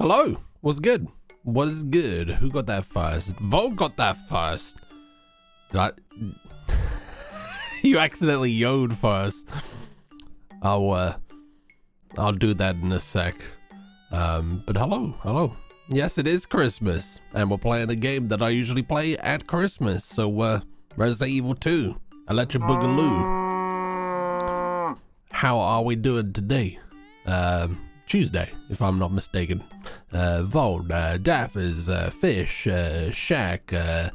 Hello, what's good? What is good? Who got that first? Vogue got that first. Did I? You accidentally yoed first. I'll do that in a sec. But hello. Yes, it is Christmas, and we're playing a game that I usually play at Christmas. So, Resident Evil 2, Electric Boogaloo. How are we doing today? Tuesday, if I'm not mistaken. Vold, Daffers, Fish, Shaq,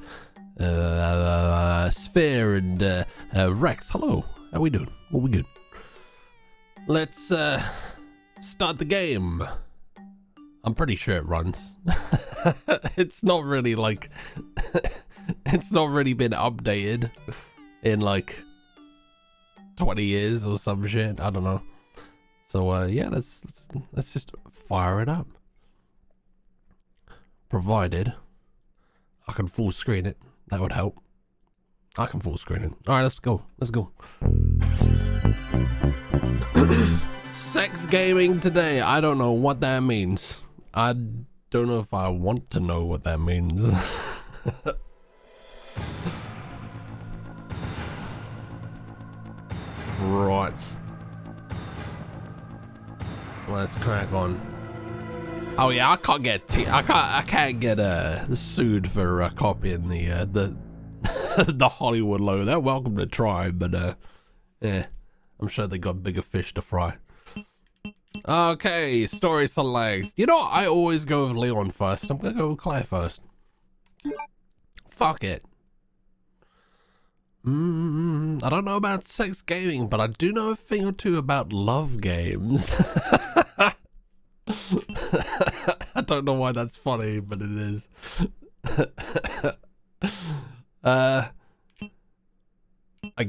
Sphere, and Rex. Hello, how we doing? What we good? Let's start the game. I'm pretty sure it runs. It's not really like it's not really been updated in like 20 years or some shit. I don't know. So yeah, let's just fire it up. Provided I can full screen it, that would help. I can full screen it. All right, let's go. Sex gaming today. I don't know what that means. I don't know if I want to know what that means. Right. Let's crack on. Oh yeah, I can't get I can't get sued for copying the the Hollywood logo. They're welcome to try, but yeah, I'm sure they got bigger fish to fry. Okay, story select. You know, I always go with Leon first. I'm gonna go with Claire first. Fuck it. I don't know about sex gaming, but I do know a thing or two about love games. I don't know why that's funny, but it is. I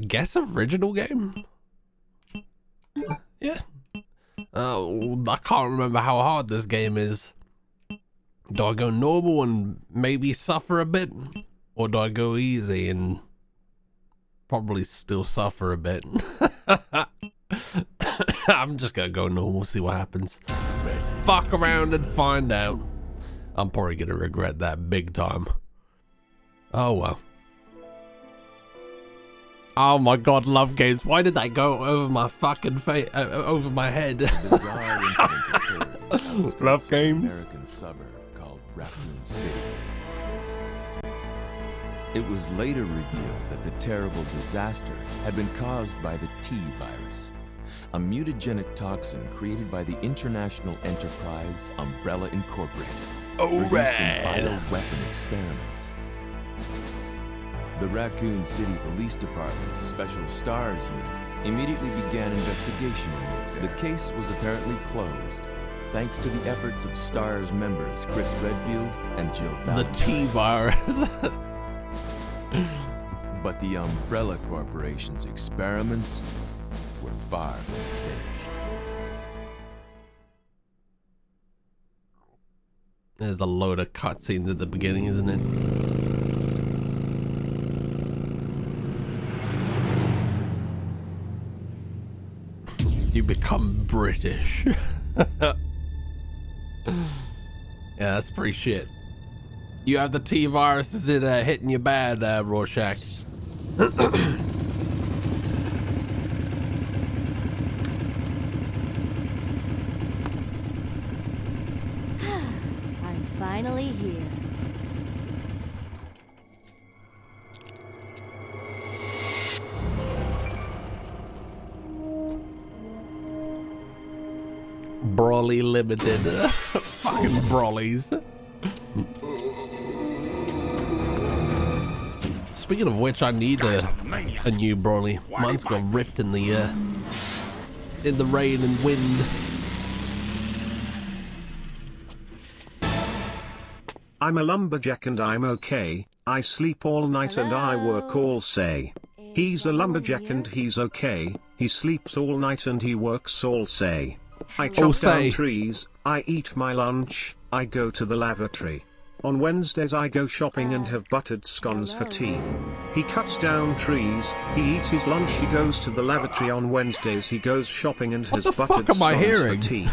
guess original game? Yeah. I can't remember how hard this game is. Do I go normal and maybe suffer a bit? Or do I go easy and probably still suffer a bit? I'm just gonna go normal, see what happens. Fuck around and find out. I'm probably gonna regret that big time. Oh well. Oh my god, love games. Why did that go over my fucking face, over my head? Love games. American suburb called Raccoon City. It was later revealed that the terrible disaster had been caused by the T virus, a mutagenic toxin created by the international enterprise Umbrella Incorporated, producing bioweapon experiments. The Raccoon City Police Department's Special Stars Unit immediately began investigation in the affair. The case was apparently closed, thanks to the efforts of STARS members Chris Redfield and Jill Valentine. The T-virus. But the Umbrella Corporation's experiments were far from finished. There's a load of cutscenes at the beginning, isn't it? You become British. Yeah, that's pretty shit. You have the T-virus, is it hitting you bad, Rorschach? I'm finally here. Brawly Limited. Fucking Brawlies. Speaking of which, I need a new Brawly. Mine's got ripped in the rain and wind. I'm a lumberjack and I'm okay. I sleep all night and I work all say. He's a lumberjack and he's okay. He sleeps all night and he works all say. I chop down trees, I eat my lunch, I go to the lavatory. On Wednesdays I go shopping and have buttered scones for tea. He cuts down trees, he eats his lunch, he goes to the lavatory. On Wednesdays he goes shopping and has buttered scones for tea.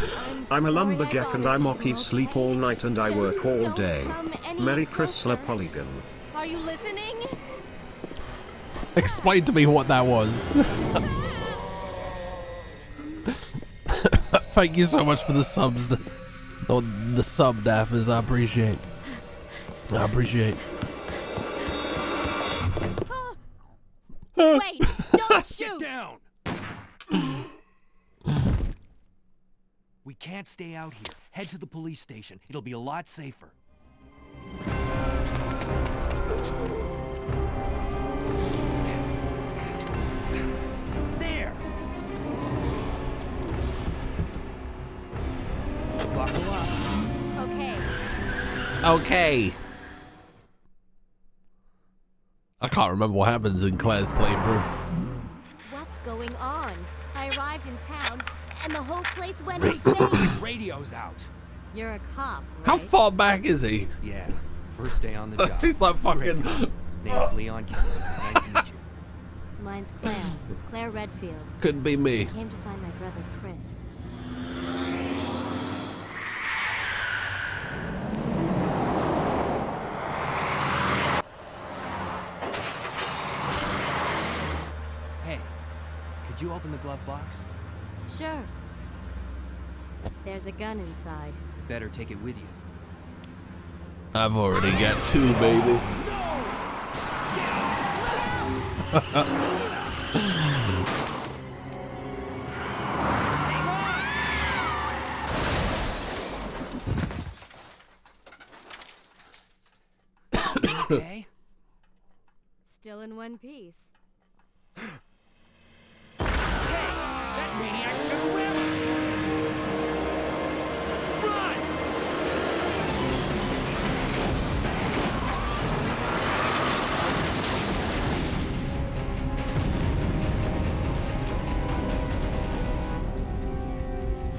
I'm a lumberjack and I mocky sleep all night and I work all day. Merry Chrysler Polygon. Are you listening? Explain to me what that was. Thank you so much for the subs. Or the sub, Daffers. I appreciate. Wait, don't shoot! Get down! We can't stay out here. Head to the police station. It'll be a lot safer. There! Buckle up. Okay. Okay. I can't remember what happens in Claire's playthrough. What's going on? I arrived in town, and the whole place went insane. Radio's out. You're a cop, right? How far back is he? Yeah, first day on the job. He's like fucking... Name's Leon King. Nice to meet you. Mine's Claire Redfield. Couldn't be me. I came to find my brother, Chris. Hey, could you open the glove box? Sure. There's a gun inside. Better take it with you. I've already got 2, baby. Okay? Still in one piece. That maniac's gonna win us! Run!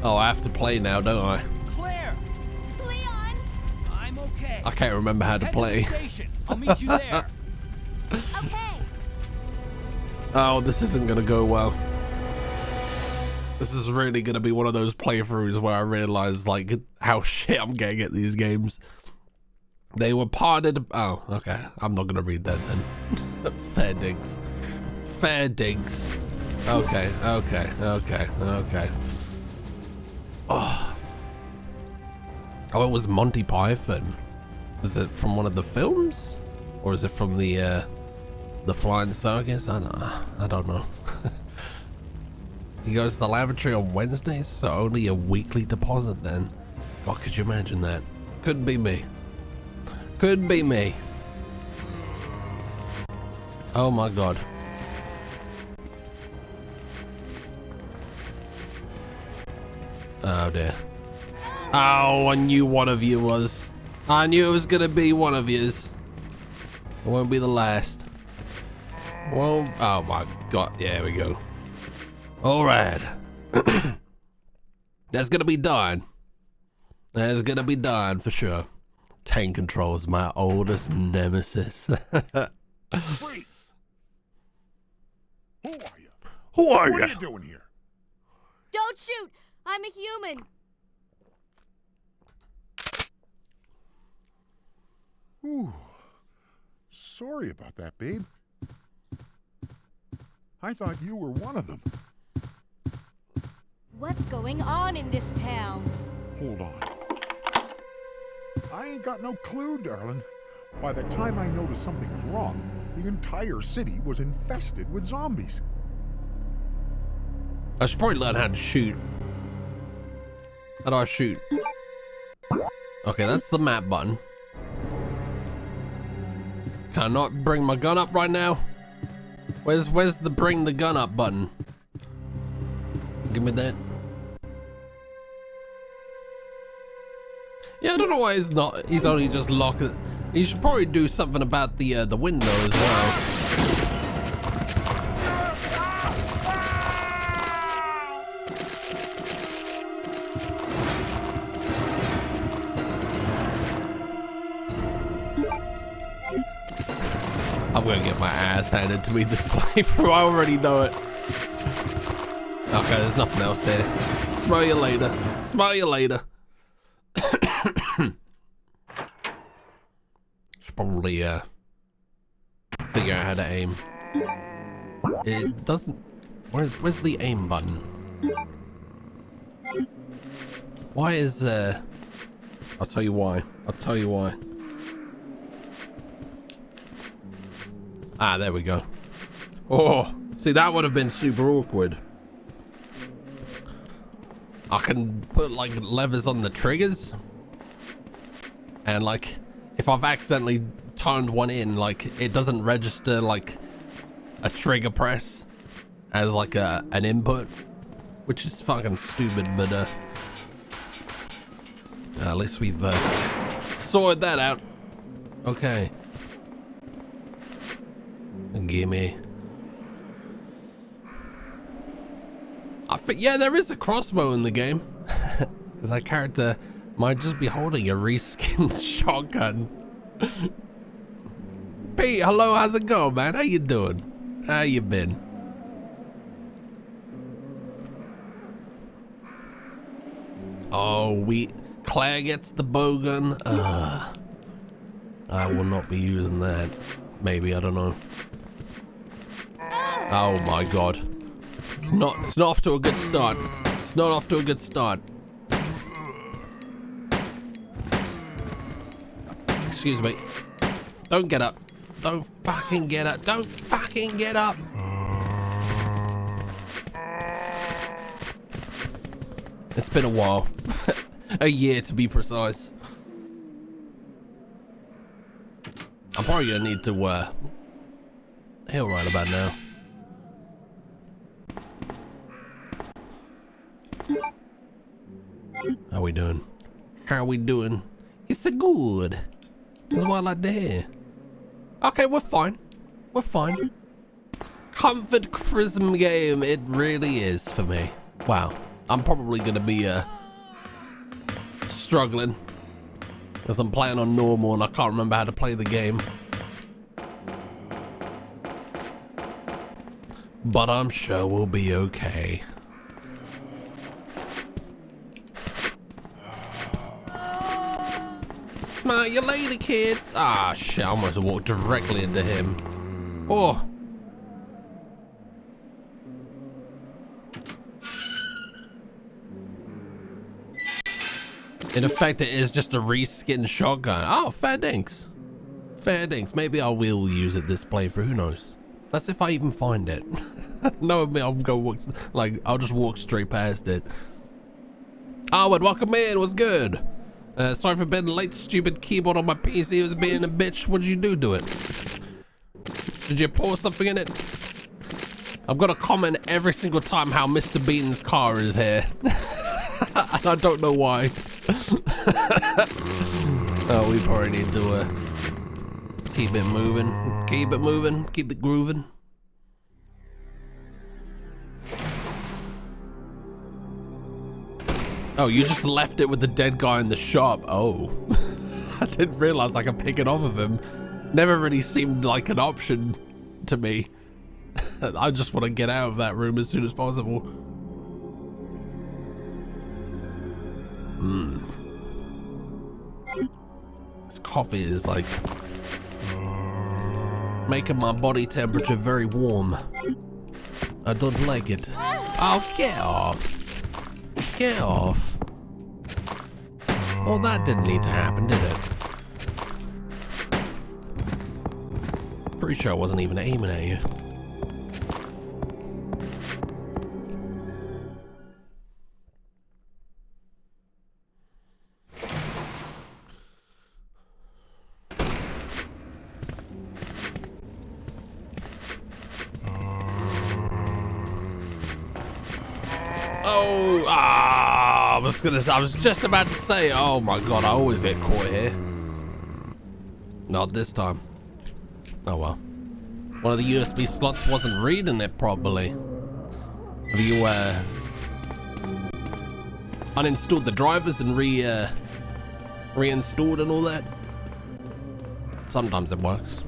Oh, I have to play now, don't I? Claire! Leon! I'm okay. I can't remember how to Head play. to the station. I'll meet you there. Okay. Oh, this isn't gonna go well. This is really gonna be one of those playthroughs where I realize like how shit I'm getting at these games. They were parted. Oh, okay. I'm not gonna read that then. Fair digs. Fair digs. Okay. Oh, it was Monty Python. Is it from one of the films, or is it from the Flying Circus? I don't know. He goes to the lavatory on Wednesdays, so only a weekly deposit then. God, could you imagine that? Couldn't be me. Couldn't be me. Oh my God. Oh dear. Oh, I knew one of you was. I knew it was gonna be one of yous. It won't be the last. Well, oh my God. Yeah, here we go. All right. That's gonna be done. That's gonna be done for sure. Tank control is my oldest nemesis. Freeze! Who are you? Who are What you? are you doing here? Don't shoot! I'm a human. Ooh. Sorry about that, babe. I thought you were one of them. What's going on in this town? Hold on. I ain't got no clue, darling. By the time I noticed something was wrong, the entire city was infested with zombies. I should probably learn how to shoot. How do I shoot? Okay, that's the map button. Can I not bring my gun up right now? Where's the bring the gun up button? Give me that. Yeah, I don't know why he's only just locked it. He should probably do something about the window as well. I'm gonna get my ass handed to me this playthrough. I already know it. Okay, there's nothing else there. Smell you later. Smell you later. Should probably figure out how to aim. It doesn't. Where's the aim button? Why is I'll tell you why. I'll tell you why. Ah, there we go. Oh, see, that would have been super awkward. I can put like levers on the triggers, and like if I've accidentally turned one in, like it doesn't register like a trigger press as like an input, which is fucking stupid. But at least we've sorted that out. Okay. Gimme. I think, yeah, there is a crossbow in the game. Because that character might just be holding a reskinned shotgun. Pete, hello, how's it going, man? How you doing? How you been? Oh, Claire gets the bowgun. I will not be using that. Maybe, I don't know. Oh my god. It's not off to a good start. It's not off to a good start. Excuse me. Don't get up. Don't fucking get up. Don't fucking get up. It's been a while. A year to be precise. I'm probably gonna need to heal right about now. How we doing? How we doing? It's a good. That's what I like to hear. Okay, we're fine. We're fine. Comfort Chrism game, it really is for me. Wow. I'm probably gonna be struggling because I'm playing on normal and I can't remember how to play the game. But I'm sure we'll be okay. Smile you later, kids. Ah, shit, I almost walked directly into him. Oh. In effect, it is just a reskin shotgun. Oh, fair dinks. Fair dinks. Maybe I will use it this playthrough. Who knows? That's if I even find it. No, I'm gonna walk, like, I'll just walk straight past it. Howard, welcome in. What's good? Sorry for being late. Stupid keyboard on my PC was being a bitch. What did you do to it? Did you pour something in it? I've got to comment every single time how Mr. Bean's car is here. And I don't know why. Oh, we probably need to keep it moving. Keep it moving. Keep it grooving. Oh, you just left it with the dead guy in the shop. Oh. I didn't realize I could pick it off of him. Never really seemed like an option to me. I just want to get out of that room as soon as possible. This coffee is like making my body temperature very warm. I don't like it. Oh, get off. Get off. Well, that didn't need to happen, did it? Pretty sure I wasn't even aiming at you. I was just about to say, oh my god, I always get caught here. Not this time. Oh well. One of the USB slots wasn't reading it properly. Have you uninstalled the drivers and reinstalled and all that? Sometimes it works.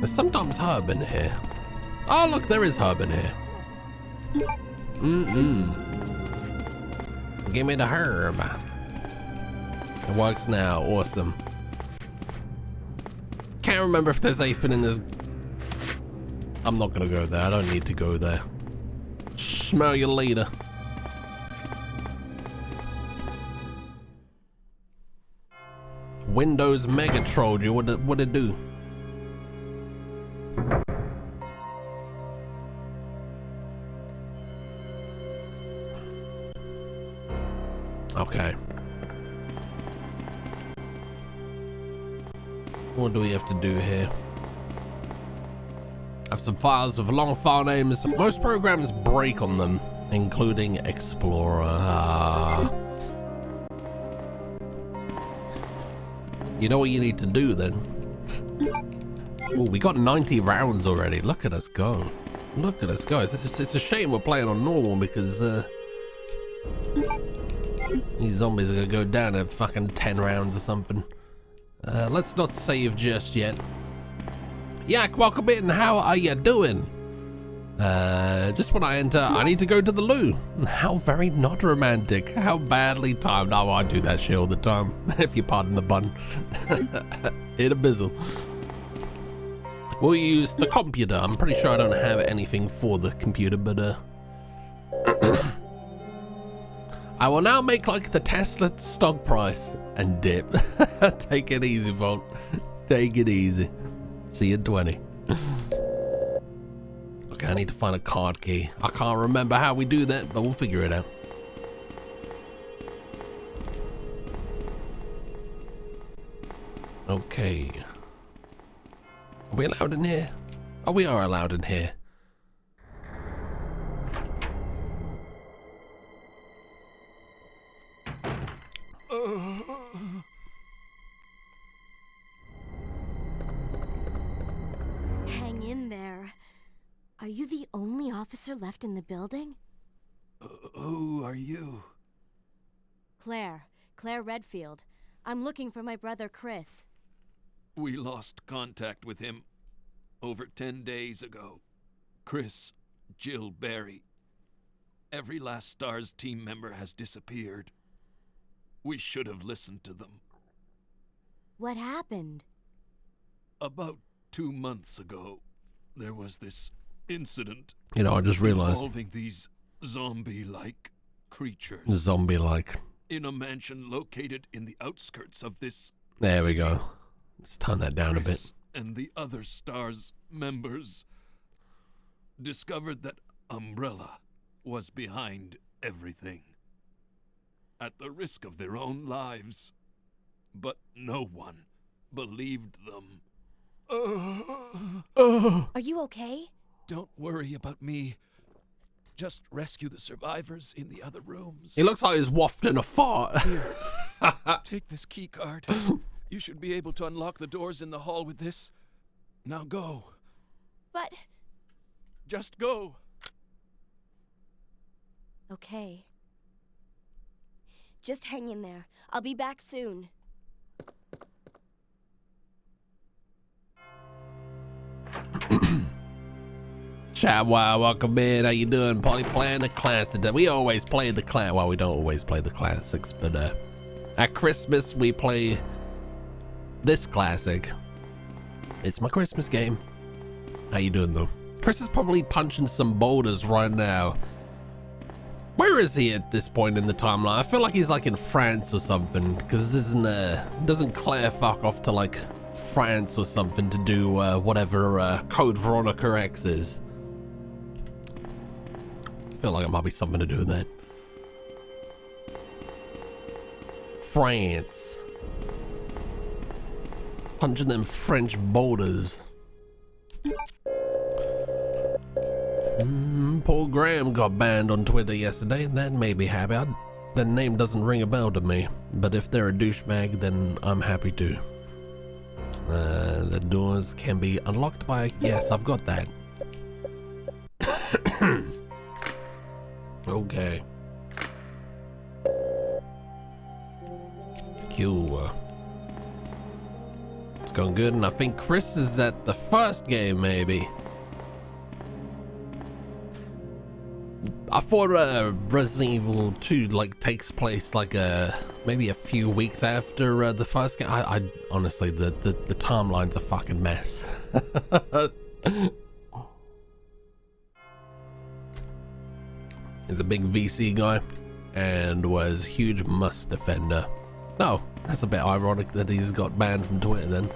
There's sometimes herb in here. Oh, look, there is herb in here. Give me the herb. It works now. Awesome. Can't remember if there's anything in this. I'm not gonna go there. I don't need to go there. Smell you later. Windows Mega trolled you. What'd it do? Okay. What do we have to do here? Have some files with long file names. Most programs break on them, including Explorer. You know what you need to do then? Oh, we got 90 rounds already. Look at us go. Look at us go. It's a shame we're playing on normal because these zombies are gonna go down at fucking 10 rounds or something. Let's not save just yet. Yak, welcome in. How are you doing? Just when I enter, I need to go to the loo. How very not romantic. How badly timed. Oh, I do that shit all the time, if you pardon the pun. In a bizzle. We'll use the computer. I'm pretty sure I don't have anything for the computer, but I will now make like the Tesla stock price and dip. Take it easy, Vault. Take it easy. See you in 20. Okay, I need to find a card key. I can't remember how we do that, but we'll figure it out. Okay. Are we allowed in here? Oh, we are allowed in here. Hang in there. Are you the only officer left in the building? Who are you? Claire Redfield. I'm looking for my brother Chris. We lost contact with him over 10 days ago. Chris, Jill Barry. Every last STARS team member has disappeared. We should have listened to them. What happened? About 2 months ago, there was this incident. You know, I just realized. Involving these zombie-like creatures. Zombie-like. In a mansion located in the outskirts of this There we city. go. Let's turn that down a bit. Chris and the other STARS members discovered that Umbrella was behind everything, at the risk of their own lives. But no one believed them. Are you okay? Don't worry about me. Just rescue the survivors in the other rooms. He looks like he's wafting a fart. Take this key card. You should be able to unlock the doors in the hall with this. Now go. But... Just go. Okay. Just hang in there. I'll be back soon. Chat, wow, welcome in. How you doing? Probably playing the classic. We always play the class. Well, we don't always play the classics, but at Christmas we play this classic. It's my Christmas game. How you doing though? Chris is probably punching some boulders right now. Where is he at this point in the timeline? I feel like he's like in France or something, because doesn't Claire fuck off to like France or something to do whatever Code Veronica X is? I feel like it might be something to do with that. France. Punching them French boulders. Paul Graham got banned on Twitter yesterday. That made me happy. That name doesn't ring a bell to me, but if they're a douchebag, then I'm happy too. The doors can be unlocked by... Yes, I've got that. Okay. Cool. Let's going good, and I think Chris is at the first game, maybe. I thought Resident Evil 2 like takes place like maybe a few weeks after the first game. I honestly, the timeline's a fucking mess. He's a big VC guy and was huge Must defender. Oh, that's a bit ironic that he's got banned from Twitter then.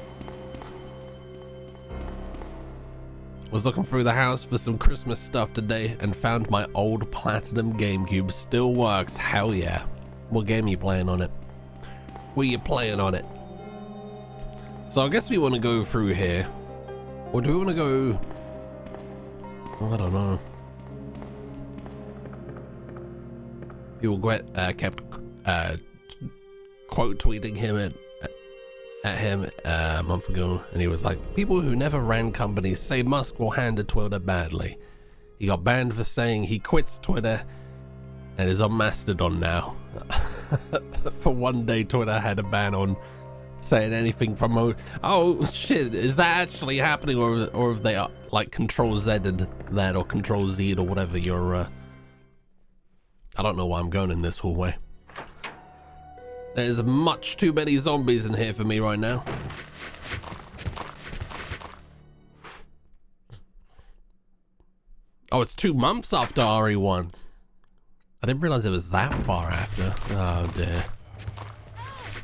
Was looking through the house for some Christmas stuff today and found my old Platinum GameCube still works. Hell yeah. What game are you playing on it? What are you playing on it? So I guess we want to go through here. Or do we want to go... I don't know. People kept quote tweeting him at him a month ago, and he was like, people who never ran companies say Musk will handle Twitter badly. He got banned for saying he quits Twitter and is on Mastodon now. For one day Twitter had a ban on saying anything from oh shit, is that actually happening, or if they like Control Z'd that, or Control Z or whatever your I don't know why I'm going in this hallway. There's much too many zombies in here for me right now. Oh, it's 2 months after RE1. I didn't realize it was that far after. Oh dear.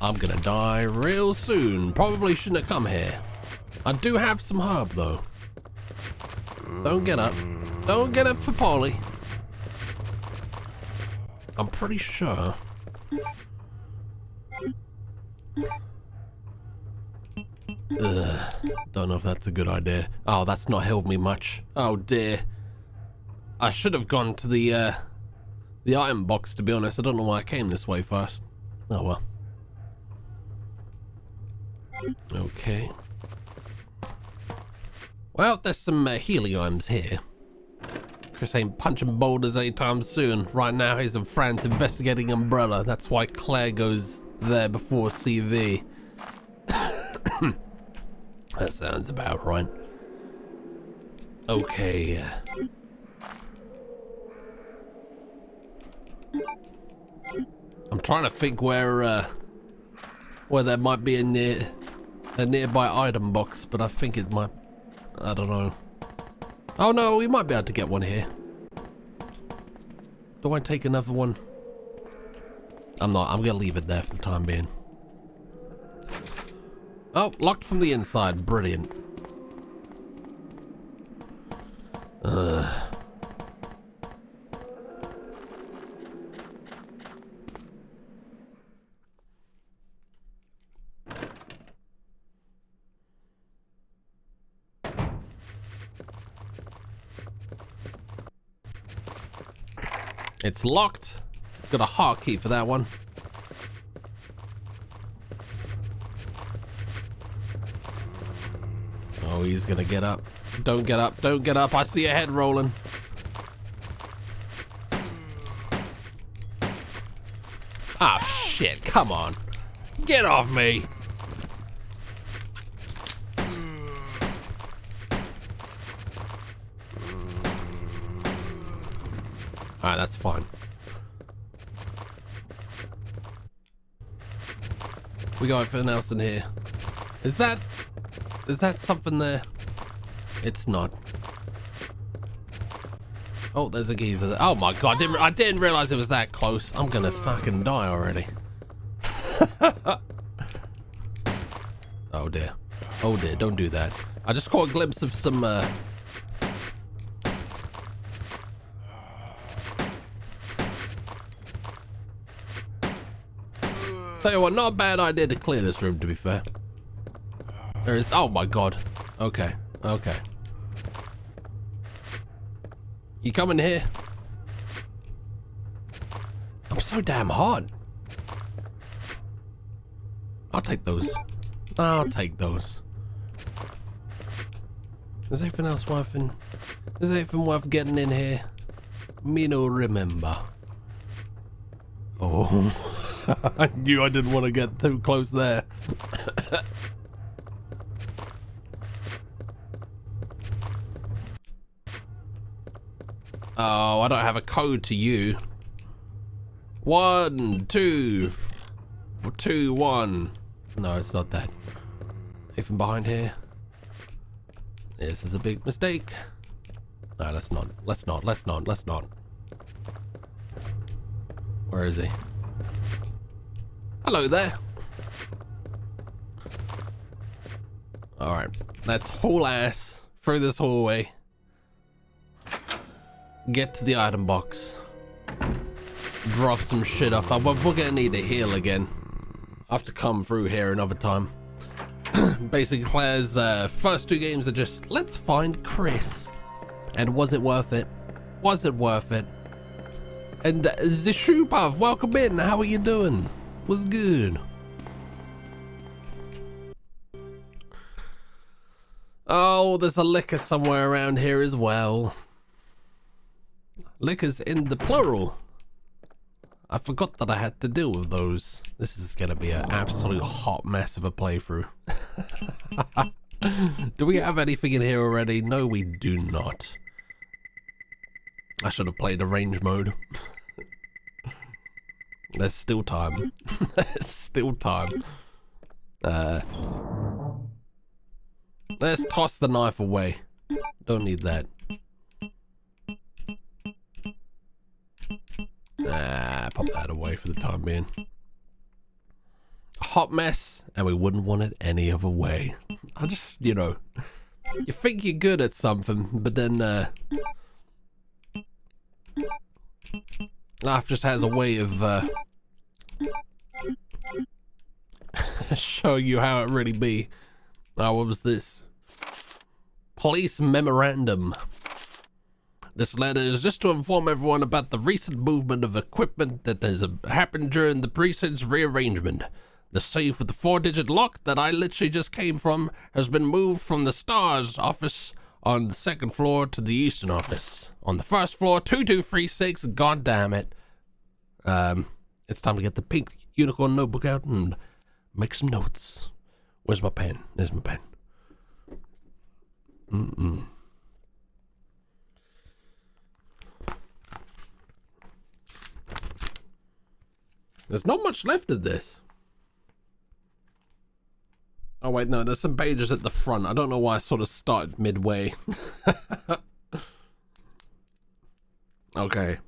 I'm gonna die real soon. Probably shouldn't have come here. I do have some herb though. Don't get up. Don't get up for Polly. I'm pretty sure. Don't know if that's a good idea. Oh, that's not helped me much. Oh dear. I should have gone to the item box, to be honest. I don't know why I came this way first. Oh well. Okay. Well, there's some healing items here. Chris ain't punching boulders anytime soon. Right now he's in France investigating Umbrella. That's why Claire goes there before CV. That sounds about right. Okay. I'm trying to think where there might be a nearby item box, but I think it might. I don't know. Oh no, we might be able to get one here. Do I take another one? I'm not. I'm gonna leave it there for the time being. Oh, locked from the inside. Brilliant. It's locked. Got a hotkey for that one. Oh, he's gonna get up. Don't get up. Don't get up. I see a head rolling. Ah, shit. Come on. Get off me. Alright, that's fine. We got anything else in here? Is that something there? It's not. Oh, there's a geezer there. Oh my god, I didn't realize it was that close. I'm gonna fucking die already. Oh dear. Oh dear, don't do that. I just caught a glimpse of some Tell you what, not a bad idea to clear this room, to be fair. There is. Oh my god. Okay. Okay. You coming here? I'm so damn hot. I'll take those. I'll take those. Is anything else worth in? Is anything worth getting in here? Me no remember. Oh. I knew I didn't want to get too close there. Oh, I don't have a code to you. 1, 2, 2, 1. No, it's not that. Even behind here. This is a big mistake. No, let's not. Let's not. Let's not. Let's not. Where is he? Hello there. Alright, let's haul ass through this hallway. Get to the item box. Drop some shit off. We're gonna need to heal again. I have to come through here another time. Basically, Claire's first 2 games are just, let's find Chris. And was it worth it? Was it worth it? And Zishupov, welcome in. How are you doing? Was good. Oh, there's a liquor somewhere around here as well. Liquors in the plural. I forgot that I had to deal with those. This is gonna be an absolute hot mess of a playthrough. Do we have anything in here already? No, we do not. I should have played arrange mode. There's still time. There's still time. Let's toss the knife away. Don't need that. Pop that away for the time being. A hot mess, and we wouldn't want it any other way. I just, you know, you think you're good at something, but then life just has a way of showing you how it really be. Oh, what was this? Police memorandum. This letter is just to inform everyone about the recent movement of equipment that has happened during the precinct's rearrangement. The safe with the 4-digit lock that I literally just came from has been moved from the STARS office on the 2nd floor to the Eastern office. On the 1st floor, 2236, god damn it. It's time to get the pink unicorn notebook out and make some notes. Where's my pen? There's my pen. There's not much left of this. Oh wait, no, there's some pages at the front. I don't know why I sort of started midway. Okay.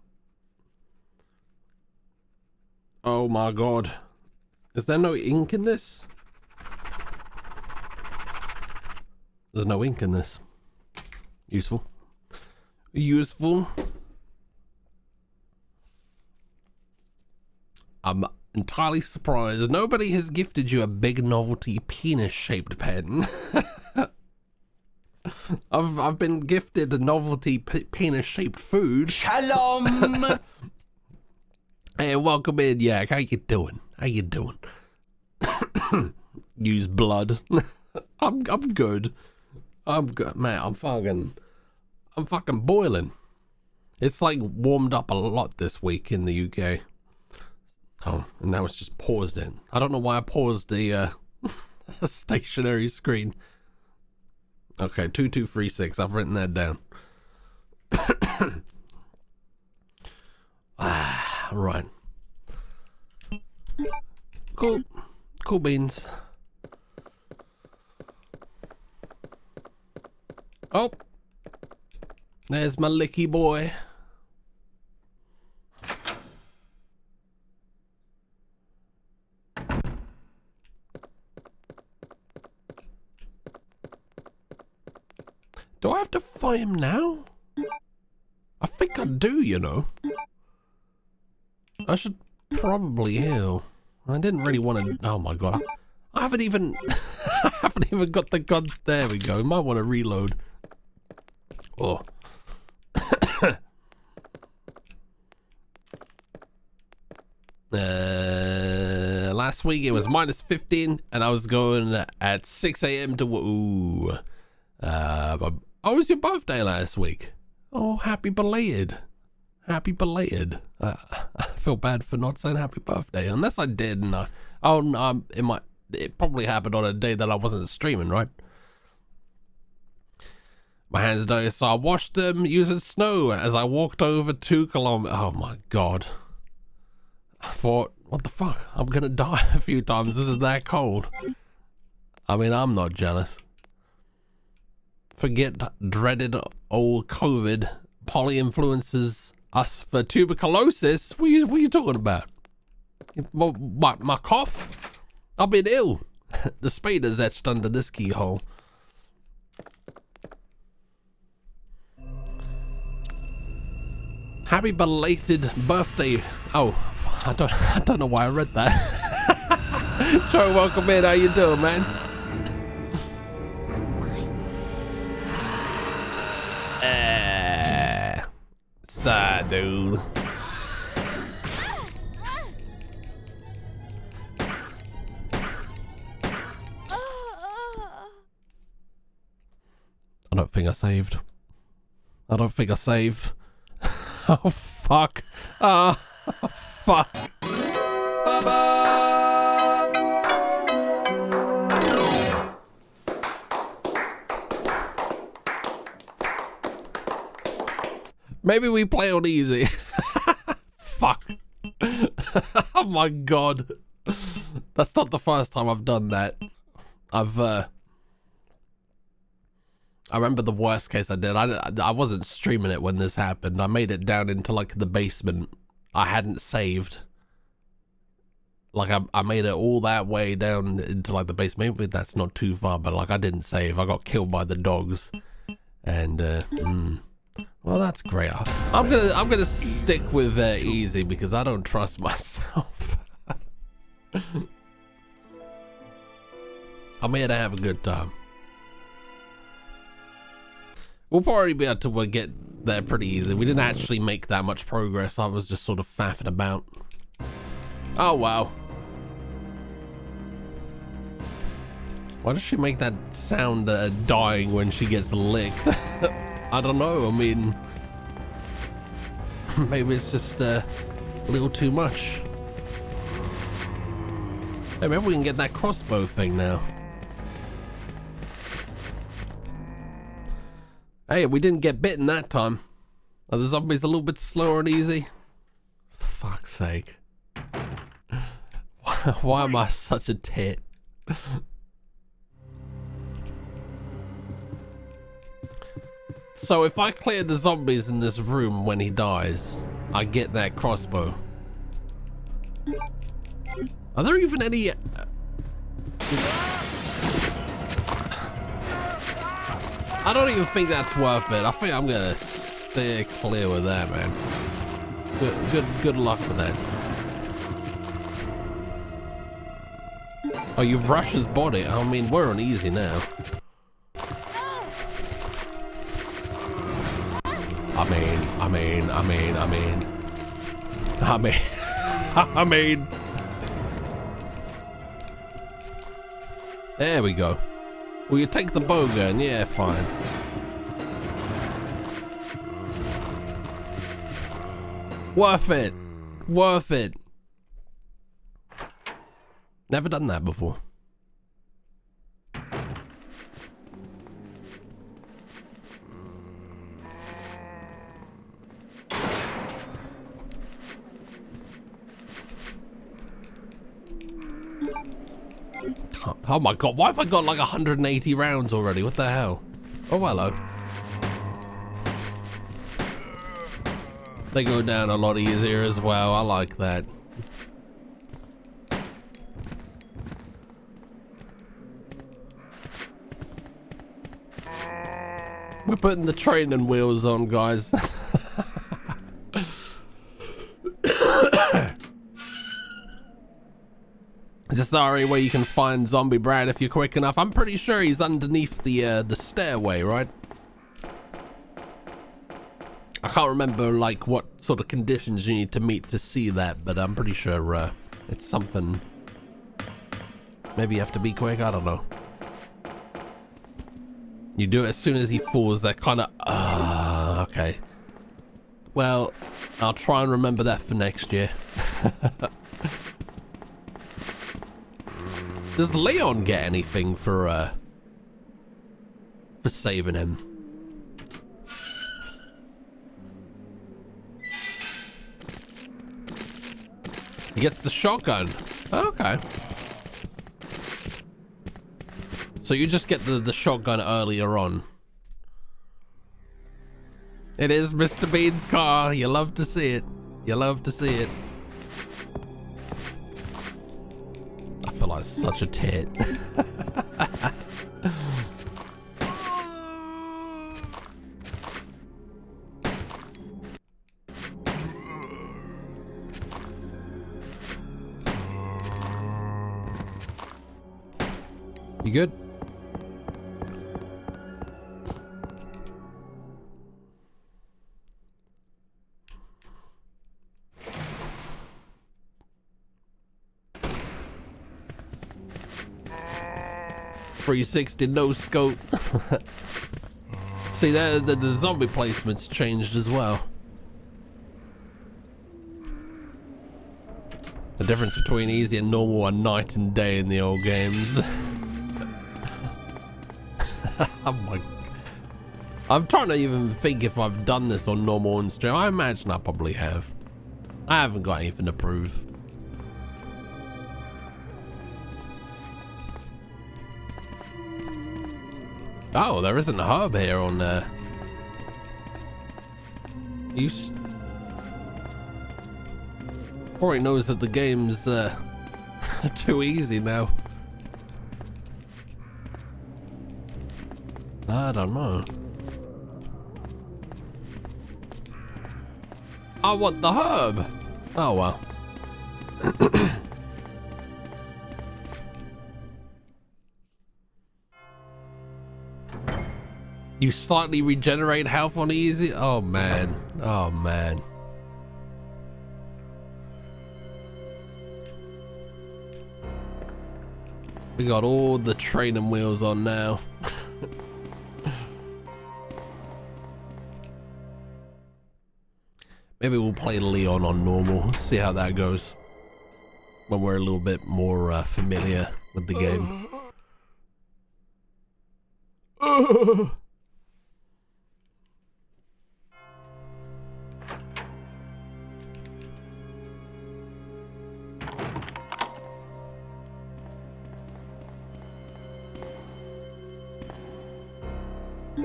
Oh my god. Is there no ink in this? There's no ink in this. Useful. Useful. I'm entirely surprised nobody has gifted you a big novelty penis-shaped pen. I've been gifted a novelty penis-shaped food. Shalom. Hey, welcome in, Yak. How you doing? How you doing? Use blood. I'm good. I'm good, man. I'm fucking boiling. It's like warmed up a lot this week in the UK. Oh, and now it's just paused in. I don't know why I paused the stationary screen. Okay, 2236. I've written that down. Right. Cool. Cool beans. Oh. There's my licky boy. Do I have to fight him now? I think I do, you know. I should probably heal. I didn't really want to. Oh my god. I haven't even I haven't even got the gun. There we go. Might want to reload. Oh. Last week it was -15 and I was going at 6 a.m. to ooh. Oh, it was your birthday last week. Oh, happy belated. Happy belated. I feel bad for not saying happy birthday, unless I did. And it probably happened on a day that I wasn't streaming, right? my hands dirty, so I washed them using snow as I walked over 2 kilometers. Oh my god. I thought, what the fuck? I'm gonna die a few times. This is that cold. I mean, I'm not jealous. Forget dreaded old COVID. Poly influences us for tuberculosis. What are you talking about? My cough? I've been ill. The spade is etched under this keyhole. Happy belated birthday. Oh, I don't know why I read that. Joe, welcome in. How you doing, man? Sad dude. I don't think I saved. I don't think I saved. Oh fuck. Ah, fuck. Maybe we play on easy. Fuck. Oh my god. That's not the first time I've done that. I remember the worst case I did. I wasn't streaming it when this happened. I made it down into like the basement. I hadn't saved. Like I made it all that way down into like the basement. Maybe that's not too far, but like I didn't save. I got killed by the dogs. And well, that's great. I'm gonna stick with easy because I don't trust myself. I'm here to have a good time. We'll probably be able to get there pretty easy. We didn't actually make that much progress. I was just sort of faffing about. Oh, wow. Why does she make that sound dying when she gets licked? I don't know. I mean, maybe it's just a little too much. Hey, maybe we can get that crossbow thing now. Hey, we didn't get bitten that time. Are the zombies a little bit slower and easy? Fuck's sake. Why am I such a tit? So if I clear the zombies in this room when he dies, I get that crossbow. Are there even any... I don't even think that's worth it. I think I'm gonna steer clear with that, man. Good luck with that. Oh, you've rushed his body. I mean, we're on easy now. I mean. There we go. Will you take the bow gun? Yeah, fine. Worth it. Worth it. Never done that before. Oh my god, why have I got like 180 rounds already? What the hell? Oh, hello. They go down a lot easier as well. I like that. We're putting the training wheels on, guys. Is this the area where you can find Zombie Brad if you're quick enough? I'm pretty sure he's underneath the stairway, right? I can't remember like what sort of conditions you need to meet to see that, but I'm pretty sure it's something. Maybe you have to be quick. I don't know. You do it as soon as he falls. That kind of okay. Well, I'll try and remember that for next year. Does Leon get anything for saving him? He gets the shotgun. Okay. So you just get the shotgun earlier on. It is Mr. Bean's car. You love to see it. You love to see it. I feel like such a tit. You good? .360 no scope. See, the zombie placement's changed as well. The difference between easy and normal are night and day in the old games. Oh my. I'm trying to even think if I've done this on normal on stream. I imagine I probably have. I haven't got anything to prove. Oh, there isn't a hub here on there. Probably knows that the game's too easy now. I don't know. I want the herb. Oh well. You slightly regenerate health on easy? Oh man. Oh man. We got all the training wheels on now. Maybe we'll play Leon on normal, see how that goes. When we're a little bit more familiar with the game.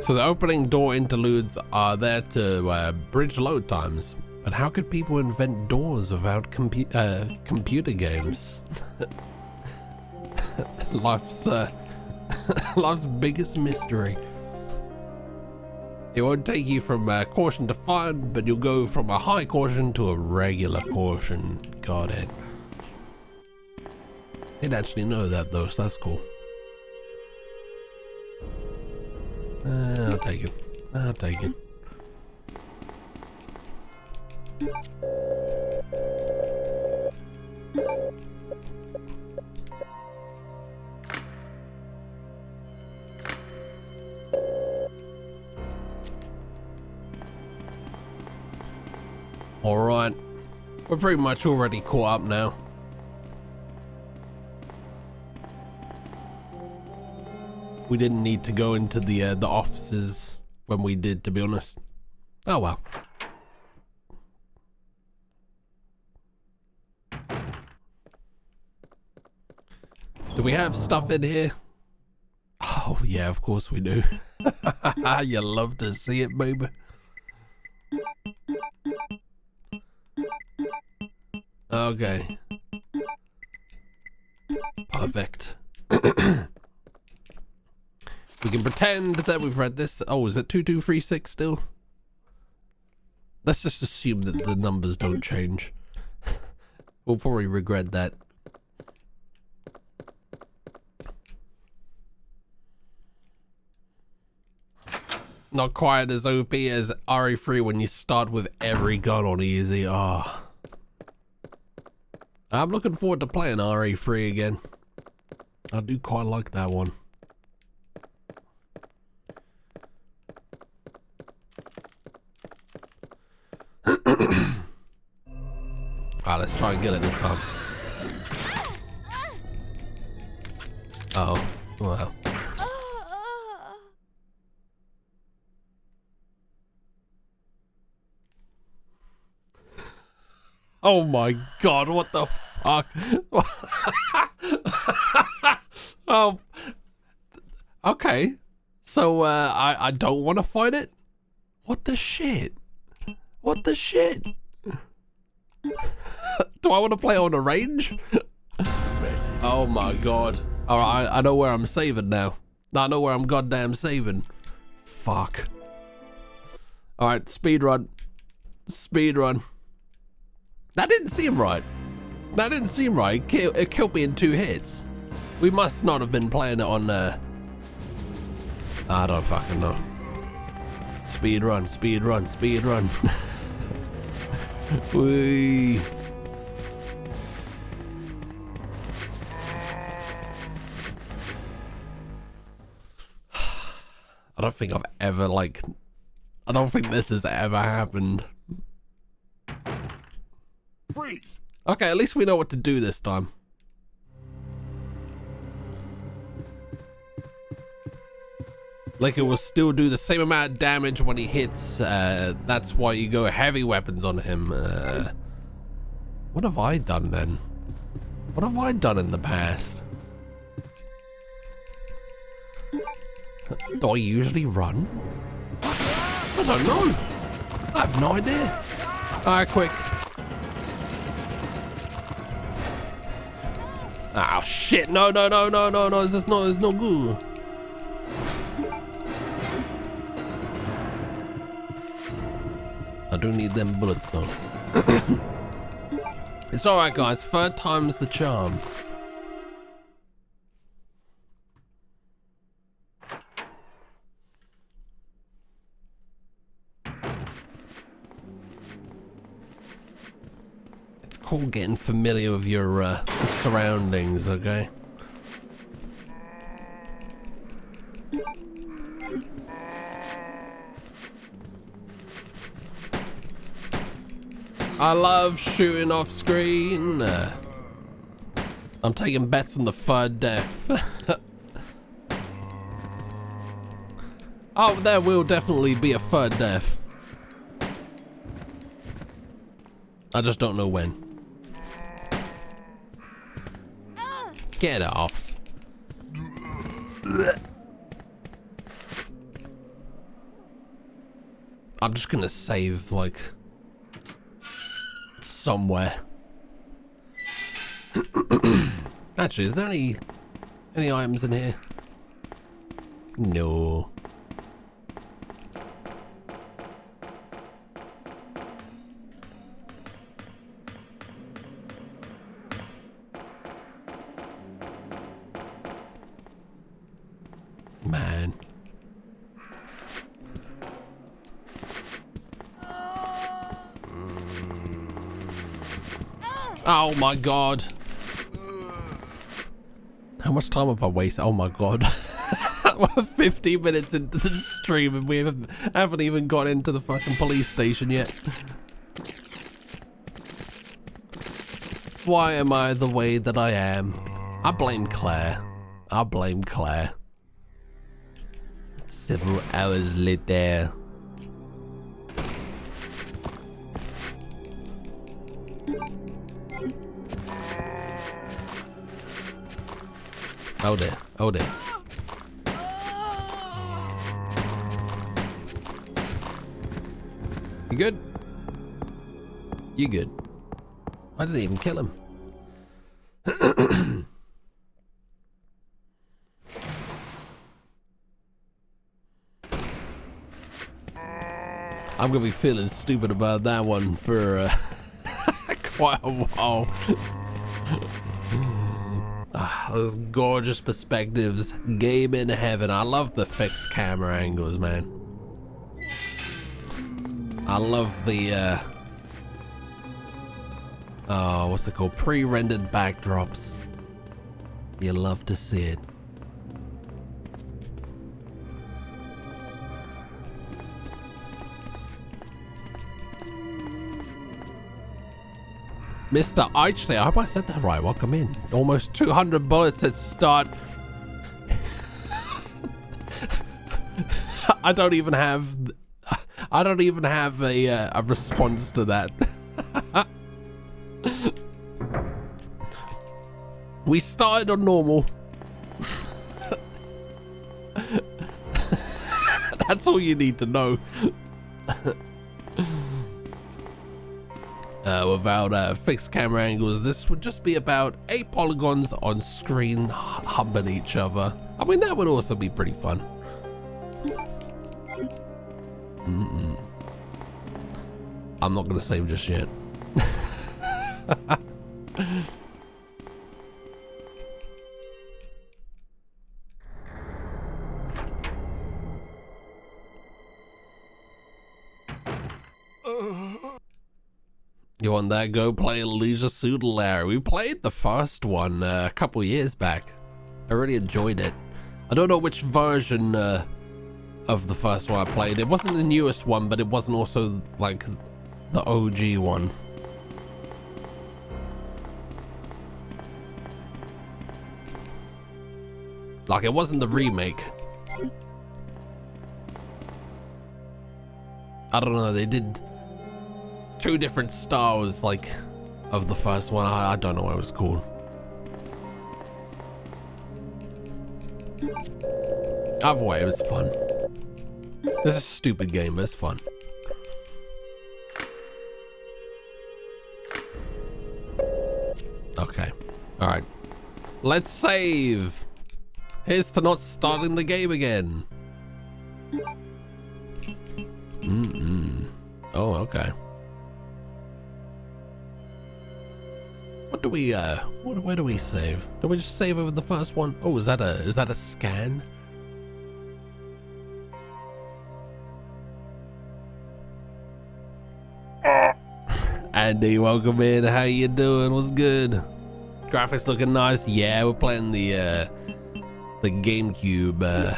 So the opening door interludes are there to bridge load times. But how could people invent doors without computer games? Life's biggest mystery. It won't take you from caution to fine, but you'll go from a high caution to a regular caution. Got it. Didn't actually know that though, so that's cool. I'll take it. I'll take it. All right, we're pretty much already caught up now. We didn't need to go into the offices when we did, to be honest. Oh well. Do we have stuff in here? Oh yeah, of course we do. You love to see it, baby. Okay. Perfect. We can pretend that we've read this. Oh, is it 2236 still? Let's just assume that the numbers don't change. We'll probably regret that. Not quite as OP as RE3 when you start with every gun on easy. Oh. I'm looking forward to playing RE3 again. I do quite like that one. Alright, let's try and get it this time. Oh, well. Oh my god, what the fuck? Oh, okay. So, I don't want to fight it? What the shit? What the shit? Do I want to play on a range? Oh my god. Alright, I know where I'm saving now. I know where I'm goddamn saving. Fuck. Alright, speed run. Speed run. That didn't seem right. That didn't seem right. It killed me in 2 hits. We must not have been playing it on, I don't fucking know. Speed run, speed run, speed run. Whee. I don't think I've ever, like, I don't think this has ever happened. Freeze! Okay, at least we know what to do this time. Like, it will still do the same amount of damage when he hits. That's why you go heavy weapons on him. What have I done then? What have I done in the past? Do I usually run? I don't know. I have no idea. Alright, quick. Oh shit, no, no, no, no, no, no, it's no good. I do need them bullets though. It's alright guys, 3rd time's the charm. It's cool getting familiar with your surroundings, okay? I love shooting off screen. I'm taking bets on the 3rd death. Oh, there will definitely be a 3rd death. I just don't know when. Get off. I'm just gonna save, like, somewhere. Actually, is there any items in here? No. Man. Oh my god. How much time have I wasted? Oh my god. We're 15 minutes into the stream and we haven't even got into the fucking police station yet. Why am I the way that I am? I blame Claire. I blame Claire. Several hours later. Oh dear, oh dear. You good? You good? I didn't even kill him. I'm gonna be feeling stupid about that one for quite a while. Those gorgeous perspectives. Game in heaven. I love the fixed camera angles, man. I love the what's it called? Pre-rendered backdrops. You love to see it. Mr. Eichley, I hope I said that right. Welcome in. Almost 200 bullets at start. I don't even have a response to that. We started on normal. That's all you need to know. Without fixed camera angles, this would just be about 8 polygons on screen humping each other. I mean, that would also be pretty fun. I'm not gonna save just yet. You want that? Go play Leisure Suit Larry. We played the first one a couple years back. I really enjoyed it. I don't know which version of the first one I played. It wasn't the newest one, but it wasn't also like the OG one. Like, it wasn't the remake. I don't know, they did 2 different styles, like, of the first one. I don't know what it was called. Either way, it was fun. This is a stupid game, but it's fun. Okay. Alright. Let's save. Here's to not starting the game again. Oh, okay. What do we where do we save? Do we just save over the first one? Oh, is that a scan? Andy, welcome in. How you doing? What's good? Graphics looking nice. Yeah, we're playing the GameCube.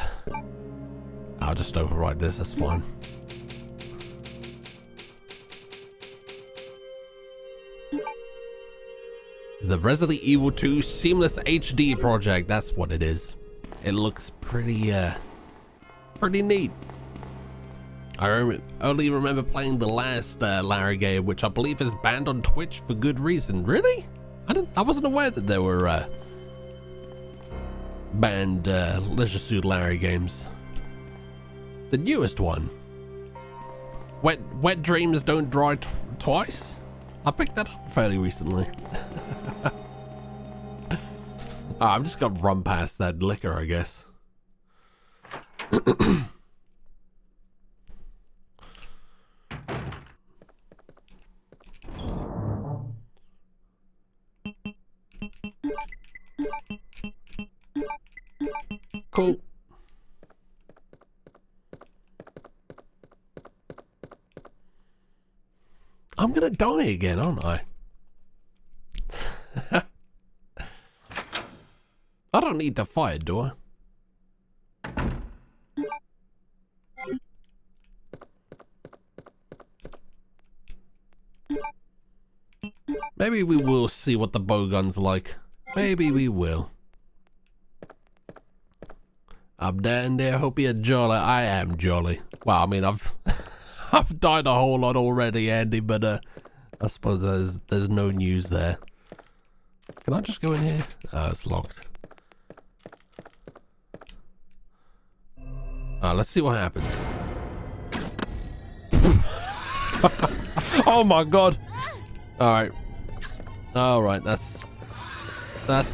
I'll just override this. That's fine. The Resident Evil 2 Seamless HD project. That's what it is. It looks pretty neat. I only remember playing the last Larry game, which I believe is banned on Twitch for good reason. Really? I wasn't aware that there were banned Leisure Suit Larry games. The newest one, Wet Dreams Don't Dry Twice. I picked that up fairly recently. I'm just gonna run past that liquor, I guess. Cool. I'm gonna die again, aren't I? I don't need to fight, do I? Maybe we will see what the bowgun's like. Maybe we will. I'm down there, hope you're jolly. I am jolly. Well, I mean, I've I've died a whole lot already, Andy, but I suppose there's no news there. Can I just go in here? Oh, it's locked. Let's see what happens. Oh my god. Alright. Alright, that's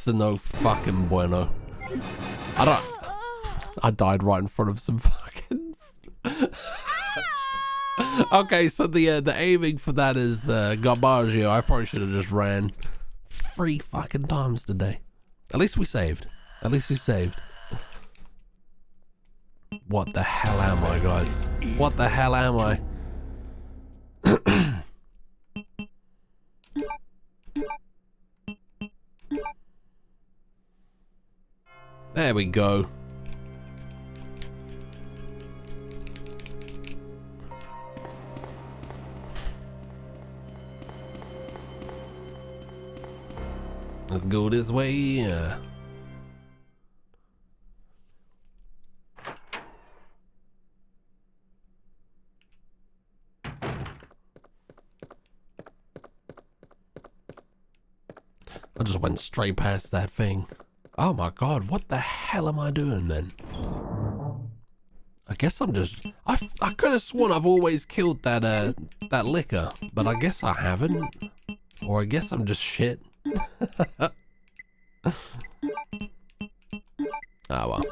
a no fucking bueno. I died right in front of some fucking Okay, so the aiming for that is Garbaggio. I probably should have just ran 3 fucking times today. At least we saved. At least we saved. What the hell am I, guys? What the hell am I? There we go. Let's go this way. I just went straight past that thing. Oh my god, what the hell am I doing then? I guess I'm just... I could have sworn I've always killed that that liquor, but I guess I haven't. Or I guess I'm just shit. Oh well.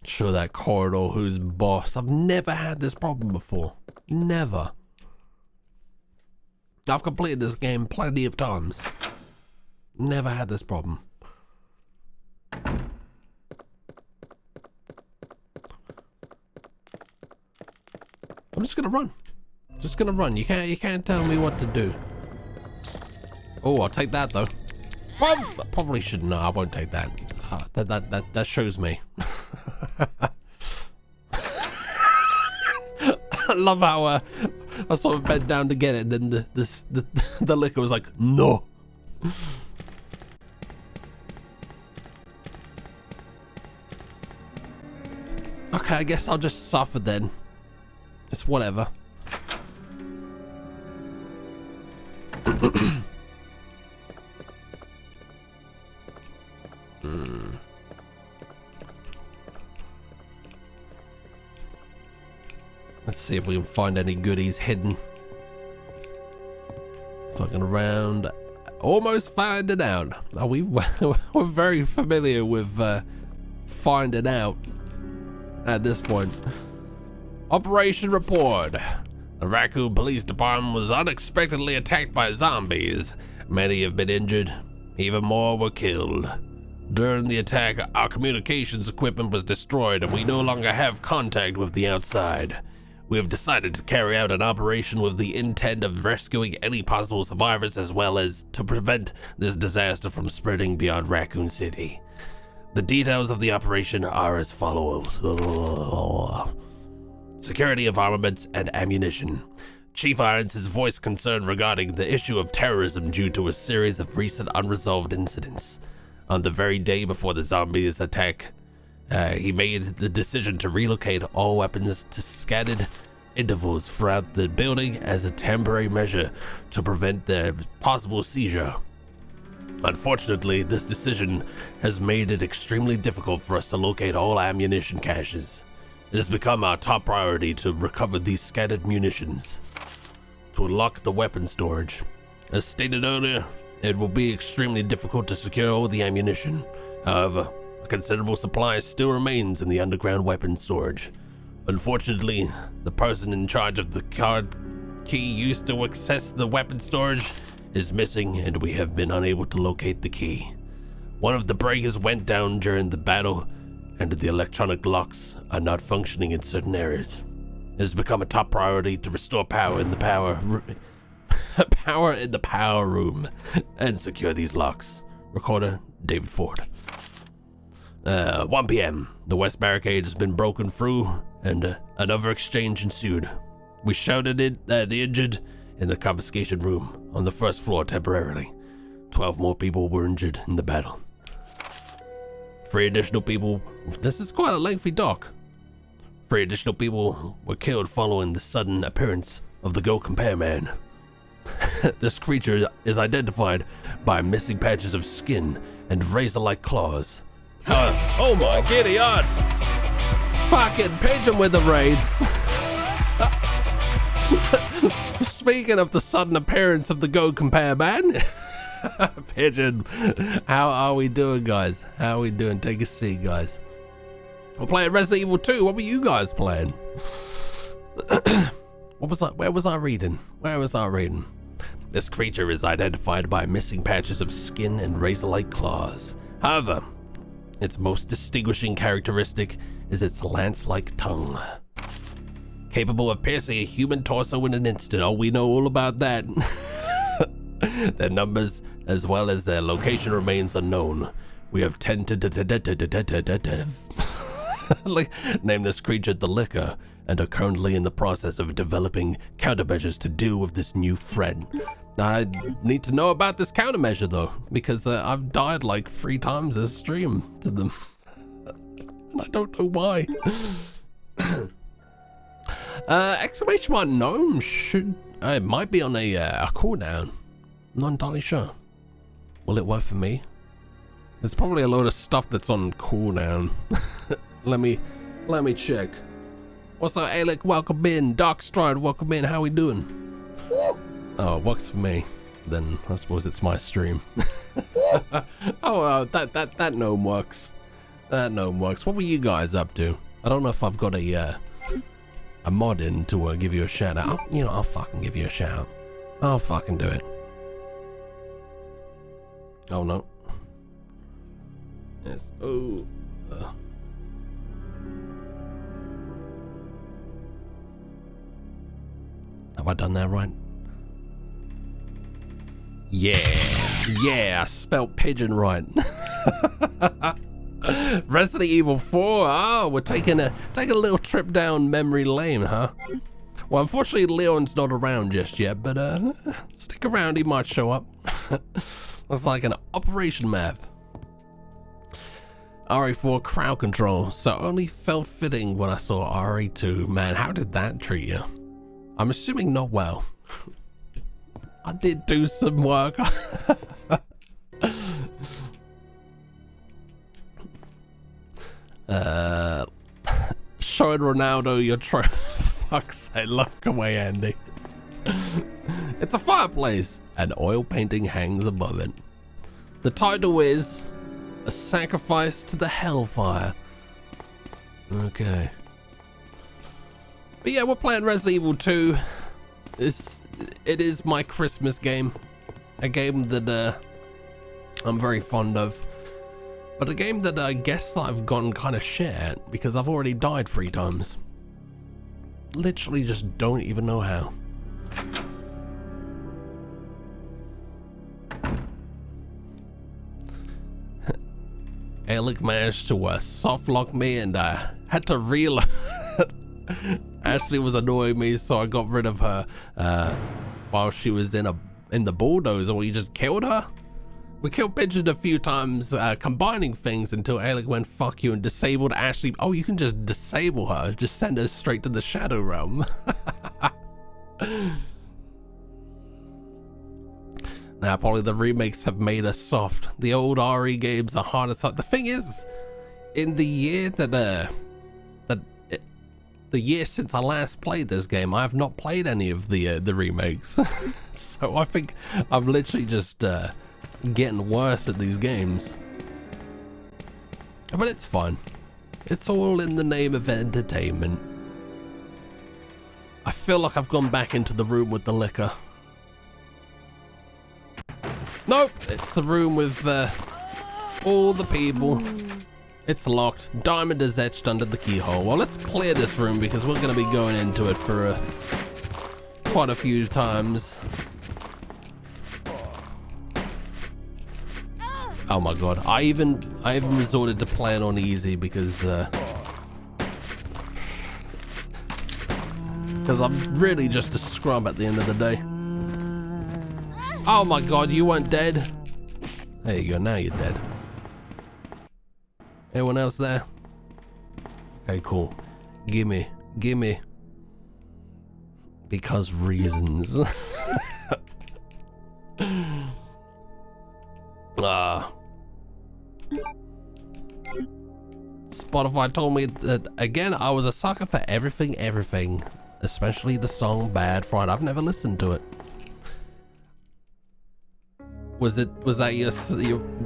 Sure, that corridor who's boss. I've never had this problem before. Never. I've completed this game plenty of times. Never had this problem. I'm just gonna run. Just gonna run. You can't tell me what to do. Oh, I'll take that though. Probably shouldn't. No, I won't take that. That shows me. I love how I sort of bent down to get it, and then the liquor was like, no. Okay, I guess I'll just suffer then. It's whatever. Let's see if we can find any goodies hidden. Fucking around. Almost finding out. Oh, we're very familiar with finding out at this point. Operation report. The Raccoon Police Department was unexpectedly attacked by zombies. Many have been injured. Even more were killed. During the attack, our communications equipment was destroyed and we no longer have contact with the outside. We have decided to carry out an operation with the intent of rescuing any possible survivors as well as to prevent this disaster from spreading beyond Raccoon City. The details of the operation are as follows. Security of armaments and ammunition. Chief Irons has voiced concern regarding the issue of terrorism due to a series of recent unresolved incidents. On the very day before the zombies attack, he made the decision to relocate all weapons to scattered intervals throughout the building as a temporary measure to prevent their possible seizure. Unfortunately, this decision has made it extremely difficult for us to locate all ammunition caches. It has become our top priority to recover these scattered munitions. To unlock the weapon storage. As stated earlier, it will be extremely difficult to secure all the ammunition. However, a considerable supply still remains in the underground weapon storage. Unfortunately, the person in charge of the card key used to access the weapon storage is missing and we have been unable to locate the key. One of the breakers went down during the battle and the electronic locks are not functioning in certain areas. It has become a top priority to restore power in the power room and secure these locks. Recorder, David Ford. 1 p.m. The west barricade has been broken through and another exchange ensued. We shouted at the injured in the confiscation room on the first floor temporarily. 12 more people were injured in the battle. 3 additional people... This is quite a lengthy doc. 3 additional people were killed following the sudden appearance of the Go Compare Man. This creature is identified by missing patches of skin and razor-like claws. Oh my giddy aunt! Fucking pigeon with the raid. Speaking of the sudden appearance of the Go Compare Man. Pigeon. How are we doing, guys? How are we doing? Take a seat, guys. We're playing Resident Evil 2. What were you guys playing? What was I? Where was I reading? Where was I reading? This creature is identified by missing patches of skin and razor-like claws. However, its most distinguishing characteristic is its lance-like tongue. Capable of piercing a human torso in an instant. Oh, we know all about that. Their numbers as well as their location remains unknown. We have named this creature the Liquor and are currently in the process of developing countermeasures to deal with this new threat. I need to know about this countermeasure though, because I've died like 3 times this stream to them. And I don't know why. Exclamation mark gnome should... it might be on a cooldown. Not entirely sure. Will it work for me? There's probably a load of stuff that's on cooldown. let me check. What's up, Alec? Welcome in. Darkstride, welcome in. How we doing? Oh, it works for me. Then I suppose it's my stream. Oh, that gnome works. That gnome works. What were you guys up to? I don't know if I've got a mod in to give you a shout out. I'll fucking give you a shout out. I'll fucking do it. Oh no. Yes. Oh. Have I done that right? Yeah, I spelled pigeon right. Resident Evil 4. Oh, we're taking a little trip down memory lane, huh? Well, unfortunately, Leon's not around just yet, but stick around, he might show up. Looks like an operation map. RE4 crowd control, so only felt fitting when I saw RE2. Man, how did that treat you? I'm assuming not well. I did do some work. Showing Ronaldo your trophy. Fuck's sake, look away, Andy. It's a fireplace, and oil painting hangs above it. The title is A Sacrifice to the Hellfire. Okay. But yeah, we're playing Resident Evil 2. It is my Christmas game. A game that I'm very fond of. But a game that I guess I've gotten kind of shit at because I've already died 3 times. Literally just don't even know how. Alec managed to soft lock me, and I had to reload. Ashley was annoying me, so I got rid of her while she was in the bulldozer. We just killed her. We killed Pigeon a few times, combining things until Alec went fuck you and disabled Ashley. Oh, you can just disable her, just send her straight to the Shadow Realm. Now, probably the remakes have made us soft. The old RE games are hard as fuck. The thing is, in the year the year since I last played this game, I have not played any of the remakes. So I think I'm literally just getting worse at these games. But it's fun. It's all in the name of entertainment. I feel like I've gone back into the room with the liquor. Nope, it's the room with all the people. It's locked. Diamond is etched under the keyhole. Well, let's clear this room because we're going to be going into it for quite a few times. Oh my god, I even resorted to playing on easy because I'm really just a scrub at the end of the day. Oh my god, you weren't dead. There you go, now you're dead. Anyone else there? Okay, cool. Gimme. Because reasons. Spotify told me that again I was a sucker for everything, especially the song Bad Friday. I've never listened to it. Was that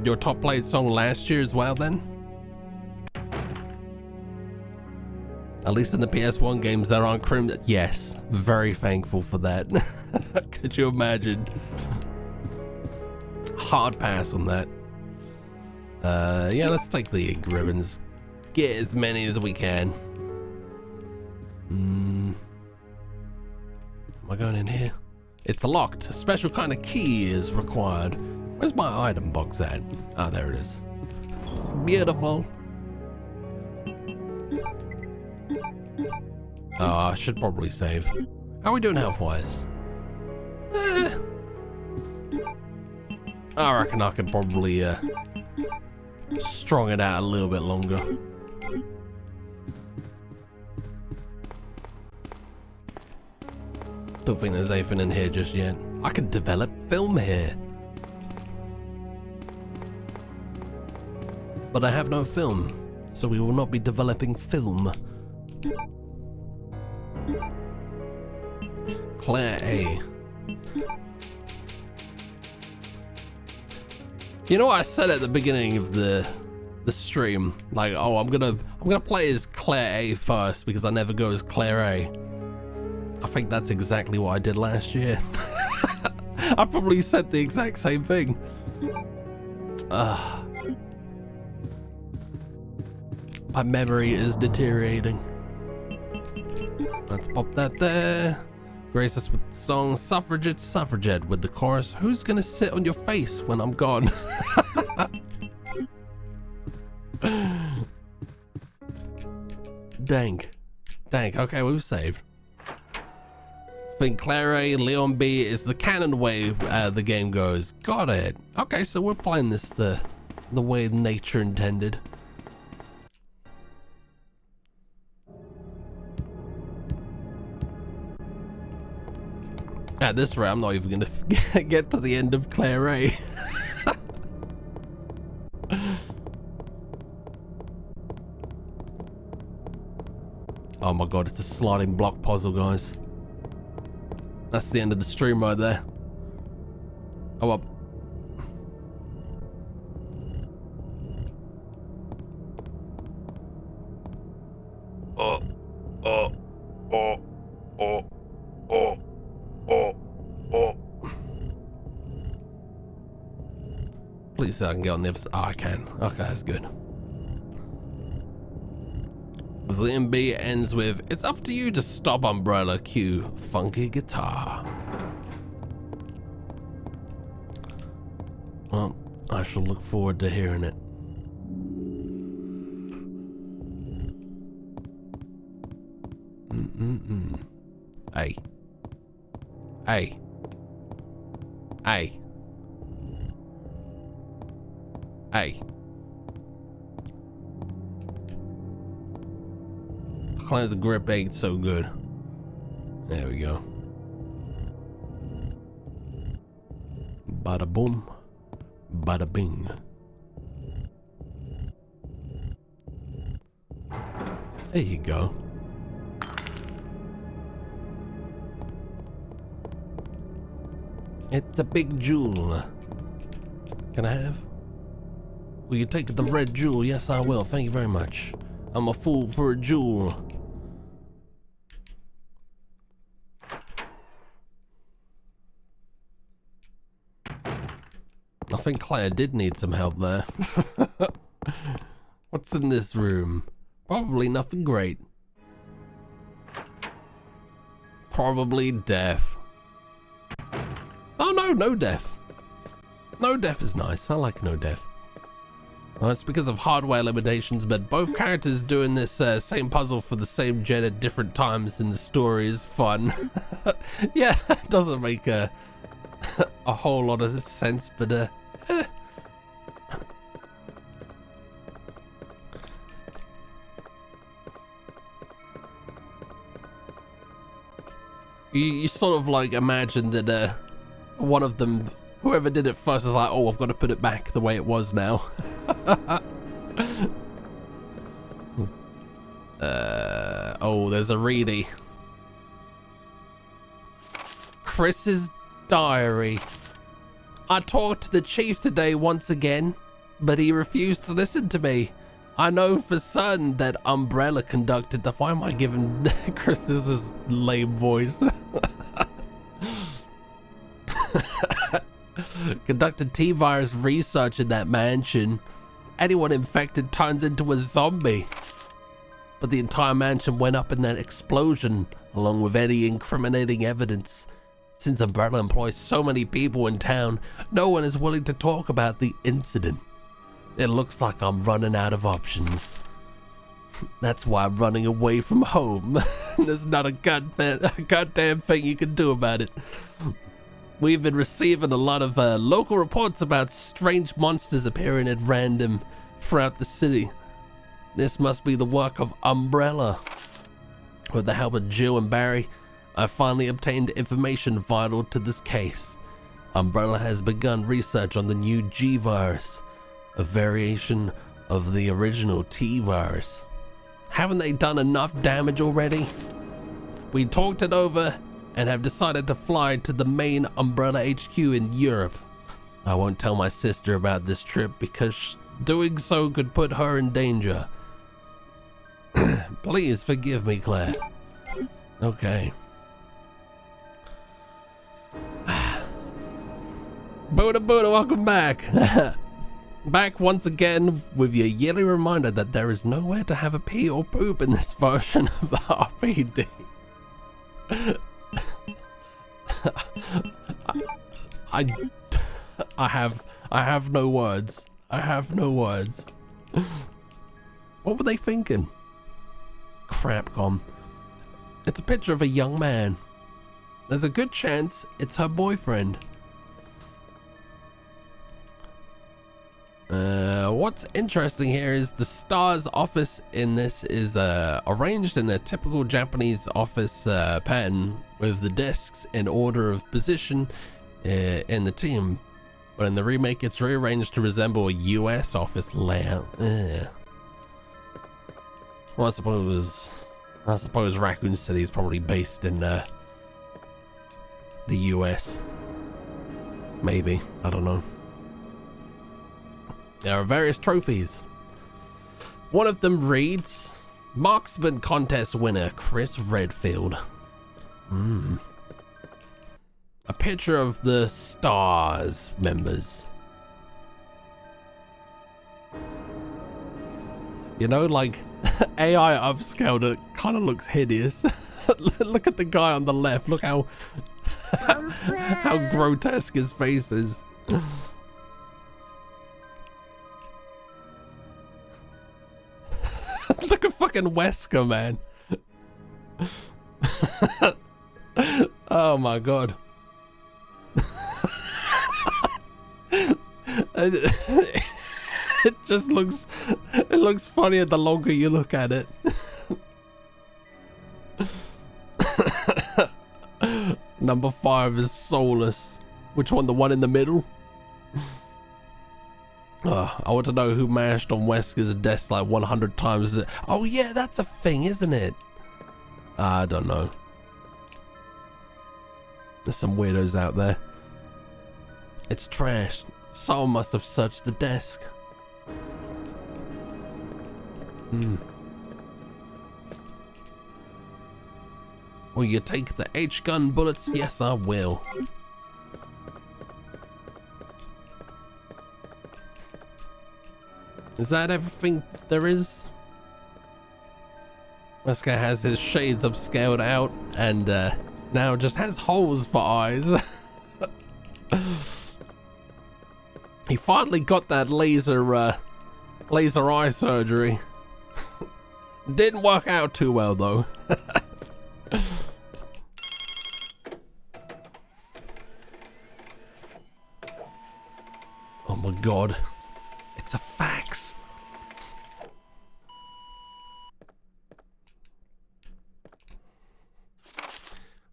your top played song last year as well then? At least in the PS1 games that are on Crim. Yes, very thankful for that. Could you imagine? Hard pass on that. Yeah, let's take the ribbons. Get as many as we can. Am I going in here? It's locked. A special kind of key is required. Where's my item box at? Ah, there it is. Beautiful. Oh, I should probably save. How are we doing health-wise? I reckon I could probably strong it out a little bit longer. Don't think there's anything in here just yet. I could develop film here. but I have no film, so we will not be developing film. Claire A. You know what I said at the beginning of the stream? Like, oh, I'm gonna play as Claire A first because I never go as Claire A. I think that's exactly what I did last year. I probably said the exact same thing. My memory is deteriorating. Let's pop that there. Grace us with the song Suffragette, Suffragette with the chorus. Who's gonna sit on your face when I'm gone? Dang. Okay, we've saved. I think Claire A, Leon B is the canon way the game goes. Got it. Okay, so we're playing this the way nature intended. At this rate, I'm not even gonna get to the end of Claire A. Oh my god, it's a sliding block puzzle, guys. That's the end of the stream right there. Oh well. Please say I can get on the other side. Oh, I can. Okay, that's good. The MB ends with, it's up to you to stop, Umbrella. Cue funky guitar. Well, I shall look forward to hearing it. Hey. Hey. Hey. Hey. Cleanse the grip ain't so good. There we go. Bada boom. Bada bing. There you go. It's a big jewel. Can I have? Will you take the red jewel? Yes, I will. Thank you very much. I'm a fool for a jewel. I think Claire did need some help there. What's in this room? Probably nothing great. Probably death. Oh no, no death. No death is nice. I like no death. Well, it's because of hardware limitations, but both characters doing this same puzzle for the same gen at different times in the story is fun. Yeah, it doesn't make a whole lot of sense, but you sort of like imagine that one of them, whoever did it first, is like, oh, I've got to put it back the way it was now. Oh, there's a reedy. Chris's diary. I talked to the chief today once again, but he refused to listen to me. I know for certain that Umbrella conducted the... Why am I giving Chris this lame voice? Conducted T-virus research in that mansion. Anyone infected turns into a zombie. But the entire mansion went up in that explosion, along with any incriminating evidence. Since Umbrella employs so many people in town, no one is willing to talk about the incident. It looks like I'm running out of options. That's why I'm running away from home. There's not a goddamn thing you can do about it. We've been receiving a lot of local reports about strange monsters appearing at random throughout the city. This must be the work of Umbrella. With the help of Jill and Barry, I finally obtained information vital to this case. Umbrella has begun research on the new G virus, a variation of the original T-virus. Haven't they done enough damage already? We talked it over and have decided to fly to the main Umbrella HQ in Europe. I won't tell my sister about this trip because doing so could put her in danger. Please forgive me, Claire. Okay. Buddha, welcome back. Back once again with your yearly reminder that there is nowhere to have a pee or poop in this version of the RPD. I have no words. I have no words. What were they thinking? Crapcom. It's a picture of a young man. There's a good chance it's her boyfriend. What's interesting here is the STAR's office in this is arranged in a typical Japanese office pattern with the desks in order of position in the team, but in the remake it's rearranged to resemble a US office layout. Well, I suppose Raccoon City is probably based in the US. Maybe, I don't know. There are various trophies. One of them reads, Marksman Contest winner Chris Redfield. A picture of the STARS members. You know, like AI upscaled, it kind of looks hideous. Look at the guy on the left. Look how how grotesque his face is. Look at fucking Wesker, man. Oh my god. It just looks funnier the longer you look at it. Number 5 is soulless. Which one? The one in the middle? I want to know who mashed on Wesker's desk like 100 times. Oh yeah, that's a thing, isn't it? I don't know. There's some weirdos out there. It's trash. Someone must have searched the desk. Will you take the H-gun bullets? Yes, I will. Is that everything there is? Wesker has his shades upscaled out and now just has holes for eyes. He finally got that laser eye surgery. Didn't work out too well though. Oh my god. It's a fax.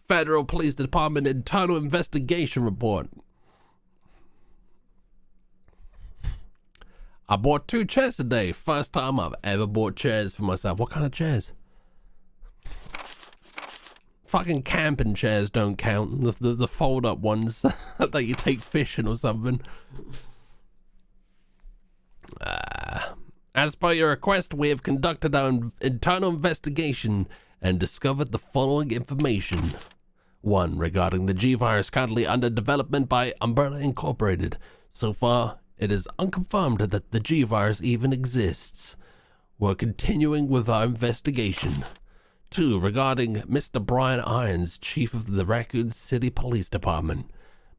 Federal Police Department Internal Investigation Report. I bought 2 chairs today. First time I've ever bought chairs for myself. What kind of chairs? Fucking camping chairs don't count. The fold-up ones that you take fishing or something. As per your request, we have conducted our internal investigation and discovered the following information. 1. Regarding the G-Virus currently under development by Umbrella Incorporated. So far, it is unconfirmed that the G-Virus even exists. We're continuing with our investigation. 2. Regarding Mr. Brian Irons, Chief of the Raccoon City Police Department.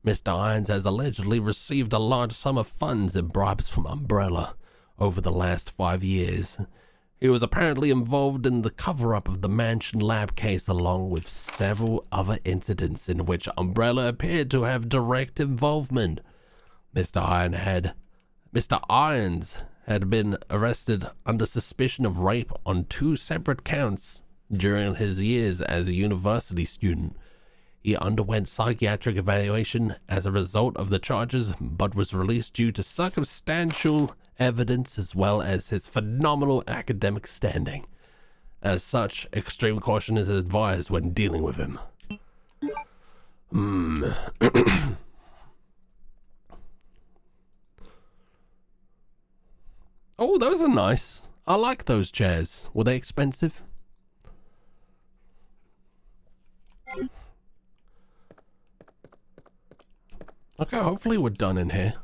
Mr. Irons has allegedly received a large sum of funds and bribes from Umbrella over the last 5 years. He was apparently involved in the cover-up of the Mansion Lab case along with several other incidents in which Umbrella appeared to have direct involvement. Mr. Irons had been arrested under suspicion of rape on 2 separate counts during his years as a university student. He underwent psychiatric evaluation as a result of the charges, but was released due to circumstantial evidence as well as his phenomenal academic standing. As such, extreme caution is advised when dealing with him. Oh, those are nice. I like those chairs. Were they expensive? Okay, hopefully we're done in here.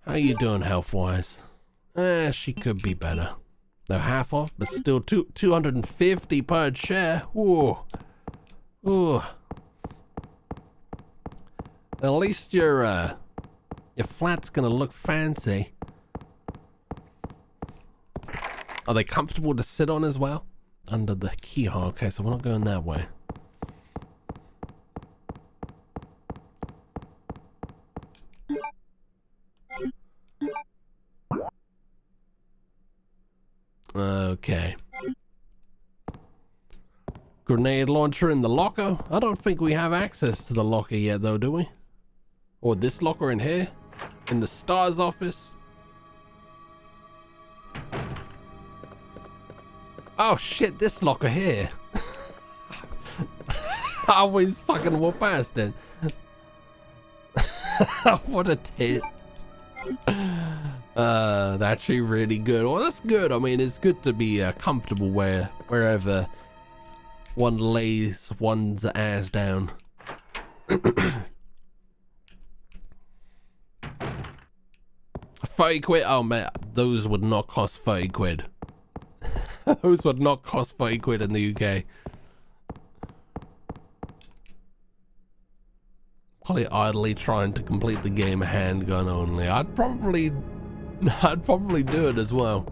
How you doing health-wise? She could be better. They're half off, but still 250 per chair. Ooh. Ooh. At least your flat's gonna look fancy. Are they comfortable to sit on as well? Under the keyhole. Okay, so we're not going that way. Okay. Grenade launcher in the locker? I don't think we have access to the locker yet though, do we? Or this locker in here? In the STARS office? Oh shit, this locker here. I always fucking walk past it. What a tit. That's actually really good. Well, that's good. I mean, it's good to be comfortable wherever one lays one's ass down. 30 quid? Oh man, those would not cost 30 quid. Those would not cost 30 quid in the UK. Probably idly trying to complete the game handgun only. I'd probably do it as well.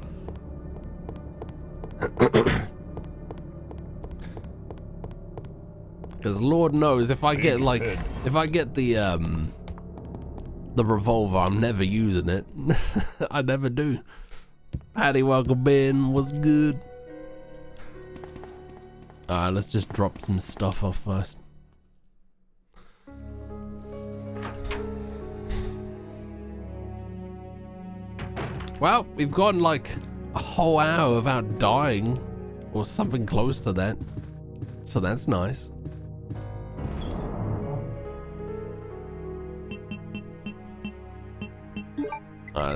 Because Lord knows if I get the revolver, I'm never using it. I never do. Patty, welcome in. What's good? Alright, let's just drop some stuff off first. Well, we've gone like a whole hour without dying, or something close to that. So that's nice.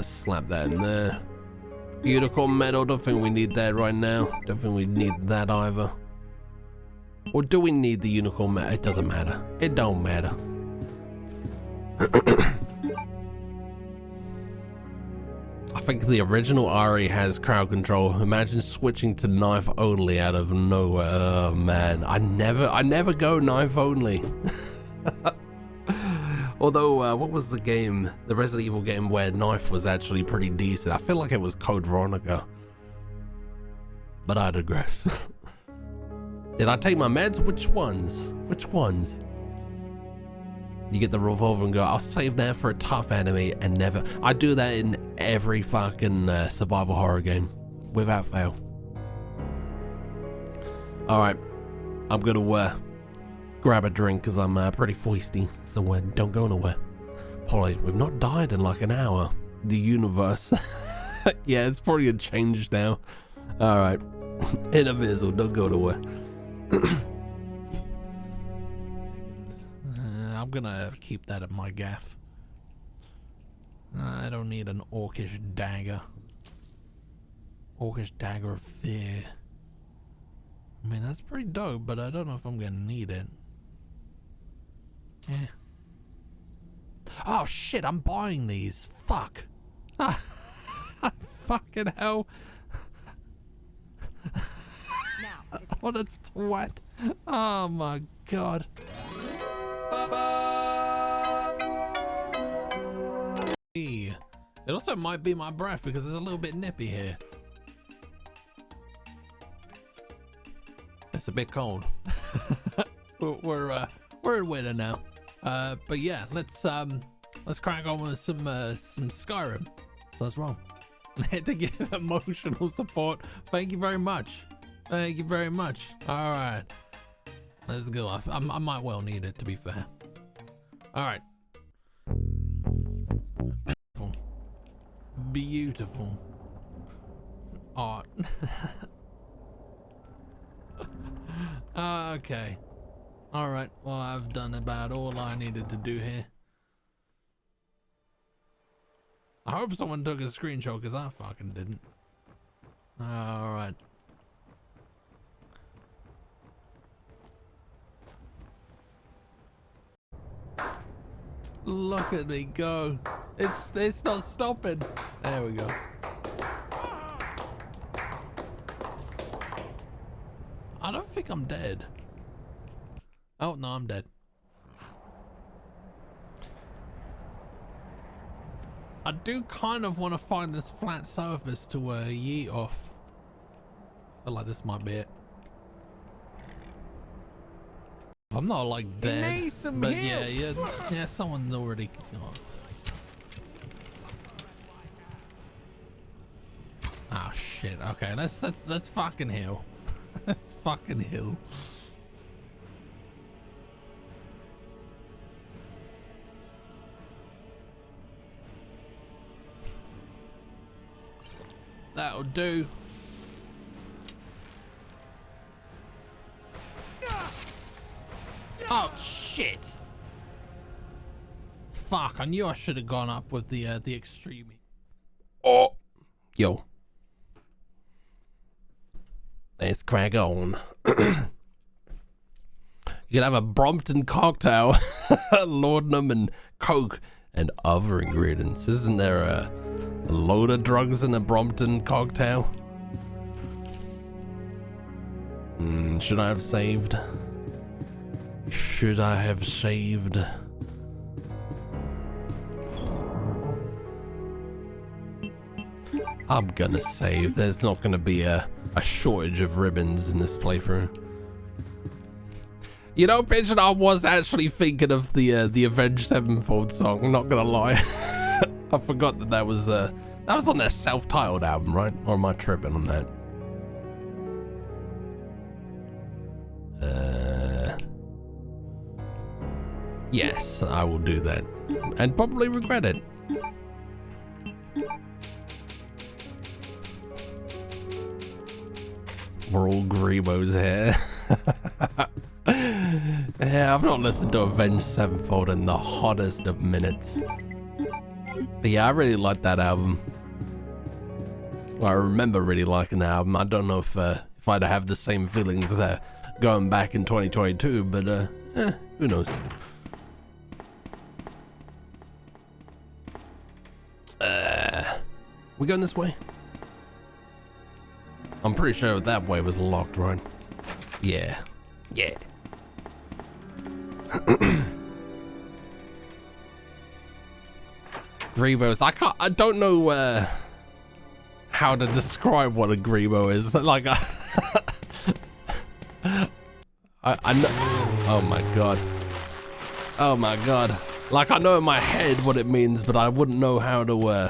Slap that in there. Unicorn medal, don't think we need that right now. Don't think we need that either. Or do we need the unicorn medal? It doesn't matter. It don't matter. I think the original Ari has crowd control. Imagine switching to knife only out of nowhere. Oh man, I never go knife only. Although, what was the game, the Resident Evil game where knife was actually pretty decent? I feel like it was Code Veronica. But I digress. Did I take my meds? Which ones? Which ones? You get the revolver and go, I'll save that for a tough enemy, and never. I do that in every fucking survival horror game, without fail. Alright, I'm gonna grab a drink because I'm pretty feisty, so don't go nowhere. Polly, we've not died in like an hour. The universe. Yeah, it's probably changed now. Alright, in a mizzle, don't go nowhere. I'm gonna keep that at my gaff. I don't need an orcish dagger. Orcish dagger of fear. I mean, that's pretty dope, but I don't know if I'm gonna need it. Yeah. Oh shit, I'm buying these. Fuck. Fucking hell. What a twat. Oh my god. It also might be my breath because it's a little bit nippy here. It's a bit cold. We're in winter now. But yeah, let's crack on with some Skyrim. So let's roll. To give emotional support. Thank you very much. Thank you very much. All right. Let's go. I might well need it, to be fair. All right. Beautiful art. Okay. All right. Well, I've done about all I needed to do here. I hope someone took a screenshot, because I fucking didn't. All right. Look at me go. It's not stopping. There we go. I don't think I'm dead. Oh no, I'm dead. I do kind of want to find this flat surface to yeet off. I feel like this might be it. I'm not like dead, but yeah, someone's already. Oh shit. Okay, let's fucking heal. Let's fucking heal. That'll do. Oh shit! Fuck! I knew I should have gone up with the extreme. Oh, yo. Let's crack on. You can have a Brompton cocktail, laudanum and coke and other ingredients. Isn't there a load of drugs in a Brompton cocktail? Should I have saved? Should I have saved? I'm gonna save. There's not gonna be a shortage of ribbons in this playthrough. You know, Pigeon, I was actually thinking of the Avenged Sevenfold song, I'm not gonna lie. I forgot that was on their self-titled album, right? Or am I tripping on that? Yes, I will do that. And probably regret it. We're all Grebos here. Yeah, I've not listened to Avenged Sevenfold in the hottest of minutes. But yeah, I really like that album. Well, I remember really liking the album. I don't know if I'd have the same feelings going back in 2022, but who knows? We going this way? I'm pretty sure that way was locked, right? Yeah. Yeah. Grebos. I don't know how to describe what a Grebo is. Like I know. Oh my god. Oh my god. Like I know in my head what it means, but I wouldn't know how to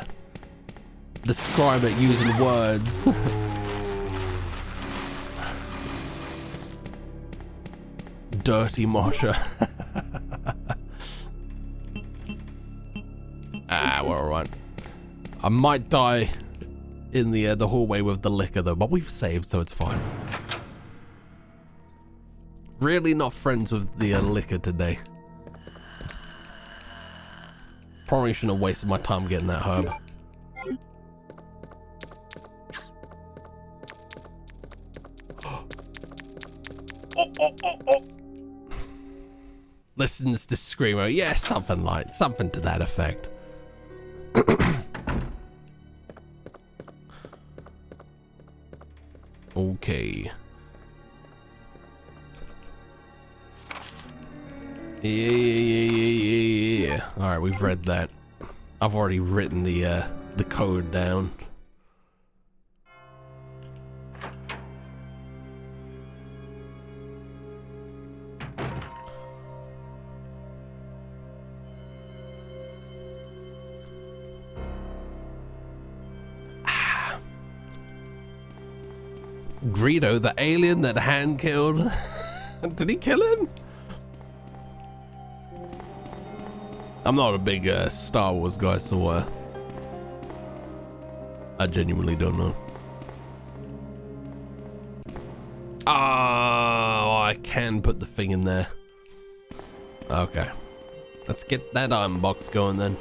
describe it using words. Dirty Mosher. We're alright. I might die in the hallway with the liquor though, but we've saved, so it's fine. Really not friends with the liquor today. Probably shouldn't have wasted my time getting that herb. Oh. Listens to Screamo. Yeah, something to that effect. Okay. Yeah. All right, we've read that. I've already written the code down. Greedo, the alien that hand killed Did he kill him? I'm not a big Star Wars guy, so I genuinely don't know. Oh, I can put the thing in there. Okay. Let's get that iron box going then.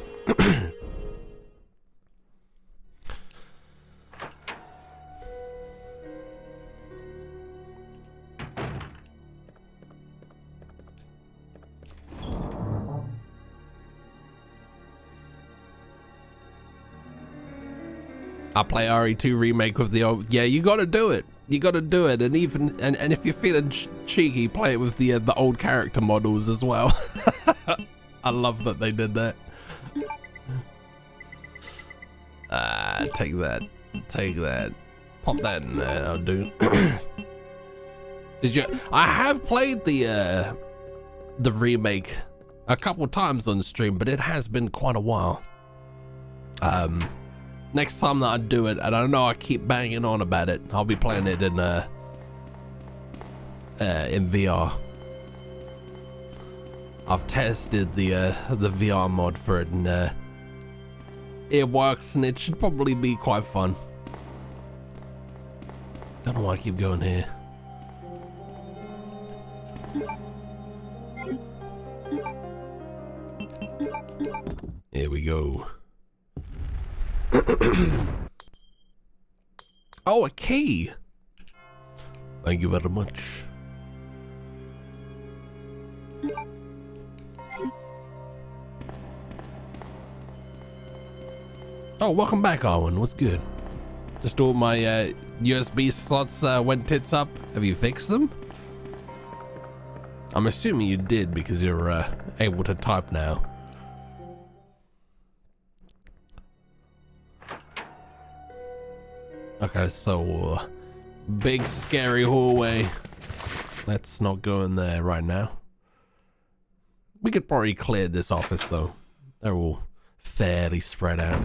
I play RE2 remake with the old. Yeah, you gotta do it. You gotta do it, and even and if you're feeling cheeky, play it with the old character models as well. I love that they did that. Take that, take that, pop that in there. I'll do. Did you? I have played the remake a couple times on stream, but it has been quite a while. Next time that I do it, and I know I keep banging on about it, I'll be playing it in VR. I've tested the VR mod for it, and it works, and it should probably be quite fun. Don't know why I keep going here. Here we go. Oh, a key. Thank you very much. Oh, welcome back, Arwen. What's good? Just all my USB slots went tits up. Have you fixed them? I'm assuming you did because you're able to type now. Okay, so big scary hallway. Let's not go in there right now. We could probably clear this office though. They're all fairly spread out.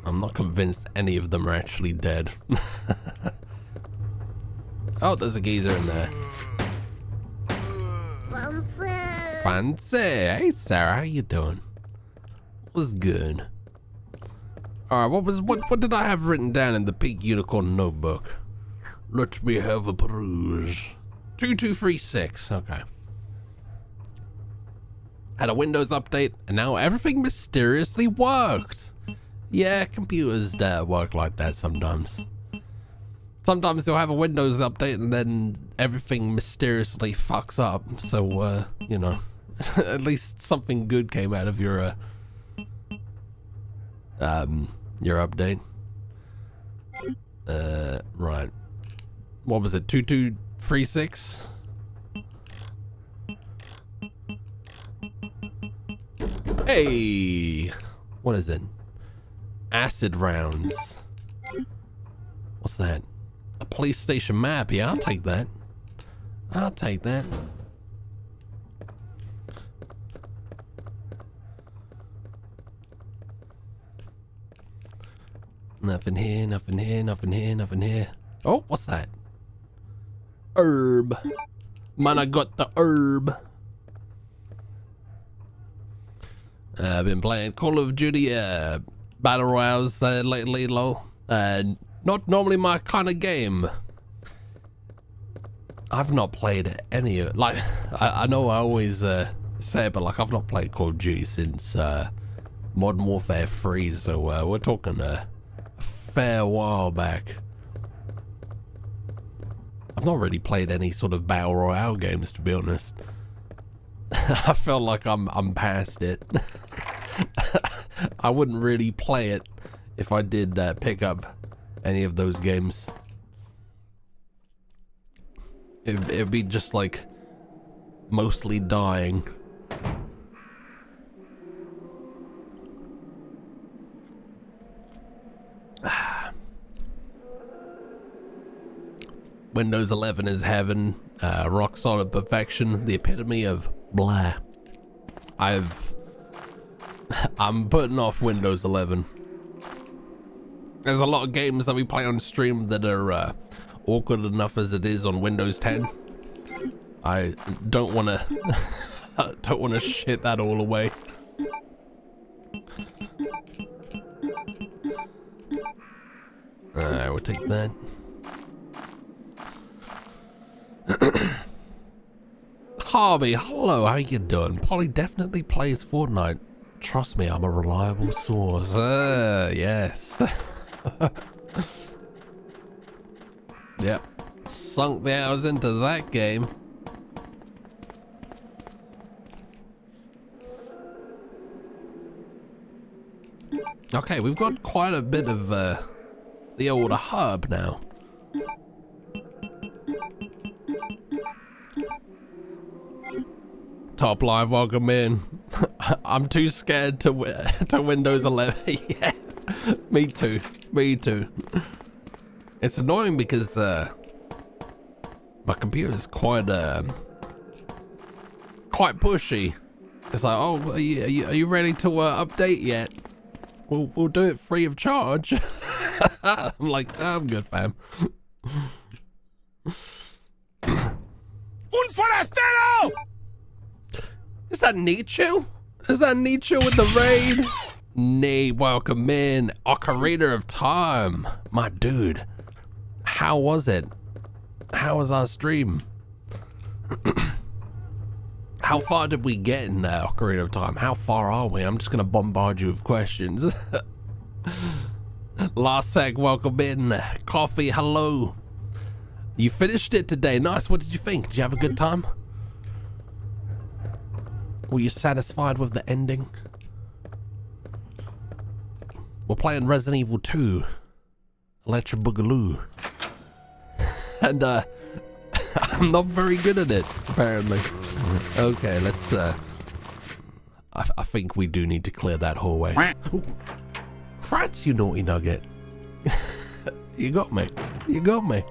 I'm not convinced any of them are actually dead. Oh, there's a geezer in there. Fancy. Hey, Sarah, how you doing? What's good? All right, what did I have written down in the pink unicorn notebook? Let me have a peruse. 2236. Okay. Had a Windows update, and now everything mysteriously worked. Yeah, computers work like that sometimes. Sometimes they'll have a Windows update and then everything mysteriously fucks up. So, you know, at least something good came out of your update. Right. What was it? 2236? Hey! What is it? Acid rounds. What's that? A police station map. Yeah, I'll take that. I'll take that. Nothing here, nothing here, nothing here, nothing here. Oh, what's that? Herb. Man, I got the herb. I've been playing Call of Duty Battle Royales lately, low. Not normally my kind of game. I've not played any of it. Like, I know I always say it, but like I've not played Call of Duty since Modern Warfare 3, so we're talking a fair while back. I've not really played any sort of Battle Royale games, to be honest. I felt like I'm past it. I wouldn't really play it if I did pick up any of those games. It'd be just like mostly dying. Windows 11 is heaven, rock solid perfection, the epitome of blah. I'm putting off Windows 11. There's a lot of games that we play on stream that are awkward enough as it is on Windows 10. I don't want to shit that all away. We'll take that. Harvey, hello, how you doing? Polly definitely plays Fortnite. Trust me, I'm a reliable source. Yes. Yep. Sunk the hours into that game. Okay, we've got quite a bit of the old hub now. Top Live, welcome in. I'm too scared to Windows 11. Yeah, me too. Me too. It's annoying because my computer is quite pushy. It's like, oh, are you ready to update yet? We'll do it free of charge. I'm like, I'm good, fam. Un forastero! Is that Nietzsche? Is that Nietzsche with the raid? Nate, welcome in. Ocarina of Time. My dude. How was it? How was our stream? How far did we get in Ocarina of Time? How far are we? I'm just gonna bombard you with questions. Last sec, welcome in. Coffee, hello. You finished it today. Nice. What did you think? Did you have a good time? Were you satisfied with the ending? We're playing Resident Evil 2. Electric Boogaloo. And I'm not very good at it, apparently. Okay, let's I think we do need to clear that hallway. Frats, you naughty nugget. You got me. You got me.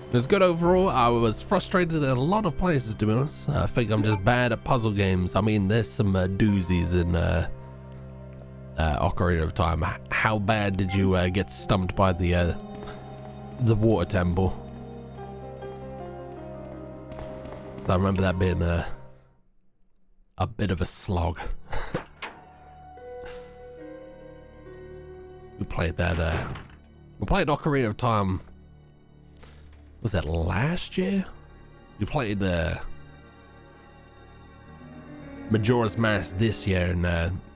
It was good overall. I was frustrated in a lot of places, to be honest. I think I'm just bad at puzzle games. I mean, there's some doozies in Ocarina of Time. How bad did you get stumped by the water temple? I remember that being a bit of a slog. We played that. We played Ocarina of Time. Was that last year? We played Majora's Mask this year, and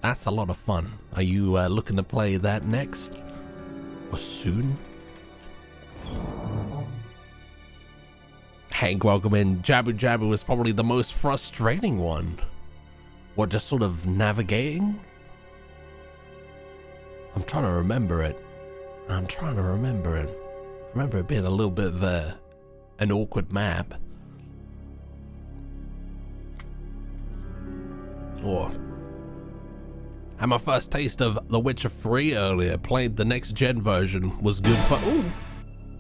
that's a lot of fun. Are you looking to play that next? Or soon? Hank, welcome in. Jabu Jabu was probably the most frustrating one. What, just sort of navigating? I'm trying to remember it. I remember it being a little bit of an awkward map. Or had my first taste of The Witcher 3 earlier. Played the next gen version. Was good fun. Ooh.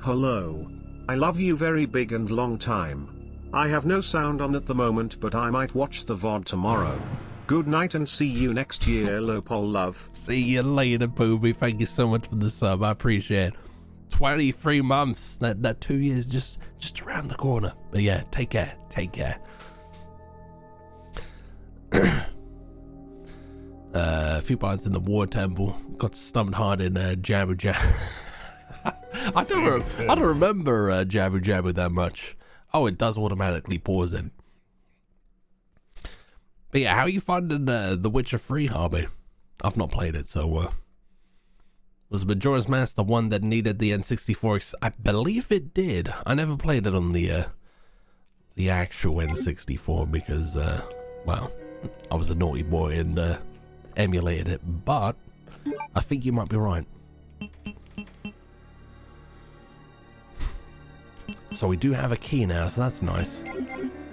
Hello. I love you very big and long time. I have no sound on at the moment, but I might watch the VOD tomorrow. Good night and see you next year, Lopol love. See you later, Booby. Thank you so much for the sub. I appreciate it. 23 months. That 2 years just around the corner. But yeah, take care. Take care. A few parts in the War Temple. Got stumped hard in Jabu Jabu. I don't remember Jabu Jabu that much. Oh, it does automatically pause in. But yeah, how are you finding The Witcher 3, Harvey? I've not played it, so was Majora's Mask the one that needed the N64? I believe it did. I never played it on the actual N64 because, well, I was a naughty boy and emulated it. But I think you might be right. So we do have a key now, so that's nice.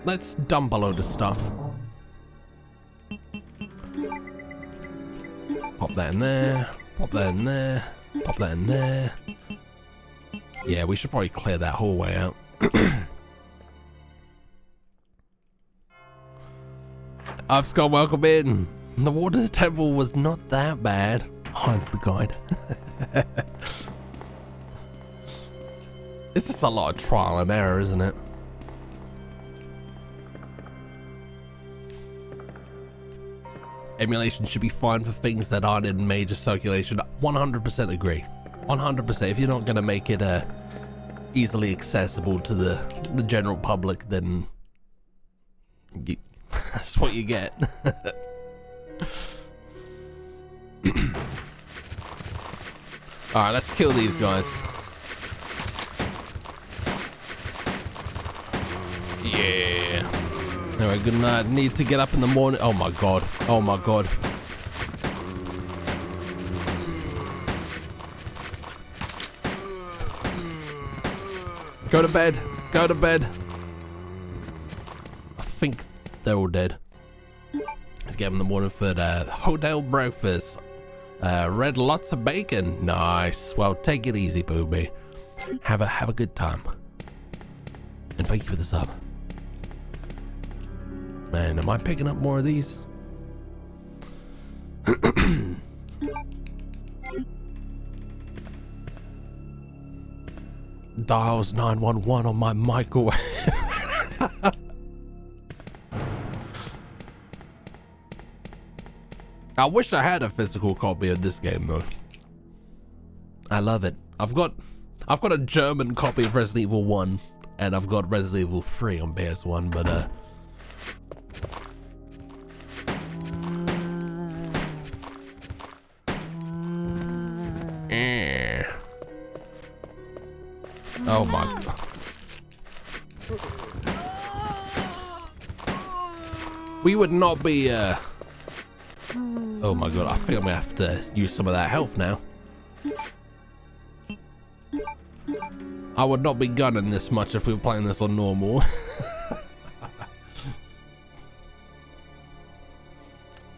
Let's dump a load of stuff. Pop that in there. Pop that in there. Pop that in there. Yeah, we should probably clear that hallway out. I've Scott, welcome in. The water temple was not that bad. Hides the guide. It's just a lot of trial and error, isn't it? Emulation should be fine for things that aren't in major circulation. 100% agree. 100%. If you're not going to make it easily accessible to the general public, then that's what you get. Alright, let's kill these guys. Yeah. Alright, good night. Need to get up in the morning. Oh my god. Oh my god. Go to bed. Go to bed. I think they're all dead. Let's get them in the morning for the hotel breakfast. Read lots of bacon. Nice. Well, take it easy, booby. Have a good time. And thank you for the sub. Man, am I picking up more of these? Dials 911 on my microwave. I wish I had a physical copy of this game though. I love it. I've got a German copy of Resident Evil 1 and I've got Resident Evil 3 on PS1, but oh my god. We would not be oh my god, I think I'm gonna have to use some of that health now. I would not be gunning this much if we were playing this on normal.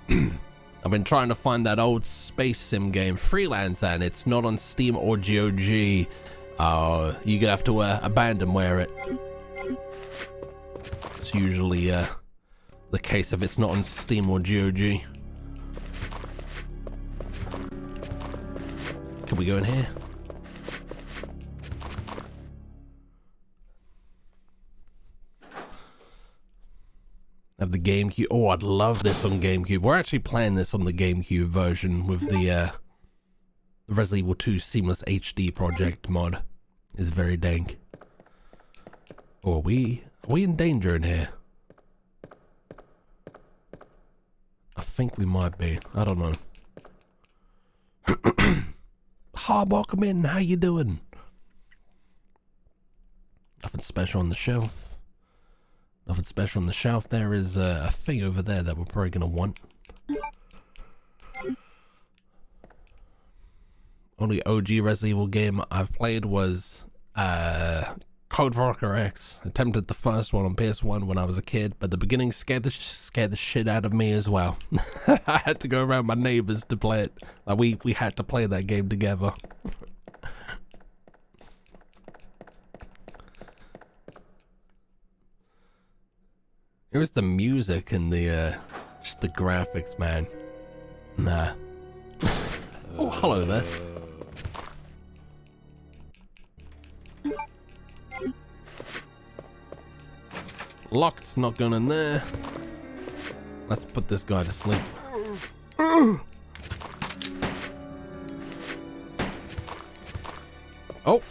I've been trying to find that old space sim game, Freelance, and it's not on Steam or GOG. You're gonna have to abandonware it. It's usually the case if it's not on Steam or GOG. Can we go in here? Have the GameCube. Oh, I'd love this on GameCube. We're actually playing this on the GameCube version with the Resident Evil 2 Seamless HD project mod. It's very dank. Oh, are we in danger in here? I think we might be. I don't know. Hi, welcome in. How you doing? Nothing special on the shelf. Nothing special on the shelf. There is a thing over there that we're probably gonna want. Only OG Resident Evil game I've played was Code Veronica X. Attempted the first one on PS1 when I was a kid, but the beginning scared the shit out of me as well. I had to go around my neighbors to play it. Like we had to play that game together. It was the music and the just the graphics, man. Nah. Oh, hello there. Locked, not going in there. Let's put this guy to sleep. Oh.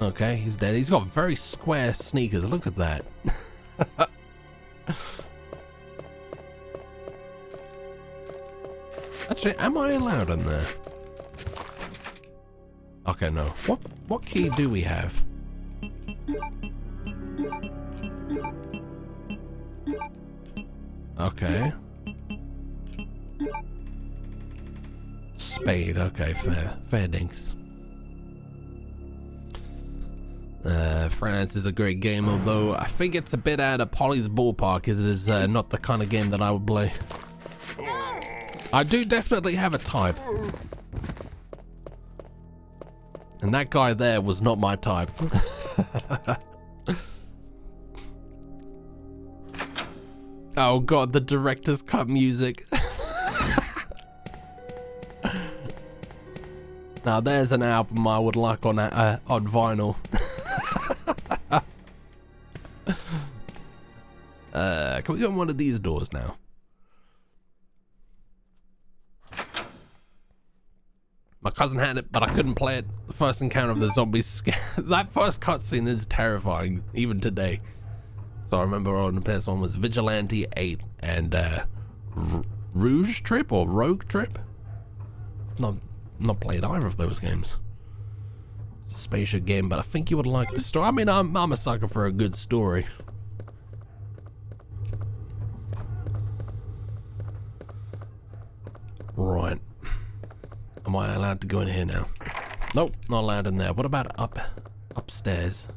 Okay, he's dead. He's got very square sneakers. Look at that. Actually, am I allowed in there? Okay, no. What key do we have? Okay. Spade. Okay, fair dinks. France is a great game, although I think it's a bit out of Polly's ballpark, as it is not the kind of game that I would play. I do definitely have a type. And that guy there was not my type. Oh god, the director's cut music. Now there's an album I would like on vinyl. Can we go in one of these doors now? My cousin had it, but I couldn't play it. The first encounter of the zombies. That first cutscene is terrifying, even today. So I remember on the PS1 was Vigilante 8 and Rouge Trip or Rogue Trip. Not played either of those games. It's a spaceship game, but I think you would like the story. I mean, I'm a sucker for a good story. Right. Am I allowed to go in here now? Nope, not allowed in there. What about upstairs?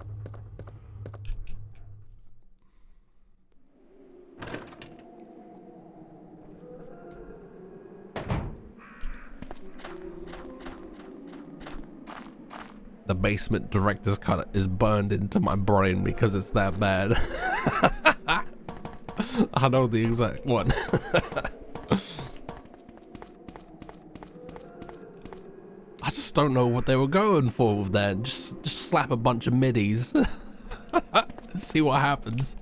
The basement director's cut is burned into my brain because it's that bad. I know the exact one. I just don't know what they were going for with that. Just slap a bunch of middies. See what happens.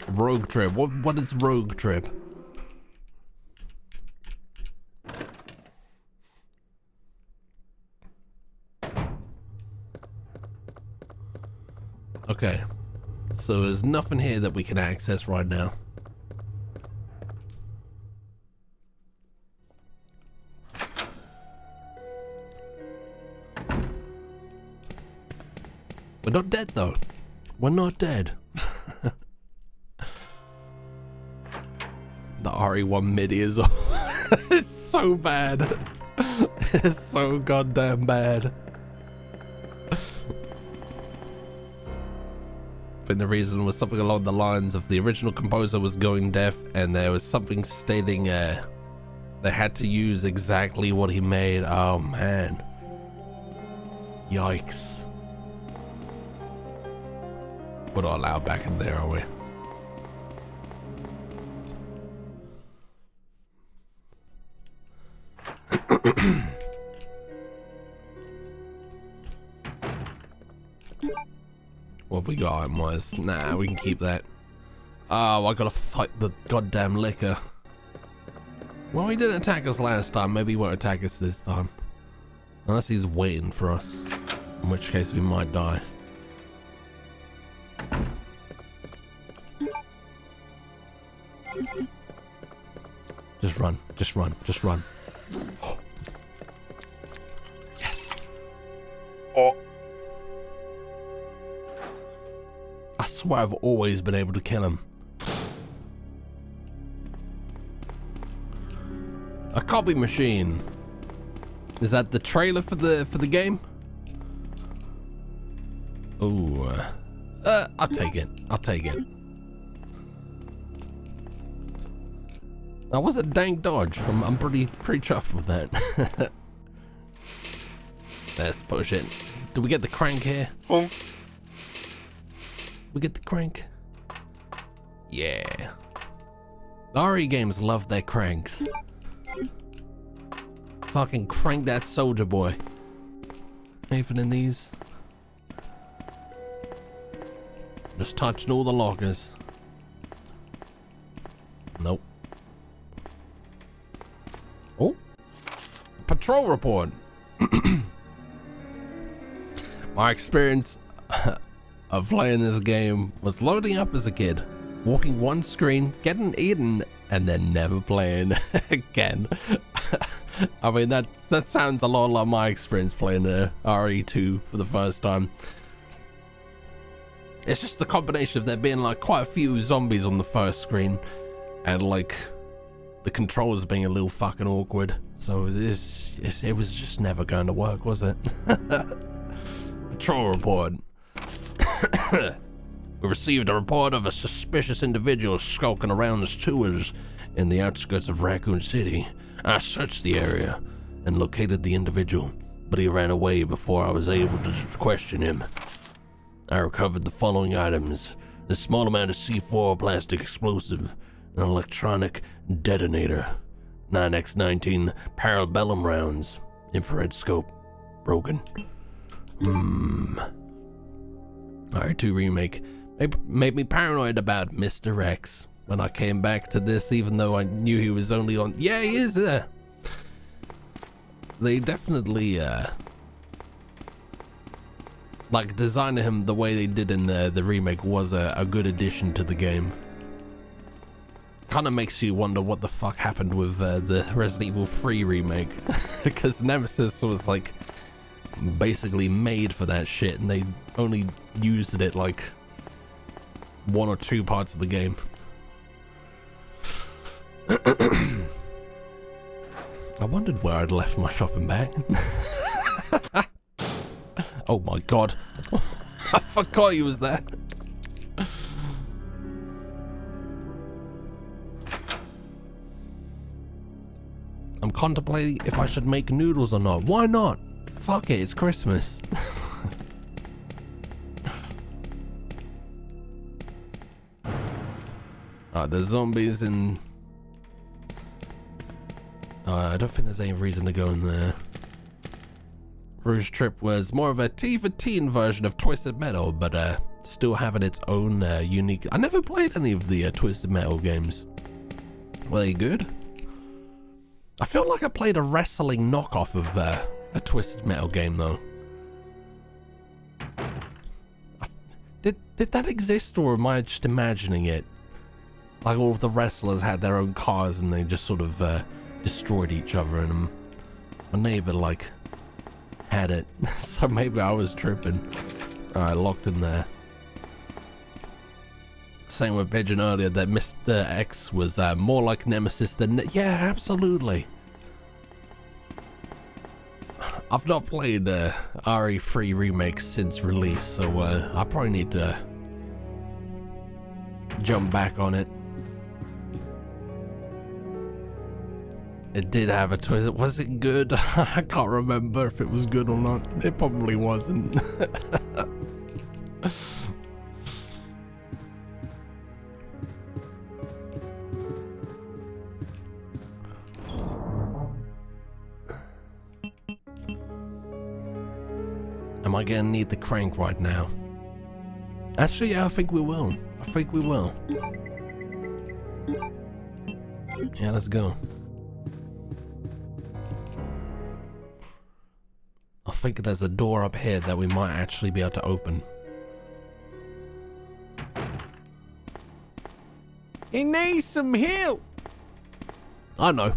Rogue Trip. What is Rogue Trip? Okay. So there's nothing here that we can access right now. We're not dead though. We're not dead. The RE1 MIDI is it's so bad. It's so goddamn bad. I think the reason was something along the lines of the original composer was going deaf and there was something stating they had to use exactly what he made. Oh man. Yikes. We're not allowed back in there, are we? What we got was, nah, we can keep that. Oh, I gotta fight the goddamn liquor. Well, he didn't attack us last time, maybe he won't attack us this time. Unless he's waiting for us, in which case we might die. Just run, just run, just run. Yes. Oh. I swear I've always been able to kill him. A copy machine. Is that the trailer for the game? Ooh. I'll take it. I'll take it. That was a dank dodge. I'm pretty chuffed with that. Let's push it. Do we get the crank here? Oh. We get the crank. Yeah. RE games love their cranks. Fucking crank that soldier boy. Anything in these? Just touching all the lockers. Nope. Oh. Patrol report. My experience of playing this game was loading up as a kid, walking one screen, getting eaten, and then never playing again. I mean, that sounds a lot like my experience playing the RE2 for the first time. It's just the combination of there being like quite a few zombies on the first screen and like the controls being a little fucking awkward. So it was just never going to work, was it? Patrol report. We received a report of a suspicious individual skulking around the sewers in the outskirts of Raccoon City. I searched the area and located the individual, but he ran away before I was able to question him. I recovered the following items: a small amount of C4 plastic explosive, an electronic detonator, 9x19 parabellum rounds, infrared scope, broken. R2 remake made me paranoid about Mr. X when I came back to this, even though I knew he was only on. Yeah, he is there. They definitely like designing him the way they did in the remake was a good addition to the game. Kind of makes you wonder what the fuck happened with the Resident Evil 3 remake, because Nemesis was like basically made for that shit, and they only used it like 1 or 2 parts of the game. I wondered where I'd left my shopping bag. Oh my god. I forgot he was there. I'm contemplating if I should make noodles or not. Why not? Fuck it, it's Christmas. There's zombies in... I don't think there's any reason to go in there. Rouge Trip was more of a tea for teen version of Twisted Metal, but still having its own unique... I never played any of the Twisted Metal games. Were they good? I feel like I played a wrestling knockoff of a Twisted Metal game, though. Did that exist, or am I just imagining it? Like all of the wrestlers had their own cars and they just sort of destroyed each other, and my neighbor like had it. So maybe I was tripping. Alright, locked in there. Saying with Pigeon earlier that Mr. X was more like Nemesis than... Yeah, absolutely. I've not played RE3 Remake since release, so I probably need to jump back on it. It did have a twist. Was it good? I can't remember if it was good or not. It probably wasn't. Am I gonna need the crank right now? Actually, yeah, I think we will. I think we will. Yeah, let's go. I think there's a door up here that we might actually be able to open. He needs some help. I know.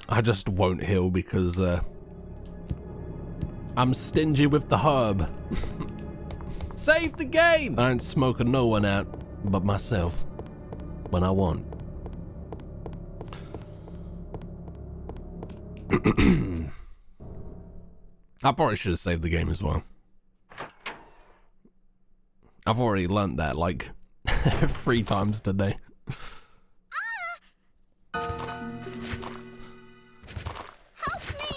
I just won't heal because I'm stingy with the herb. Save the game. I ain't smoking no one out but myself when I want. I probably should have saved the game as well. I've already learnt that like 3 times today. Help me!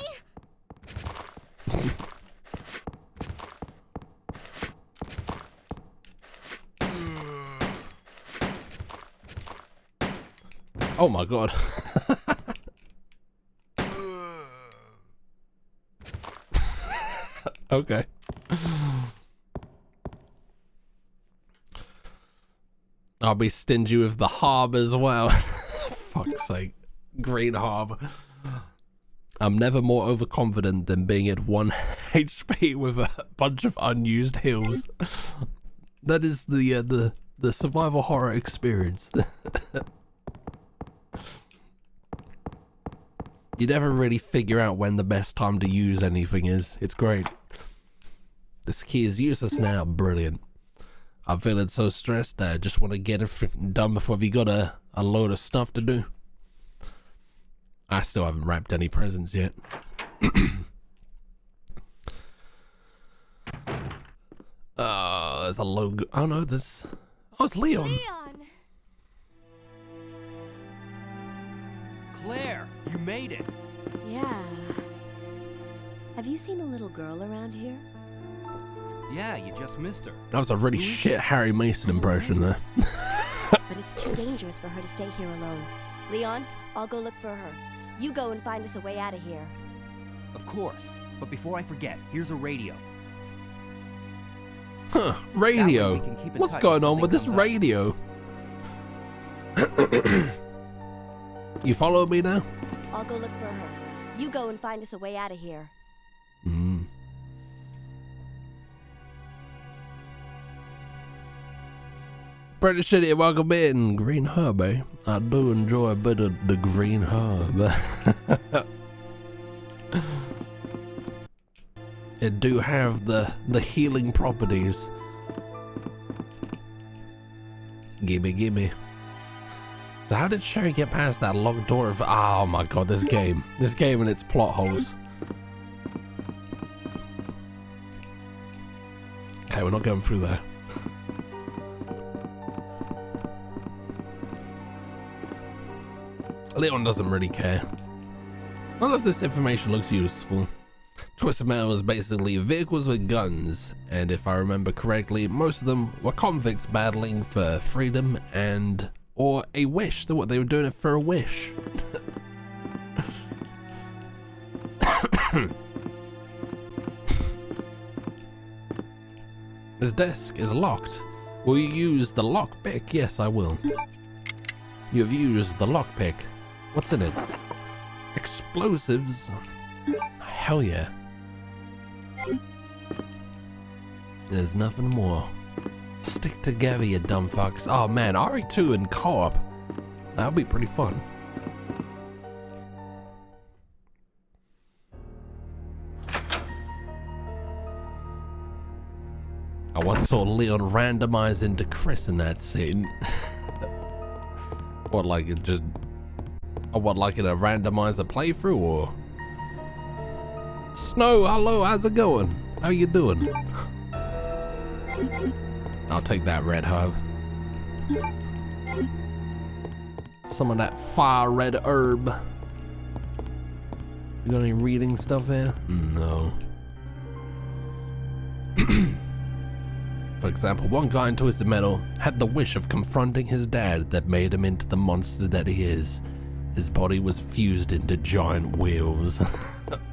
Oh my god. Okay. I'll be stingy with the hob as well. Fuck's sake. Green hob. I'm never more overconfident than being at 1 HP with a bunch of unused heals. That is the survival horror experience. You never really figure out when the best time to use anything is. It's great. This key is useless now. Brilliant. I'm feeling so stressed that I just want to get it done before we got a load of stuff to do. I still haven't wrapped any presents yet. There's a logo. Oh no, this. Oh, it's Leon. Leon! Claire, you made it. Yeah. Have you seen a little girl around here? Yeah, you just missed her. That was a really shit Harry Mason impression there. But it's too dangerous for her to stay here alone. Leon, I'll go look for her. You go and find us a way out of here. Of course. But before I forget, here's a radio. Huh, radio. we can keep in What's touch going if on with this something comes radio? You follow me now? I'll go look for her. You go and find us a way out of here. Pretty shitty, welcome in. Green herb, eh? I do enjoy a bit of the green herb. It do have the healing properties. Gimme. So how did Sherry get past that locked door? Oh my god, this game and its plot holes. Okay, we're not going through there. Leon doesn't really care. None of this information looks useful. Twisted Metal was basically vehicles with guns, and if I remember correctly, most of them were convicts battling for freedom or a wish. They were doing it for a wish. This desk is locked. Will you use the lockpick? Yes, I will. You've used the lockpick. What's in it? Explosives? Hell yeah. There's nothing more. Stick together, you dumb fucks. Oh man, RE2 in co-op. That'll be pretty fun. I once saw Leon randomize into Chris in that scene. What, like it just... What, like in a randomizer playthrough, or... Snow, hello, how's it going? How you doing? I'll take that red herb. Some of that fire red herb. You got any reading stuff here? No. For example, one guy in Twisted Metal had the wish of confronting his dad that made him into the monster that he is. His body was fused into giant wheels.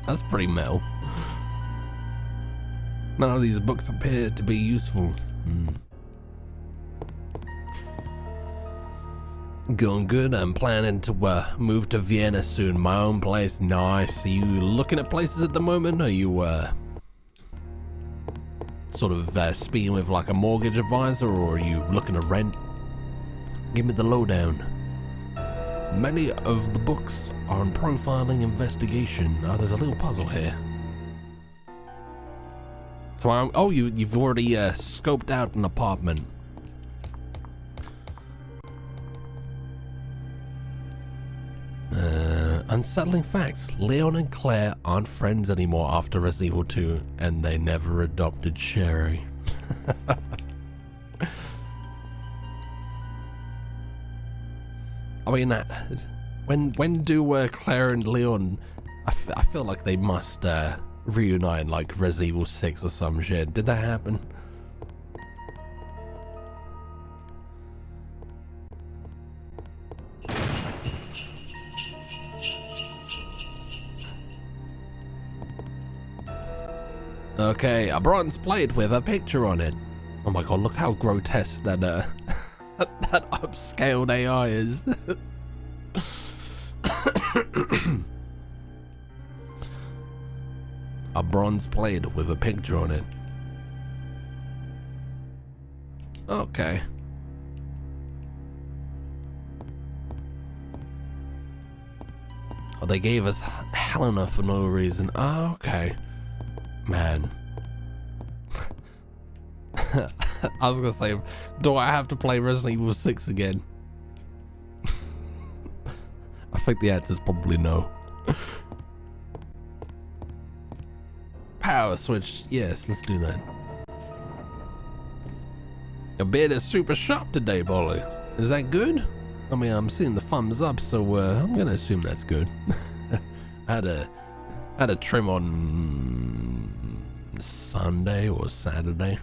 That's pretty metal. None of these books appear to be useful. Going good. I'm planning to move to Vienna soon. My own place. Nice. Are you looking at places at the moment? Are you sort of speaking with like a mortgage advisor, or are you looking to rent? Give me the lowdown. Many of the books are on profiling investigation. Oh, there's a little puzzle here. So you've already scoped out an apartment. Unsettling facts. Leon and Claire aren't friends anymore after Resident Evil 2, and they never adopted Sherry. I mean, when do Claire and Leon? I feel like they must reunite, like Resident Evil 6 or some shit. Did that happen? Okay, a bronze plate with a picture on it. Oh my god, look how grotesque that that upscaled AI is. A bronze plate with a picture on it. Okay. Oh, they gave us Helena for no reason. Oh, okay. Man. I was gonna say, do I have to play Resident Evil 6 again? I think the answer's probably no. Power switch, yes, let's do that. Your beard is super sharp today, Bolly. Is that good? I mean, I'm seeing the thumbs up, so I'm gonna assume that's good. I had a trim on Sunday or Saturday.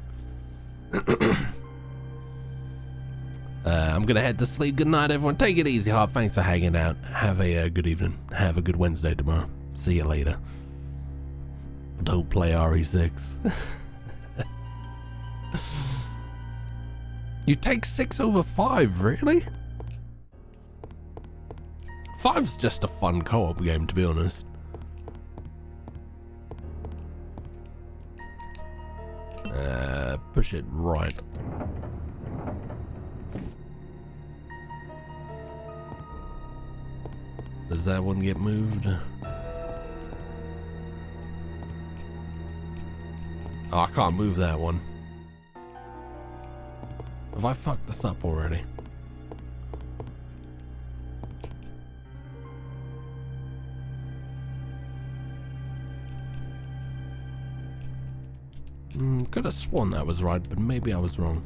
I'm gonna head to sleep. Good night, everyone. Take it easy, Hop. Thanks for hanging out. Have a good evening. Have a good Wednesday tomorrow. See you later. Don't play RE6. You take 6 over 5, really? 5's just a fun co-op game, to be honest. Push it right. Does that one get moved? Oh, I can't move that one. Have I fucked this up already? Could have sworn that was right, but maybe I was wrong.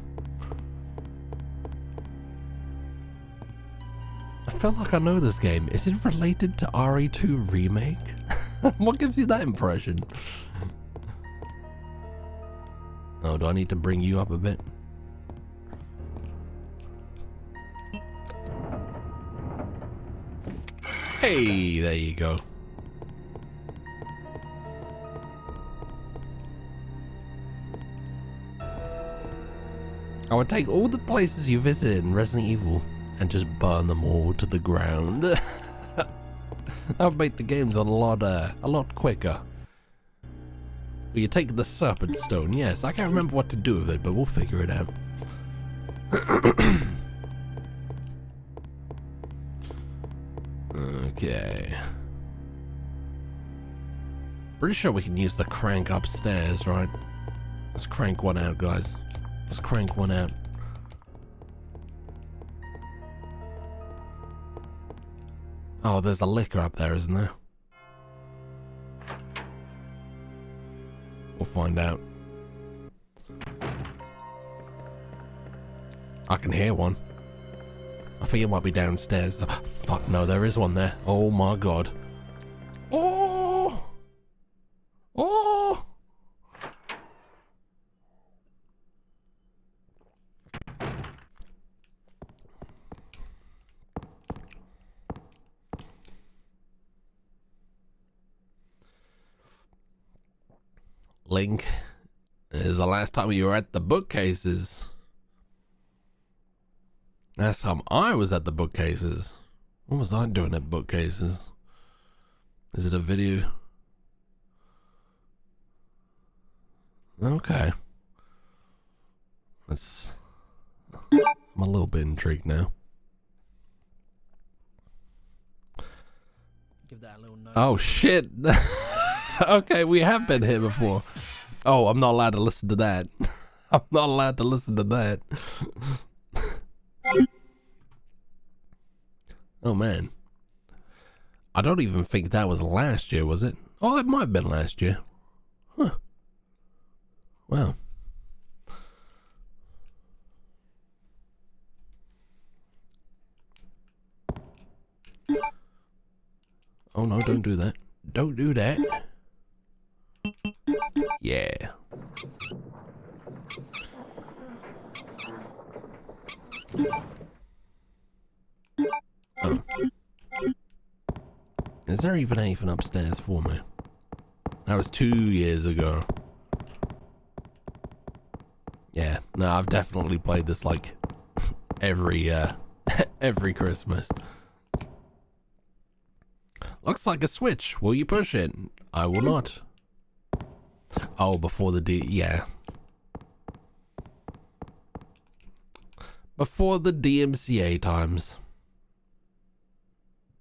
I feel like I know this game. Is it related to RE2 Remake? What gives you that impression? Oh, do I need to bring you up a bit? Hey, there you go. I would take all the places you visited in Resident Evil and just burn them all to the ground. That would make the games a lot quicker. Well, you take the Serpent Stone, yes. I can't remember what to do with it, but we'll figure it out. Okay. Pretty sure we can use the crank upstairs, right? Let's crank one out, guys. Let's crank one out. Oh, there's a liquor up there, isn't there? We'll find out. I can hear one. I think it might be downstairs. Oh, fuck no, there is one there. Oh my god. Oh! Oh! Link, is the last time you were at the bookcases. Last time I was at the bookcases. What was I doing at bookcases? Is it a video? Okay. I'm a little bit intrigued now. Give that a little note. Oh shit. Okay, we have been here before. Oh, I'm not allowed to listen to that. I'm not allowed to listen to that. Oh man. I don't even think that was last year, was it? Oh, it might have been last year. Huh. Wow. Oh no, don't do that. Don't do that. Yeah. Oh. Is there even anything upstairs for me? That was 2 years ago. Yeah, no, I've definitely played this like every Christmas. Looks like a switch. Will you push it? I will not. Oh, before the yeah. Before the DMCA times.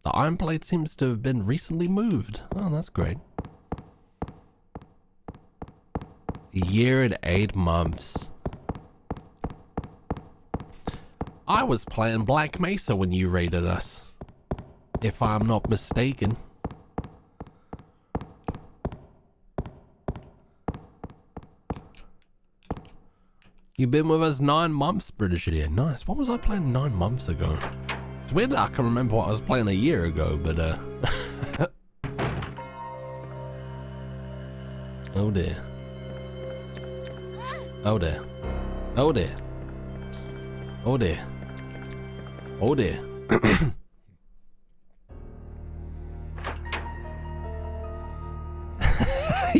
The iron plate seems to have been recently moved. Oh, that's great. A year and 8 months. I was playing Black Mesa when you raided us. If I'm not mistaken. You've been with us 9 months, British idiot. Nice. What was I playing 9 months ago? It's weird that I can remember what I was playing a year ago, but oh dear. Oh dear. Oh dear. Oh dear. Oh dear.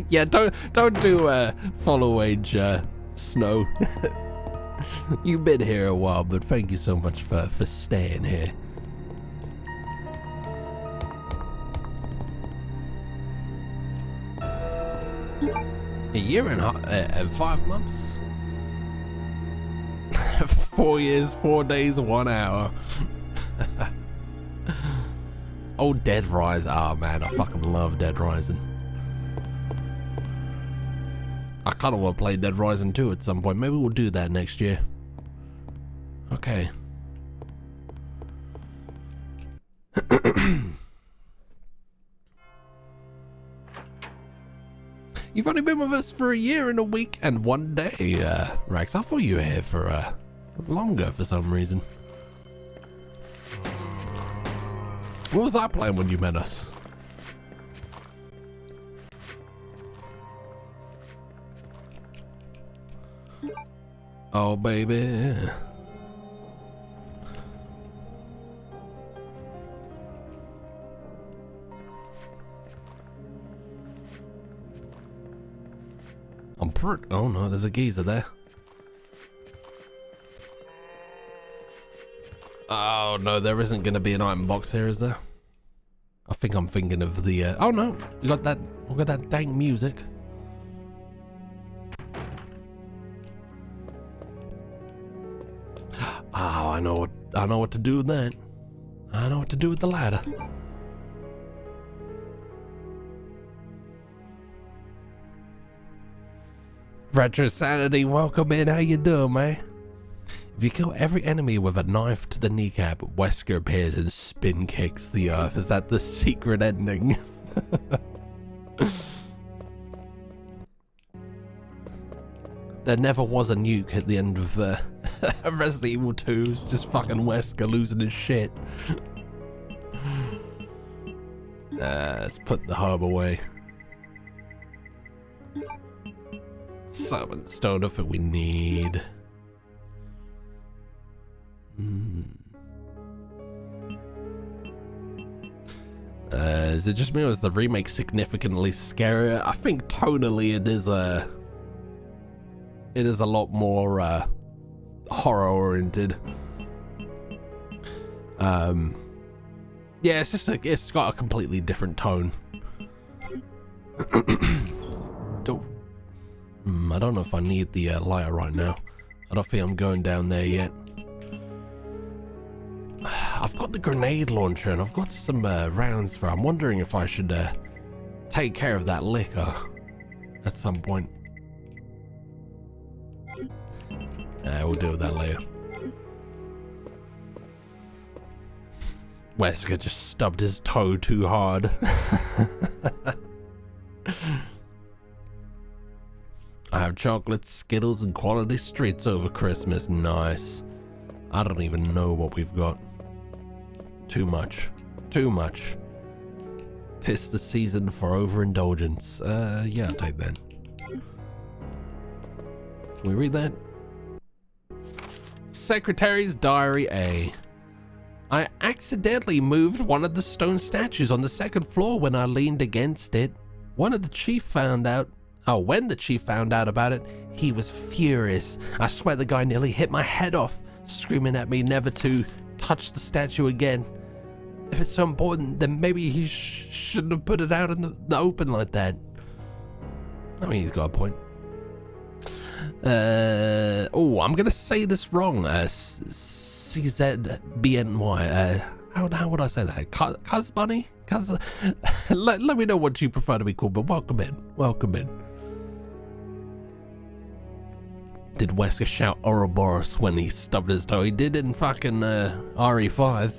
Yeah, don't do follow age Snow. You've been here a while, but thank you so much for staying here. A year and 5 months? 4 years, 4 days, 1 hour. Oh, Dead Rising. Oh man, I fucking love Dead Rising. I kind of want to play Dead Rising 2 at some point. Maybe we'll do that next year. Okay. You've only been with us for a year and a week and 1 day, Rex. I thought you were here for longer for some reason. What was I playing when you met us? Oh, baby. Oh no, there's a geezer there. Oh no, there isn't going to be an item box here, is there? I think I'm thinking of the. Oh no, we got that dang music. Oh, I know what to do with that. I know what to do with the ladder. Retro Sanity, welcome in. How you doing, man? If you kill every enemy with a knife to the kneecap, Wesker appears and spin kicks the earth. Is that the secret ending? There never was a nuke at the end of Resident Evil 2. It's just fucking Wesker losing his shit. Let's put the herb away. Summon stone if we need. Is it just me or is the remake significantly scarier? I think tonally it is a lot more horror oriented. Yeah, it's got a completely different tone. I don't know if I need the lighter right now. I don't think I'm going down there yet. I've got the grenade launcher and I've got some rounds for. I'm wondering if I should take care of that liquor at some point. We'll deal with that later. Wesker just stubbed his toe too hard. I have chocolate, Skittles, and quality streets over Christmas. Nice. I don't even know what we've got. Too much. Too much. 'Tis the season for overindulgence. Yeah, I'll take that. Can we read that? Secretary's Diary A. I accidentally moved one of the stone statues on the second floor when I leaned against it. When the chief found out about it, he was furious. I swear the guy nearly hit my head off, screaming at me never to touch the statue again. If it's so important, then maybe he shouldn't have put it out in the open like that. I mean, he's got a point. I'm gonna say this wrong. CZBNY. How would I say that? Cuz Bunny? Let me know what you prefer to be called, but welcome in. Welcome in. Did Wesker shout Ouroboros when he stubbed his toe? He did in fucking RE5.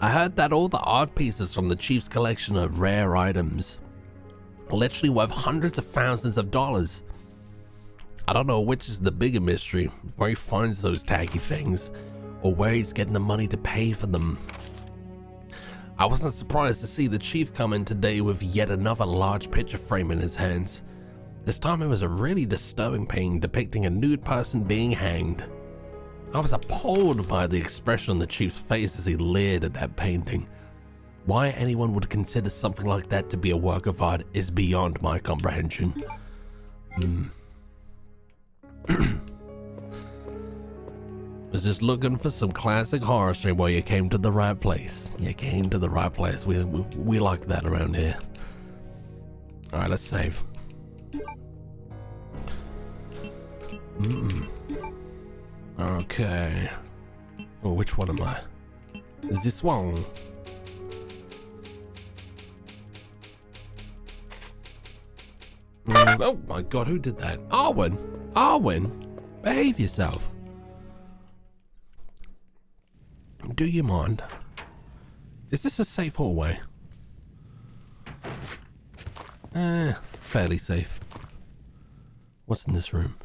I heard that all the art pieces from the chief's collection of rare items are literally worth hundreds of thousands of dollars. I don't know which is the bigger mystery, where he finds those tacky things, or where he's getting the money to pay for them. I wasn't surprised to see the chief come in today with yet another large picture frame in his hands. This time it was a really disturbing painting depicting a nude person being hanged. I was appalled by the expression on the chief's face as he leered at that painting. Why anyone would consider something like that to be a work of art is beyond my comprehension. Was just looking for some classic horror stream. Well, you came to the right place. You came to the right place. We like that around here. All right, let's save. Okay. Oh, which one am I? Is this one? Oh my god, who did that? Arwen! Arwen! Behave yourself. Do you mind? Is this a safe hallway? Fairly safe. What's in this room?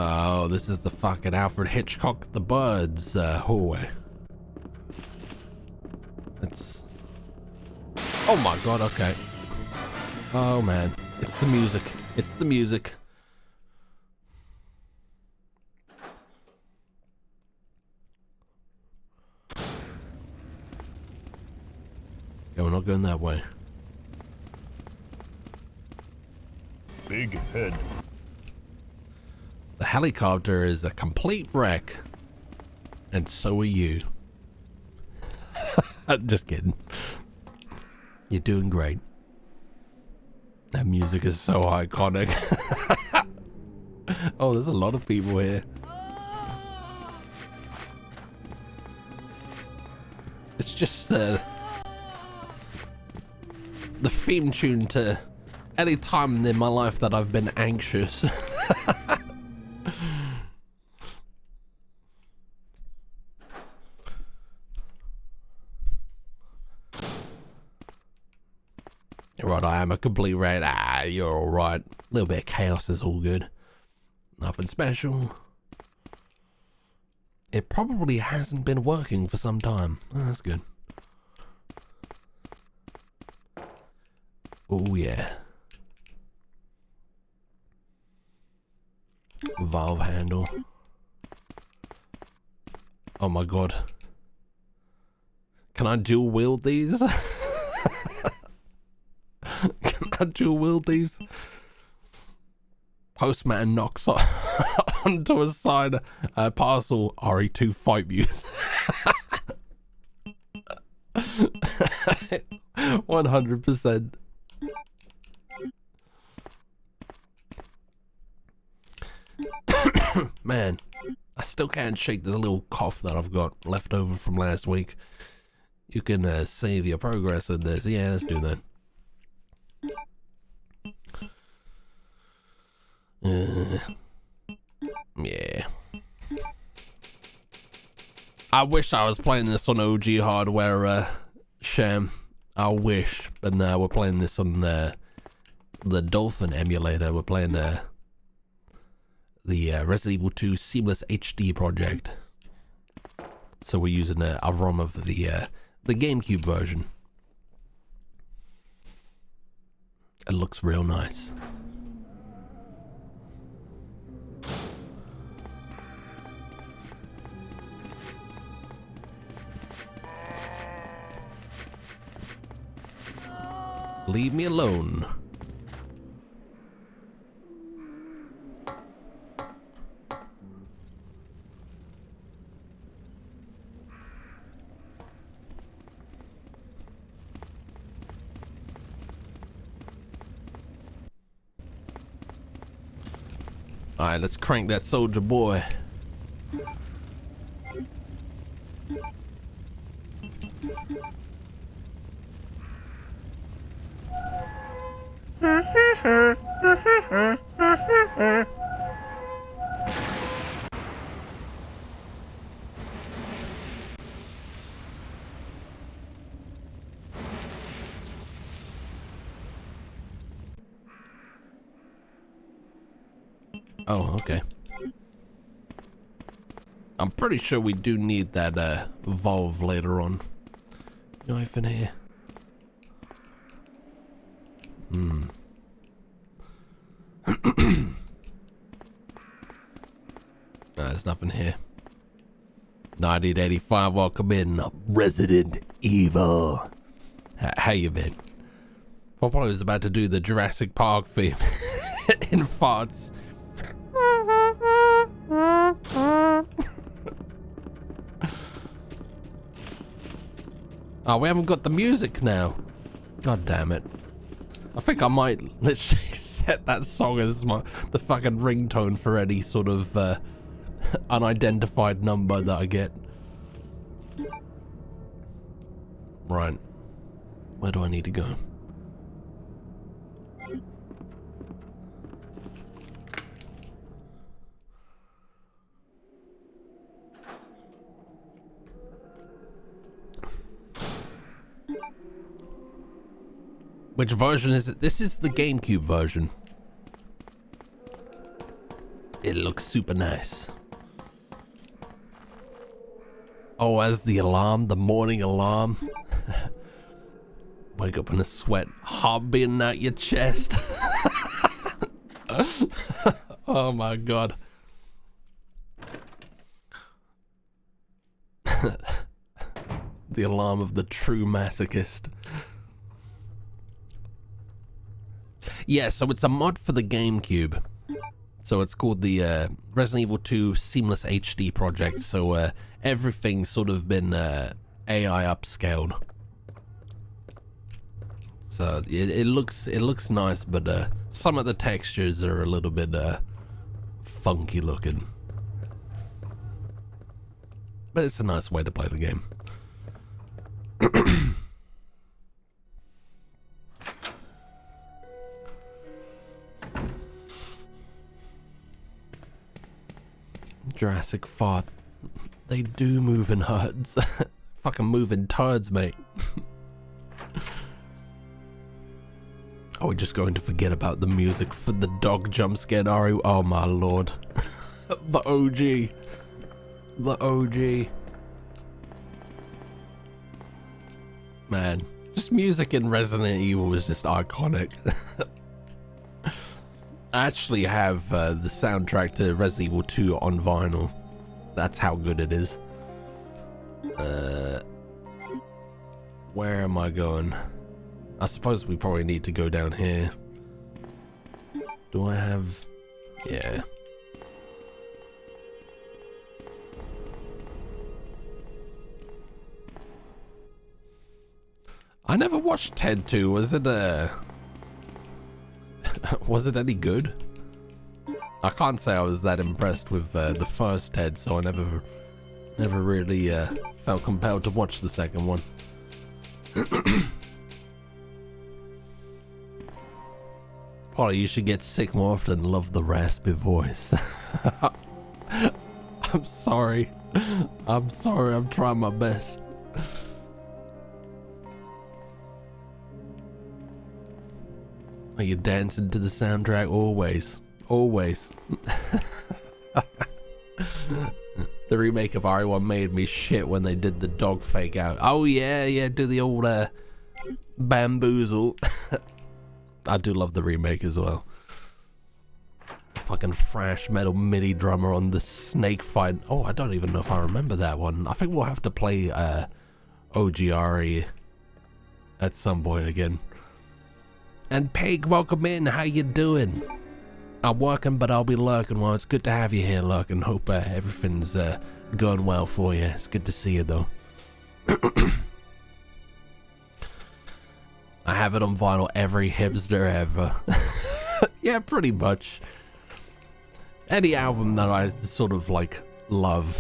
Oh, this is the fucking Alfred Hitchcock the Birds hallway. It's... Oh my god, okay. Oh man, it's the music. It's the music. Okay, we're not going that way. Big head. The helicopter is a complete wreck. And so are you. Just kidding. You're doing great. That music is so iconic. Oh, there's a lot of people here. It's just the theme tune to any time in my life that I've been anxious. You're right, I am a complete rat. Ah, you're alright. A little bit of chaos is all good. Nothing special. It probably hasn't been working for some time. Oh, that's good. Oh yeah. Valve handle. Oh my god. Can I dual wield these? Can I dual wield these? Postman knocks onto a side parcel. RE2 fight music. 100%. Man, I still can't shake this little cough that I've got left over from last week. You can save your progress with this. Yeah, let's do that. Yeah. I wish I was playing this on OG hardware, Sham. I wish, but no, we're playing this on the Dolphin emulator. We're playing the Resident Evil 2 Seamless HD project. So we're using a ROM of the GameCube version. It looks real nice. Leave me alone. Alright, let's crank that soldier boy. Oh, okay. I'm pretty sure we do need that valve later on. Knife in here. There's nothing here. 1985, welcome in, Resident Evil. How you been? I probably was about to do the Jurassic Park theme in farts. Oh, we haven't got the music now. God damn it. I think I might literally set that song as the fucking ringtone for any sort of unidentified number that I get. Right. Where do I need to go? Which version is it? This is the GameCube version. It looks super nice. Oh, as the alarm, the morning alarm. Wake up in a sweat, heart beating out your chest. Oh my god. The alarm of the true masochist. Yeah, so it's a mod for the GameCube. So it's called the Resident Evil 2 Seamless HD project. So everything's sort of been AI upscaled. So it looks nice, but some of the textures are a little bit funky looking. But it's a nice way to play the game. Jurassic fart. They do move in herds. Fucking move in turds, mate. Are we just going to forget about the music for the dog jump scare, are we? Oh my lord. The OG. The OG. Man, just music in Resident Evil is just iconic. I actually have the soundtrack to Resident Evil 2 on vinyl. That's how good it is. Where am I going? I suppose we probably need to go down here. Do I have... Yeah. I never watched Ted 2. Was it was it any good? I can't say I was that impressed with the first Ted, so I never really felt compelled to watch the second one. Polly, you should get sick more often. Love the raspy voice. I'm sorry. I'm sorry. I'm trying my best. Are you dancing to the soundtrack? Always. Always. The remake of RE1 made me shit when they did the dog fake out. Oh yeah, do the old bamboozle. I do love the remake as well. Fucking thrash metal MIDI drummer on the snake fight. Oh, I don't even know if I remember that one. I think we'll have to play OGRE at some point again. And Peg, welcome in. How you doing? I'm working, but I'll be lurking. Well, it's good to have you here, lurking. Hope everything's going well for you. It's good to see you, though. I have it on vinyl, every hipster ever. Yeah, pretty much. Any album that I sort of like love,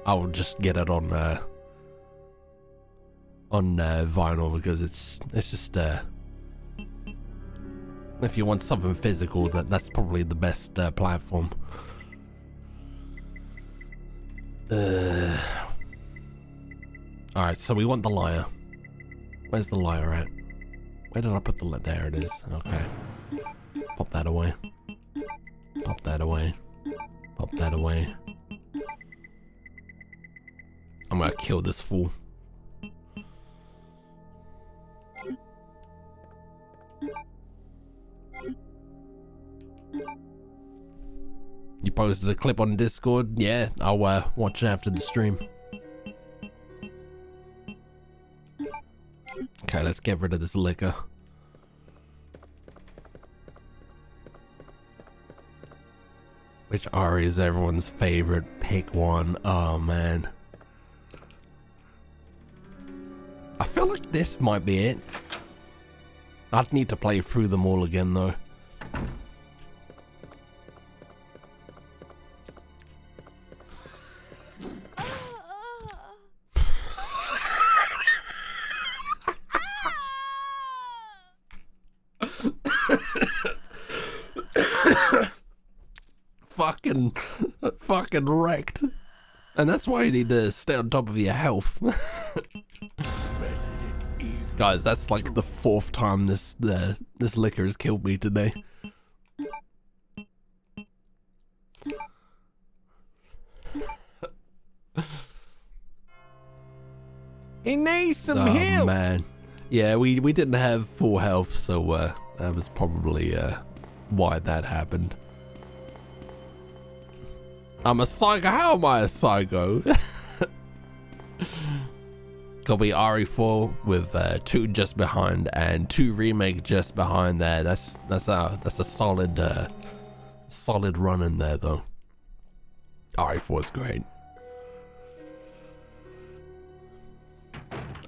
I'll just get it on vinyl because it's just If you want something physical, that's probably the best platform. Alright, so we want the lyre. Where's the lyre at? Where did I put the... There it is. Okay. Pop that away. Pop that away. Pop that away. I'm gonna kill this fool. You posted a clip on Discord? Yeah, I'll watch it after the stream. Okay, let's get rid of this liquor. Which Ari is everyone's favorite? Pick one. Oh man. I feel like this might be it. I'd need to play through them all again though. fucking wrecked. And that's why you need to stay on top of your health. Guys, that's like the 4th time this liquor has killed me today. He needs some heal. Oh man. Yeah, we didn't have full health, so that was probably why that happened. I'm a psycho. How am I a psycho? Got be RE4 with 2 just behind and 2 remake just behind there. That's a solid solid run in there though. RE4 is great.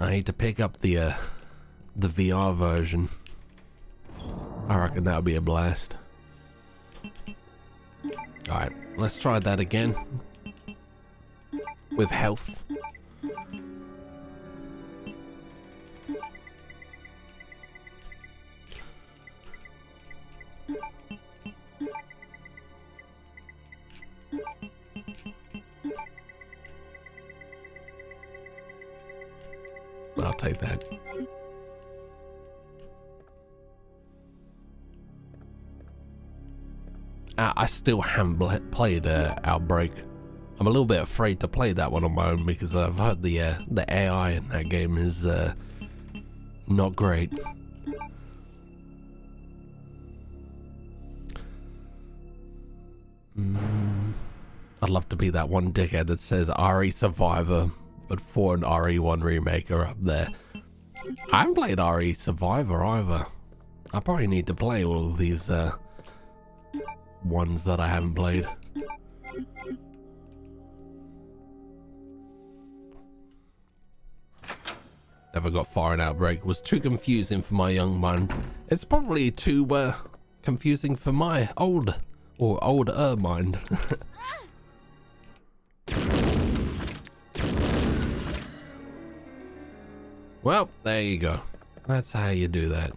I need to pick up the VR version. I reckon that'll be a blast. Alright, let's try that again. With health. I'll take that. I still haven't played Outbreak. I'm a little bit afraid to play that one on my own because I've heard the AI in that game is not great. I'd love to be that one dickhead that says RE Survivor, but 4 and RE1 Remake are up there. I haven't played RE Survivor either. I probably need to play all of these ones that I haven't played. Never got far in Outbreak. Was too confusing for my young mind. It's probably too confusing for my older mind. Well, there you go. That's how you do that.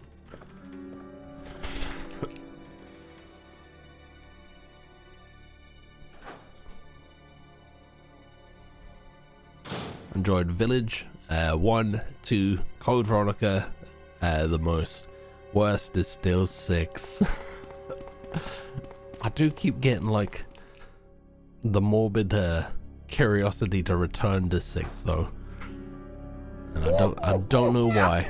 Enjoyed Village 1, 2, Code Veronica the most. Worst is still 6. I do keep getting like the morbid curiosity to return to 6 though. And I don't know why.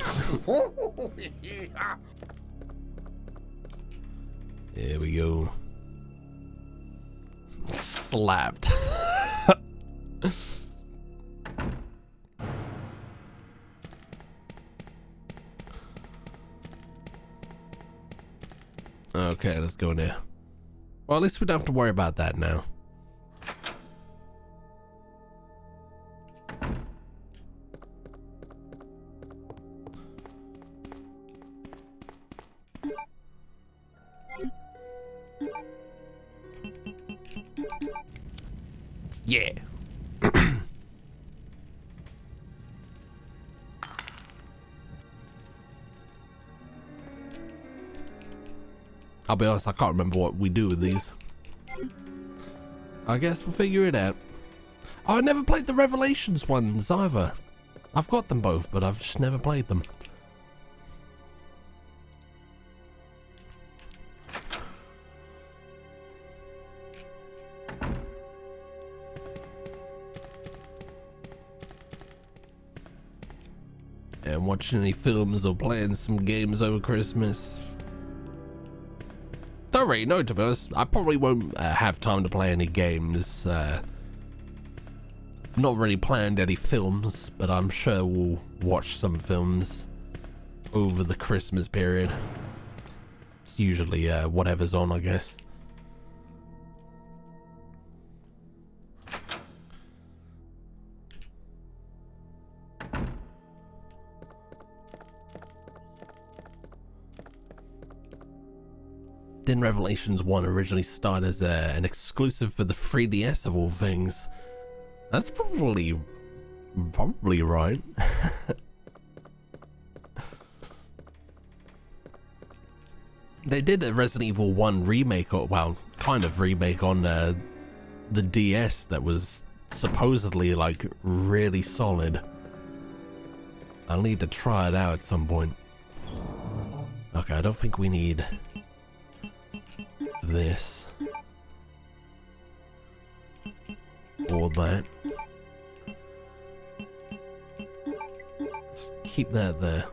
Here we go. Slapped. Okay, let's go in here. Well, at least we don't have to worry about that now. Yeah. I'll be honest, I can't remember what we do with these. I guess we'll figure it out. Oh, I never played the Revelations ones either. I've got them both, but I've just never played them. And watching any films or playing some games over Christmas. Don't really know, to be honest. I probably won't have time to play any games. I've not really planned any films, but I'm sure we'll watch some films over the Christmas period. It's usually whatever's on, I guess. Didn't Revelations 1 originally start as an exclusive for the 3DS of all things? That's probably right. They did a Resident Evil 1 remake, or well, kind of remake on the DS that was supposedly like really solid. I'll need to try it out at some point. Okay, I don't think we need this or that. Let's keep that there.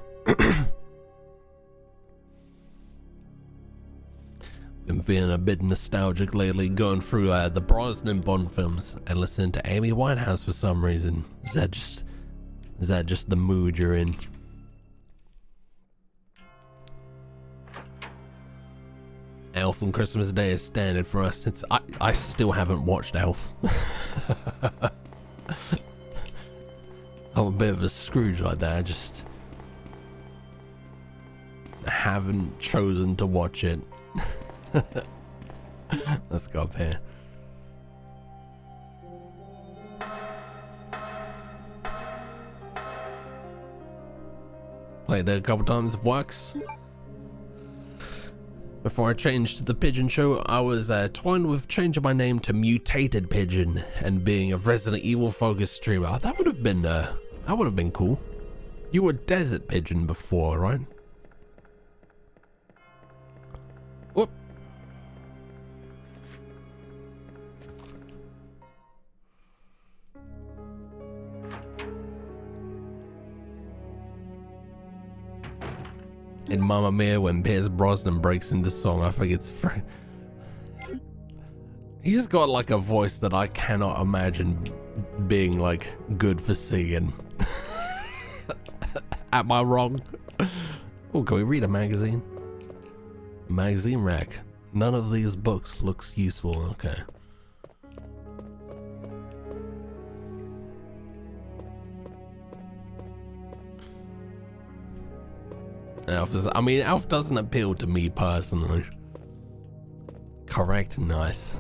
Been feeling a bit nostalgic lately, going through the Brosnan Bond films and listening to Amy Winehouse for some reason. Is that just the mood you're in? Elf on Christmas Day is standard for us. I still haven't watched Elf. I'm a bit of a Scrooge like that. I just haven't chosen to watch it. Let's go up here. Played it a couple times, it works. Before I changed to the Pigeon Show, I was toying with changing my name to Mutated Pigeon and being a Resident Evil focused streamer. That would have been cool. You were Desert Pigeon before, right? Whoop. In Mamma Mia, when Pierce Brosnan breaks into song, I think it's he's got like a voice that I cannot imagine being like good for singing. Am I wrong? Oh, can we read a magazine? Magazine rack. None of these books looks useful. Okay. Elf doesn't appeal to me personally. Correct, nice.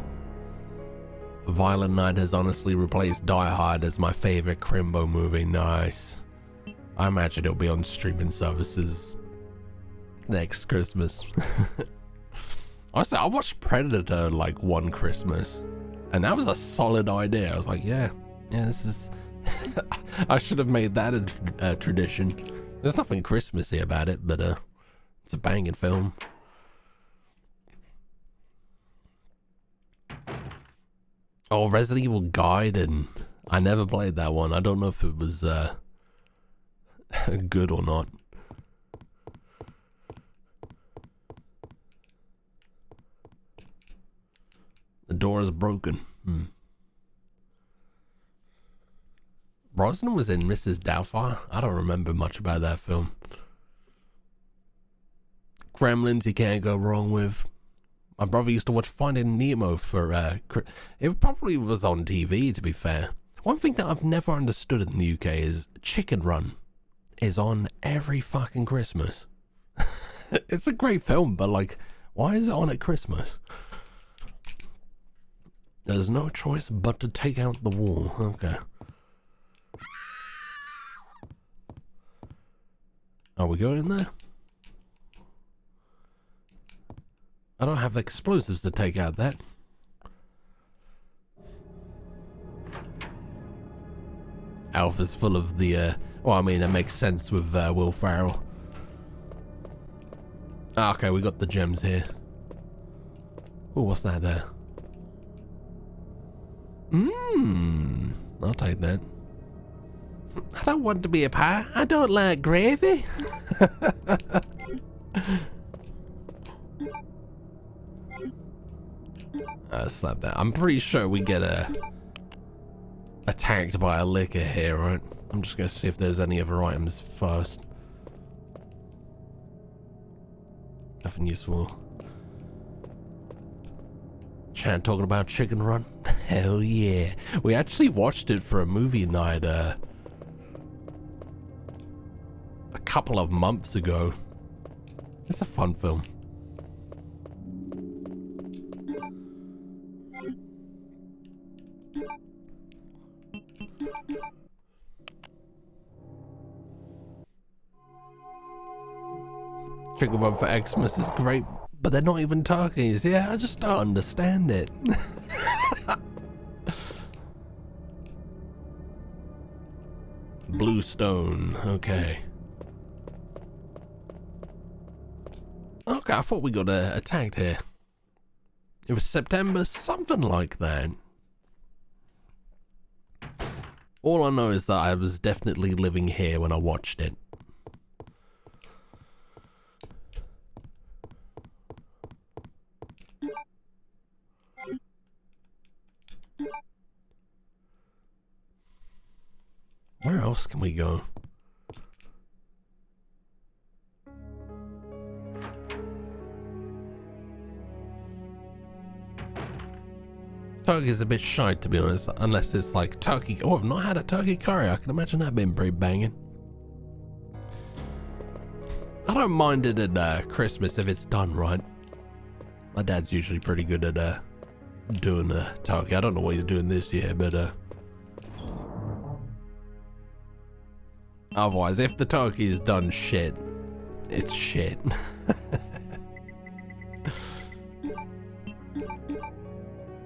Violent Night has honestly replaced Die Hard as my favorite Crimbo movie, nice. I imagine it'll be on streaming services next Christmas. Honestly, I watched Predator like one Christmas, and that was a solid idea. I was like, yeah, this is... I should have made that a tradition. There's nothing Christmassy about it, but it's a banging film. Oh, Resident Evil Gaiden. I never played that one. I don't know if it was good or not. The door is broken. Brosnan was in Mrs. Doubtfire? I don't remember much about that film. Gremlins you can't go wrong with. My brother used to watch Finding Nemo for, it probably was on TV, to be fair. One thing that I've never understood in the UK is Chicken Run is on every fucking Christmas. It's a great film, but like, why is it on at Christmas? There's no choice but to take out the wall. Okay. Are we going there? I don't have explosives to take out that. Alpha's full of the, well, I mean, it makes sense with Will Ferrell. Okay, we got the gems here. Oh, what's that there? I'll take that. I don't want to be a pie. I don't like gravy. Slap that. I'm pretty sure we get attacked by a liquor here, right? I'm just gonna see if there's any other items first. Nothing useful. Chan talking about Chicken Run? Hell yeah. We actually watched it for a movie night a couple of months ago. It's a fun film. Chicken Run for Xmas is great, but they're not even turkeys. Yeah, I just don't understand it. Bluestone, okay. Okay, I thought we got attacked here. It was September, something like that. All I know is that I was definitely living here when I watched it. Where else can we go? Turkey's a bit shy, to be honest, unless it's like turkey. Oh, I've not had a turkey curry. I can imagine that being pretty banging. I don't mind it at Christmas if it's done right. My dad's usually pretty good at doing turkey. I don't know what he's doing this year, but otherwise, if the turkey is done shit, it's shit.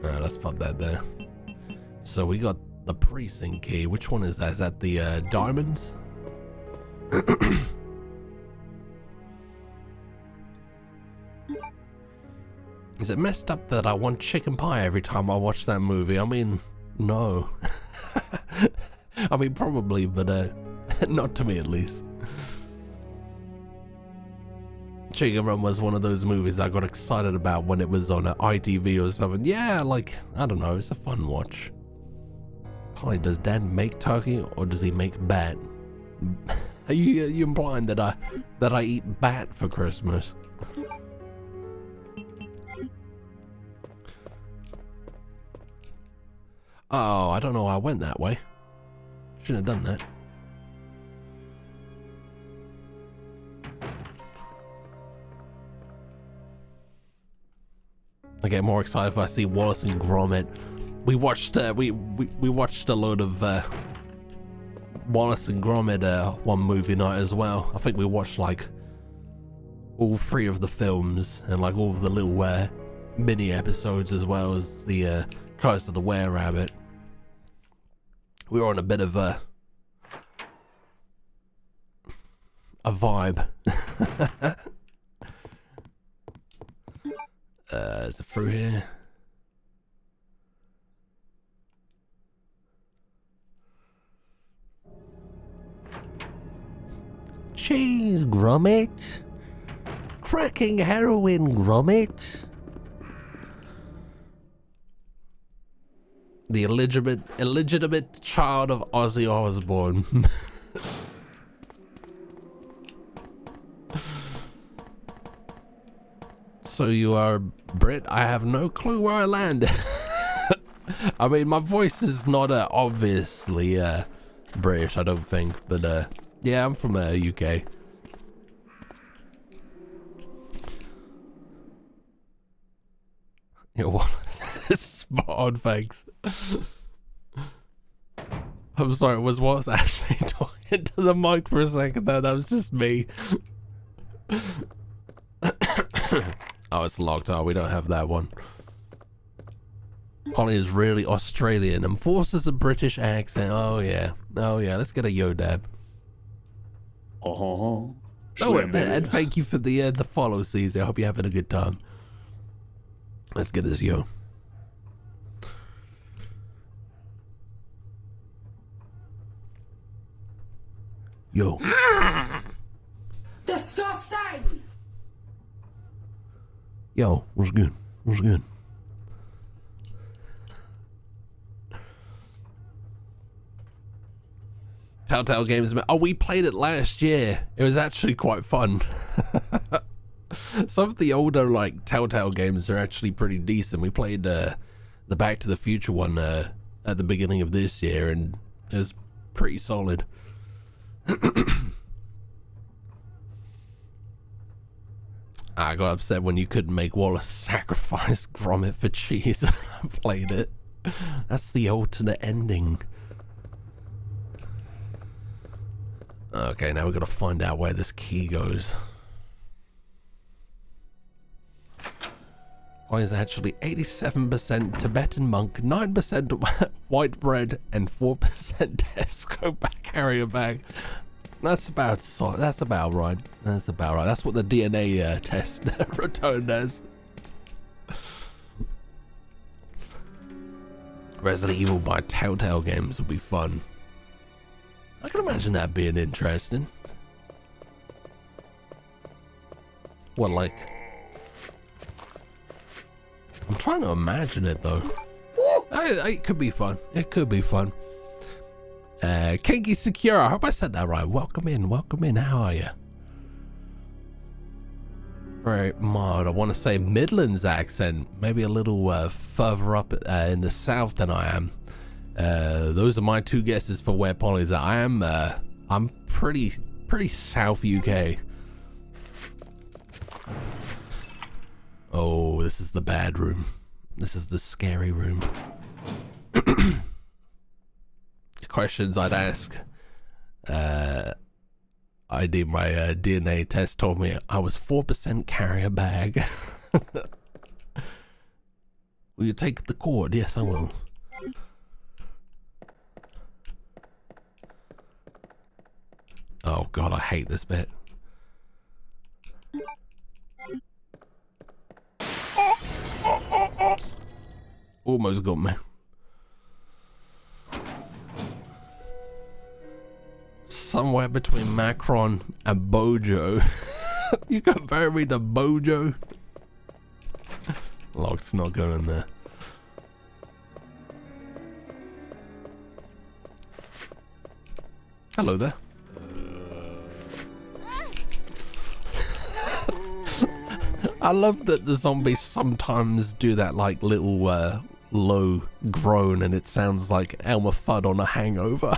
Alright, let's put that there. So we got the precinct key. Which one is that? Is that the diamonds? Is it messed up that I want chicken pie every time I watch that movie? I mean, no. I mean, probably, but not to me at least. Chicken Run was one of those movies I got excited about when it was on ITV or something. Yeah, like, I don't know, it's a fun watch. Probably, does Dad make turkey or does he make bat? Are you implying that I eat bat for Christmas? Oh, I don't know why I went that way. Shouldn't have done that. I get more excited if I see Wallace and Gromit. We watched we watched a load of Wallace and Gromit one movie night as well. I think we watched like all 3 of the films and like all of the little mini episodes as well as the Curse of the Were-Rabbit. We were on a bit of a vibe. Is it through here? Cheese, Gromit. Cracking heroin, Gromit. The illegitimate child of Ozzy Osbourne. So you are Brit? I have no clue where I landed. I mean, my voice is not obviously British, I don't think, but yeah, I'm from UK. Yeah, what? Spot on, thanks. I'm sorry, was Wallace actually talking to the mic for a second there? That was just me. Oh, it's locked. Oh, we don't have that one. Polly is really Australian and forces a British accent. Oh yeah. Oh yeah. Let's get a yo dab. Oh, and thank you for the follow, Caesar. I hope you're having a good time. Let's get this yo. Yo. Disgusting! Yo, what's good? What's good? Telltale Games. Oh, we played it last year. It was actually quite fun. Some of the older like Telltale games are actually pretty decent. We played the Back to the Future one at the beginning of this year, and it was pretty solid. I got upset when you couldn't make Wallace sacrifice Gromit for cheese. I played it. That's the alternate ending. Okay, now we've got to find out where this key goes. Why is actually 87% Tibetan monk, 9% white bread, and 4% Tesco carrier bag. That's about right. That's about right. That's what the DNA test returned as. Resident Evil by Telltale Games would be fun. I can imagine that being interesting. What, like? I'm trying to imagine it though. It could be fun. It could be fun. Kinky Secure, I hope I said that right. Welcome in, how are you? Very mild, I want to say Midlands accent, maybe a little further up in the south than I am. Those are my two guesses for where Polly's at. I'm pretty south UK. Oh, this is the bad room. This is the scary room. Questions I'd ask. I did my DNA test, told me I was 4% carrier bag. Will you take the cord? Yes, I will. Oh god, I hate this bit. Almost got me. Somewhere between Macron and Bojo. You compare me to Bojo? Lock's not going there. Hello there. I love that the zombies sometimes do that like little low groan and it sounds like Elmer Fudd on a hangover.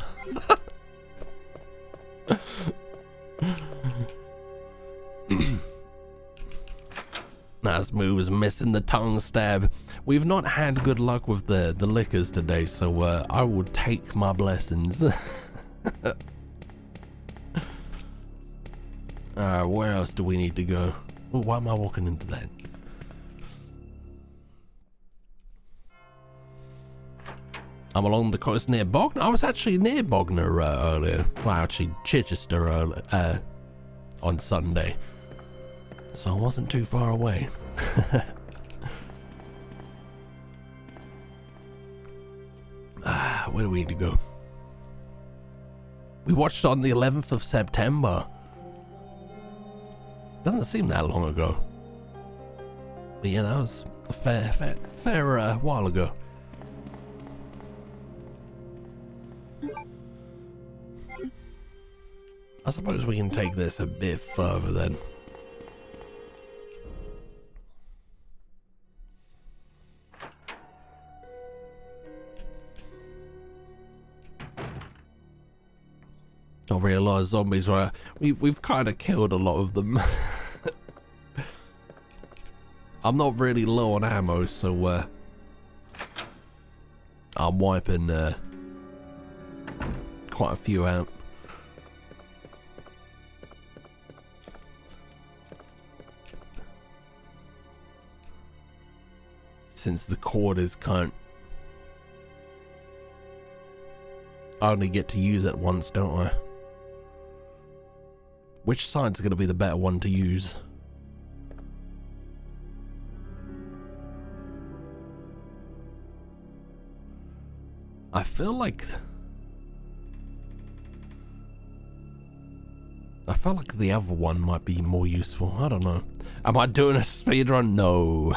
Nasmu was missing the tongue stab. We've not had good luck with the liquors today, so I will take my blessings. Where else do we need to go? Oh, why am I walking into that? I'm along the coast near Bognor. I was actually near Bognor earlier. Well, actually Chichester on Sunday. So I wasn't too far away. Where do we need to go? We watched on the 11th of September. Doesn't seem that long ago. But yeah, that was a fair while ago. I suppose we can take this a bit further then. Not really a lot of zombies, right? We've kind of killed a lot of them. I'm not really low on ammo, so I'm wiping quite a few out. Since the cord is cunt. I only get to use it once, don't I? Which side's gonna be the better one to use? I feel like the other one might be more useful. I don't know. Am I doing a speedrun? No.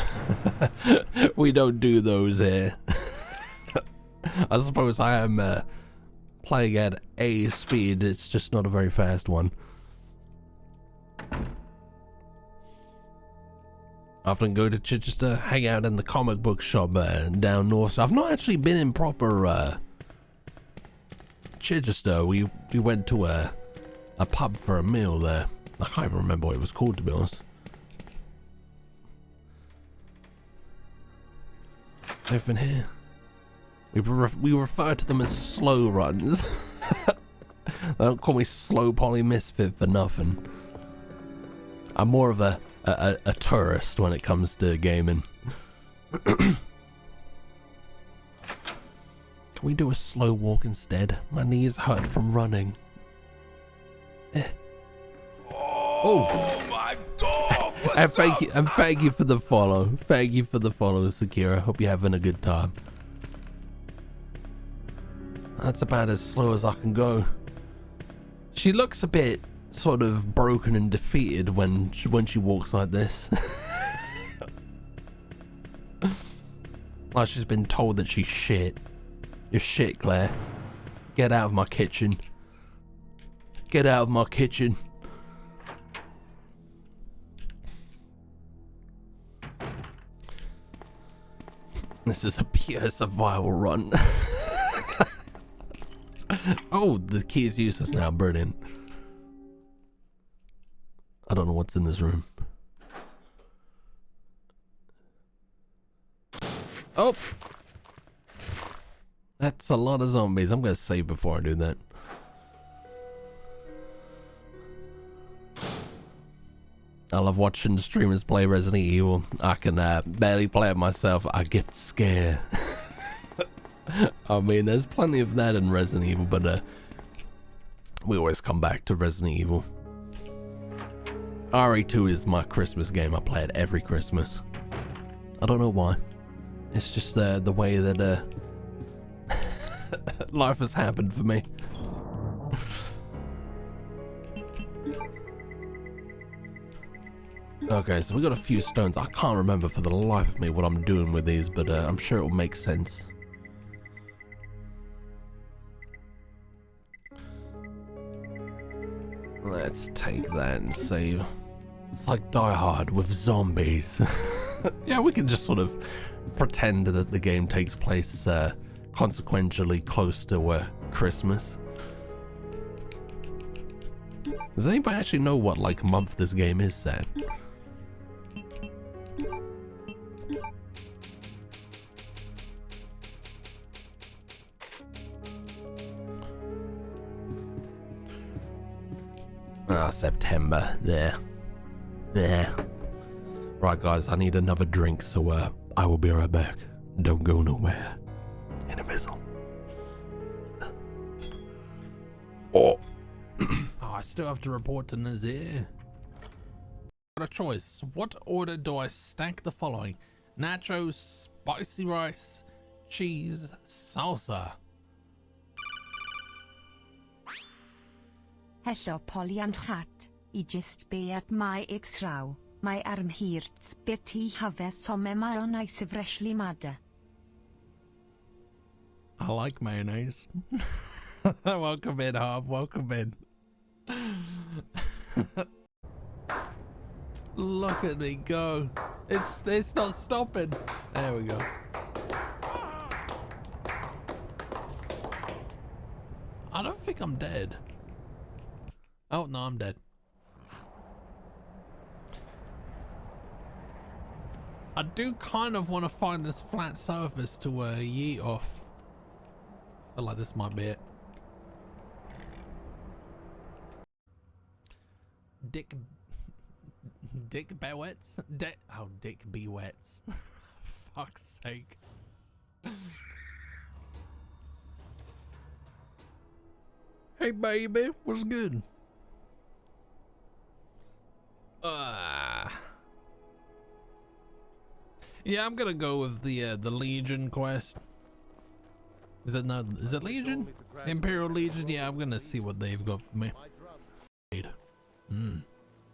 We don't do those here. I suppose I am playing at a speed. It's just not a very fast one. I often go to Chichester, hang out in the comic book shop down north. I've not actually been in proper Chichester. We went to a pub for a meal there. I can't even remember what it was called, to be honest. Anything here? We refer to them as slow runs. They don't call me slow poly misfit for nothing. I'm more of a tourist when it comes to gaming. Can we do a slow walk instead? My knees hurt from running. Oh my god! And thank you for the follow. Thank you for the follow, Sakira. Hope you're having a good time. That's about as slow as I can go. She looks a bit sort of broken and defeated when she walks like this. Like she's been told that she's shit. You're shit, Claire. Get out of my kitchen. Get out of my kitchen. This is a pure survival run. Oh, the key is useless now. Brilliant. I don't know what's in this room. Oh! That's a lot of zombies. I'm gonna save before I do that. I love watching streamers play Resident Evil. I can barely play it myself. I get scared. I mean, there's plenty of that in Resident Evil, but we always come back to Resident Evil. RE2 is my Christmas game. I play it every Christmas. I don't know why. It's just the way that life has happened for me. Okay, so we got a few stones. I can't remember for the life of me what I'm doing with these, but I'm sure it will make sense. Let's take that and save. It's like Die Hard with zombies. Yeah, we can just sort of pretend that the game takes place consequentially close to Christmas. Does anybody actually know what like month this game is set? September. There. Right, guys, I need another drink, so I will be right back. Don't go nowhere. In a missile. Oh. I still have to report to Nazir. Got a choice. What order do I stack the following? Nachos, spicy rice, cheese, salsa. Hello Polly and Hat, I just be at my ex-row, my arm hurts but he have some mayonnaise freshly made. I like mayonnaise. Welcome in, Harv, welcome in. Look at me go. It's not stopping. There we go. I don't think I'm dead. Oh, no, I'm dead. I do kind of want to find this flat surface to yeet off. I feel like this might be it. Dick Bewets? Dick Bewets. fuck's sake. Hey baby, what's good? Yeah, I'm gonna go with the Legion quest. Is it not? Is it Legion? Imperial Legion? Yeah, I'm gonna see what they've got for me.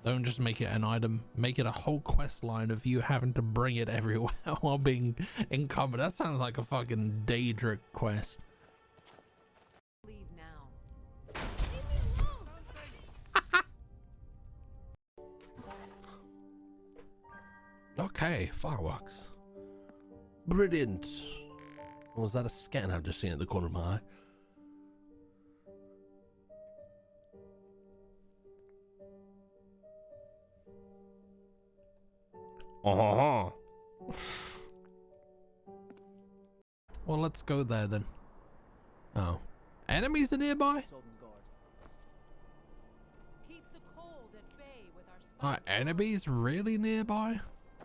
Don't just make it an item. Make it a whole quest line of you having to bring it everywhere while being encumbered. That sounds like a fucking Daedric quest. Leave now. Okay, fireworks. Brilliant. Or was that a scan I've just seen at the corner of my eye? Oh. Well, let's go there then. Oh. Enemies are nearby? Keep the cold at bay with our Are enemies really nearby?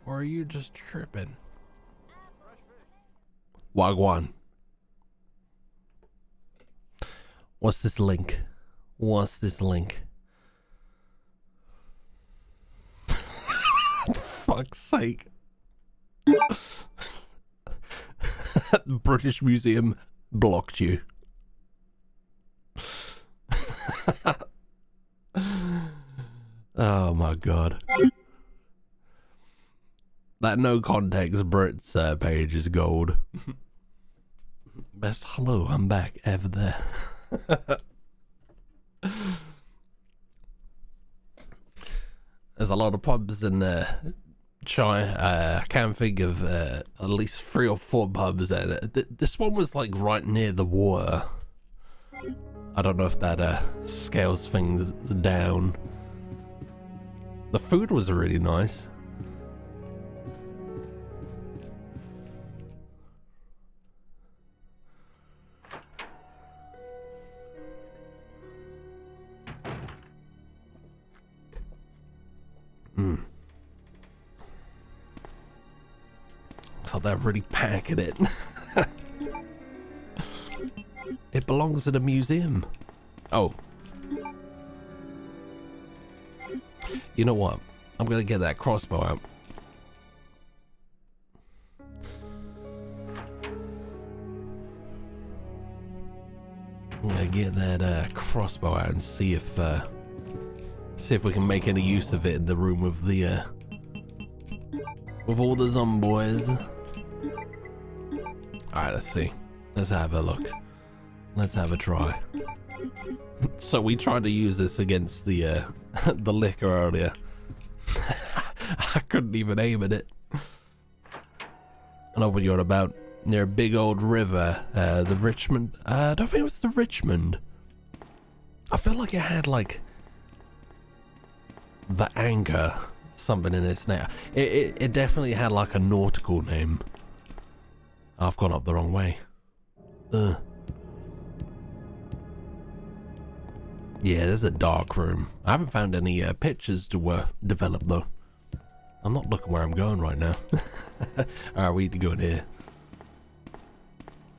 Or are you just tripping? Wagwan. What's this link? What's this link? Fuck's sake. British Museum blocked you. Oh my god. That no context Brits page is gold. Best hello, I'm back ever there. There's a lot of pubs in I can't think of at least 3 or 4 pubs, and this one was like right near the water. I don't know if that scales things down. The food was really nice. So they're really packing it. It belongs in a museum. Oh. You know what? I'm gonna get that crossbow out. I'm gonna get that crossbow out and see if we can make any use of it in the room with the with all the zomboys. Alright, let's see. Let's have a look. Let's have a try. So we tried to use this against the the liquor earlier. I couldn't even aim at it. I know what you're on about. Near a big old river, the Richmond. I don't think it was the Richmond. I feel like it had like the Anchor something in its name. It definitely had like a nautical name. I've gone up the wrong way. Yeah, there's a dark room. I haven't found any pictures to develop though. I'm not looking where I'm going right now. Alright, we need to go in here.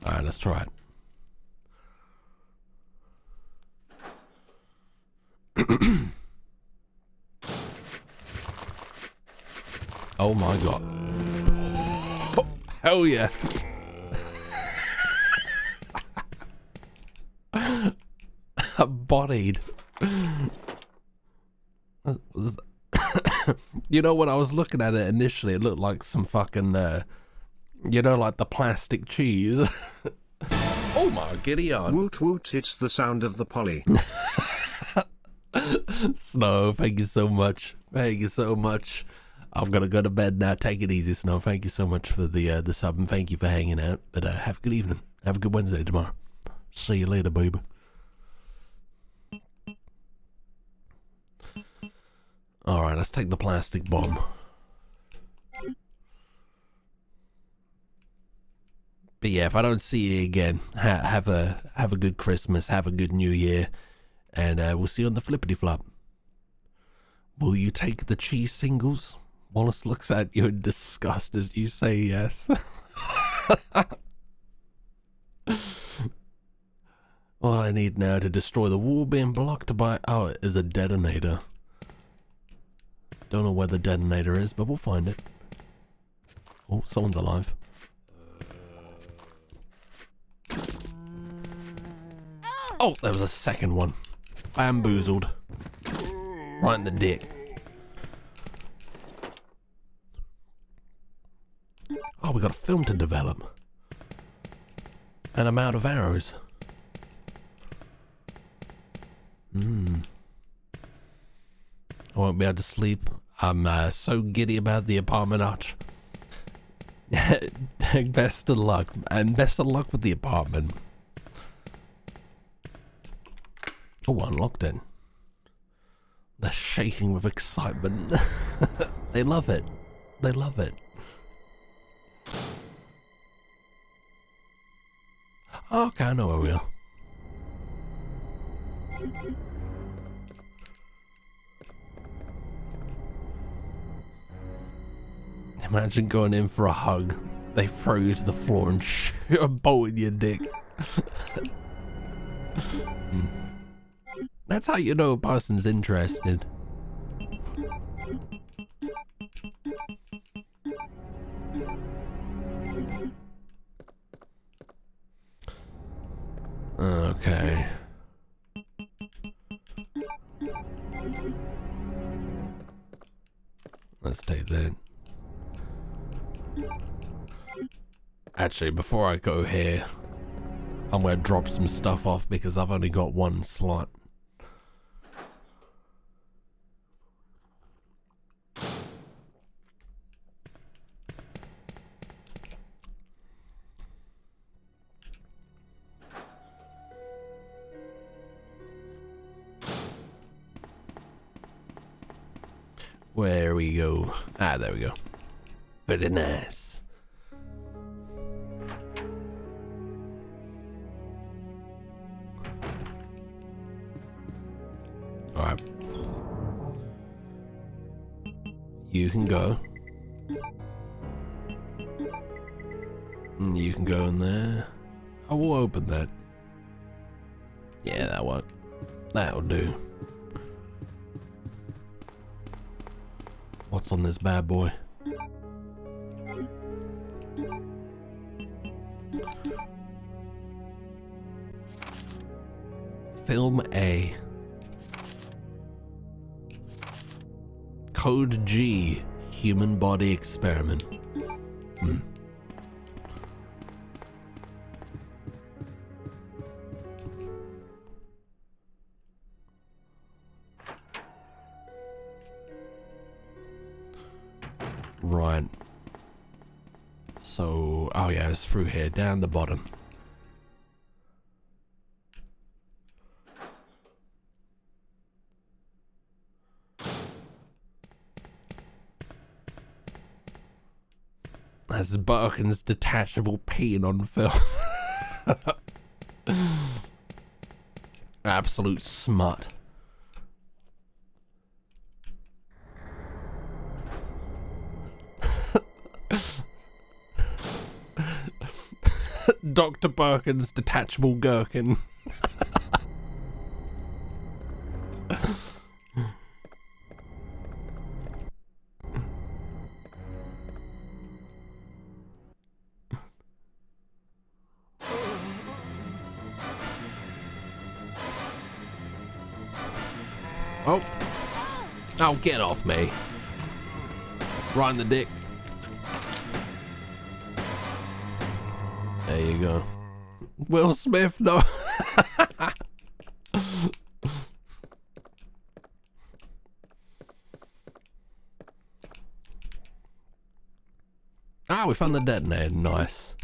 Alright, let's try it. Oh my god. Oh, hell yeah. Bodied. You know, when I was looking at it initially, it looked like some fucking, you know, like the plastic cheese. Oh my giddy on. Woot woot, it's the sound of the poly. Snow, thank you so much. Thank you so much. I'm gonna go to bed now. Take it easy, Snow. Thank you so much for the sub, and thank you for hanging out. But have a good evening. Have a good Wednesday tomorrow. See you later, baby. Alright, let's take the plastic bomb. But yeah, if I don't see you again, have a good Christmas, have a good New Year, and we'll see you on the flippity flop. Will you take the cheese singles? Wallace looks at you in disgust as you say yes. All I need now to destroy the wall being blocked by... Oh, it is a detonator. Don't know where the detonator is, but we'll find it. Oh, someone's alive. Oh, there was a second one. Bamboozled. Right in the dick. Oh, we got a film to develop. And I'm out of arrows. I won't be able to sleep. I'm so giddy about the apartment arch. Best of luck. And best of luck with the apartment. Oh, unlocked it. They're shaking with excitement. They love it. They love it. Okay, I know where we are. Imagine going in for a hug. They throw you to the floor and shoot a bolt in your dick. That's how you know a person's interested. Okay. Let's take that. Actually, before I go here, I'm gonna drop some stuff off because I've only got one slot. Where we go? Ah, there we go. Very nice. Alright. You can go. You can go in there. I will open that. Yeah, that won't. That'll do. What's on this bad boy? Film A. Code G. Human body experiment. Right. So, oh yeah, it's through here, down the bottom. That's Birkin's detachable peeing on film. Absolute smut. Dr. Birkin's detachable gherkin. Oh. Oh, get off me. Right in the dick. There you go. Will Smith, no. Ah, we found the detonator. Nice.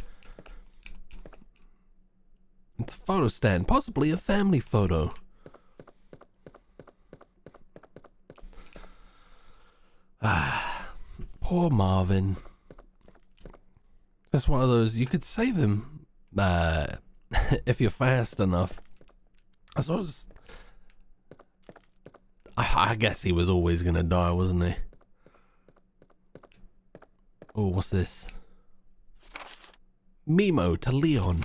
It's a photo stand, possibly a family photo. Ah, poor Marvin. That's one of those, you could save him if you're fast enough. I suppose. I guess he was always gonna die, wasn't he? Oh, what's this? Memo to Leon.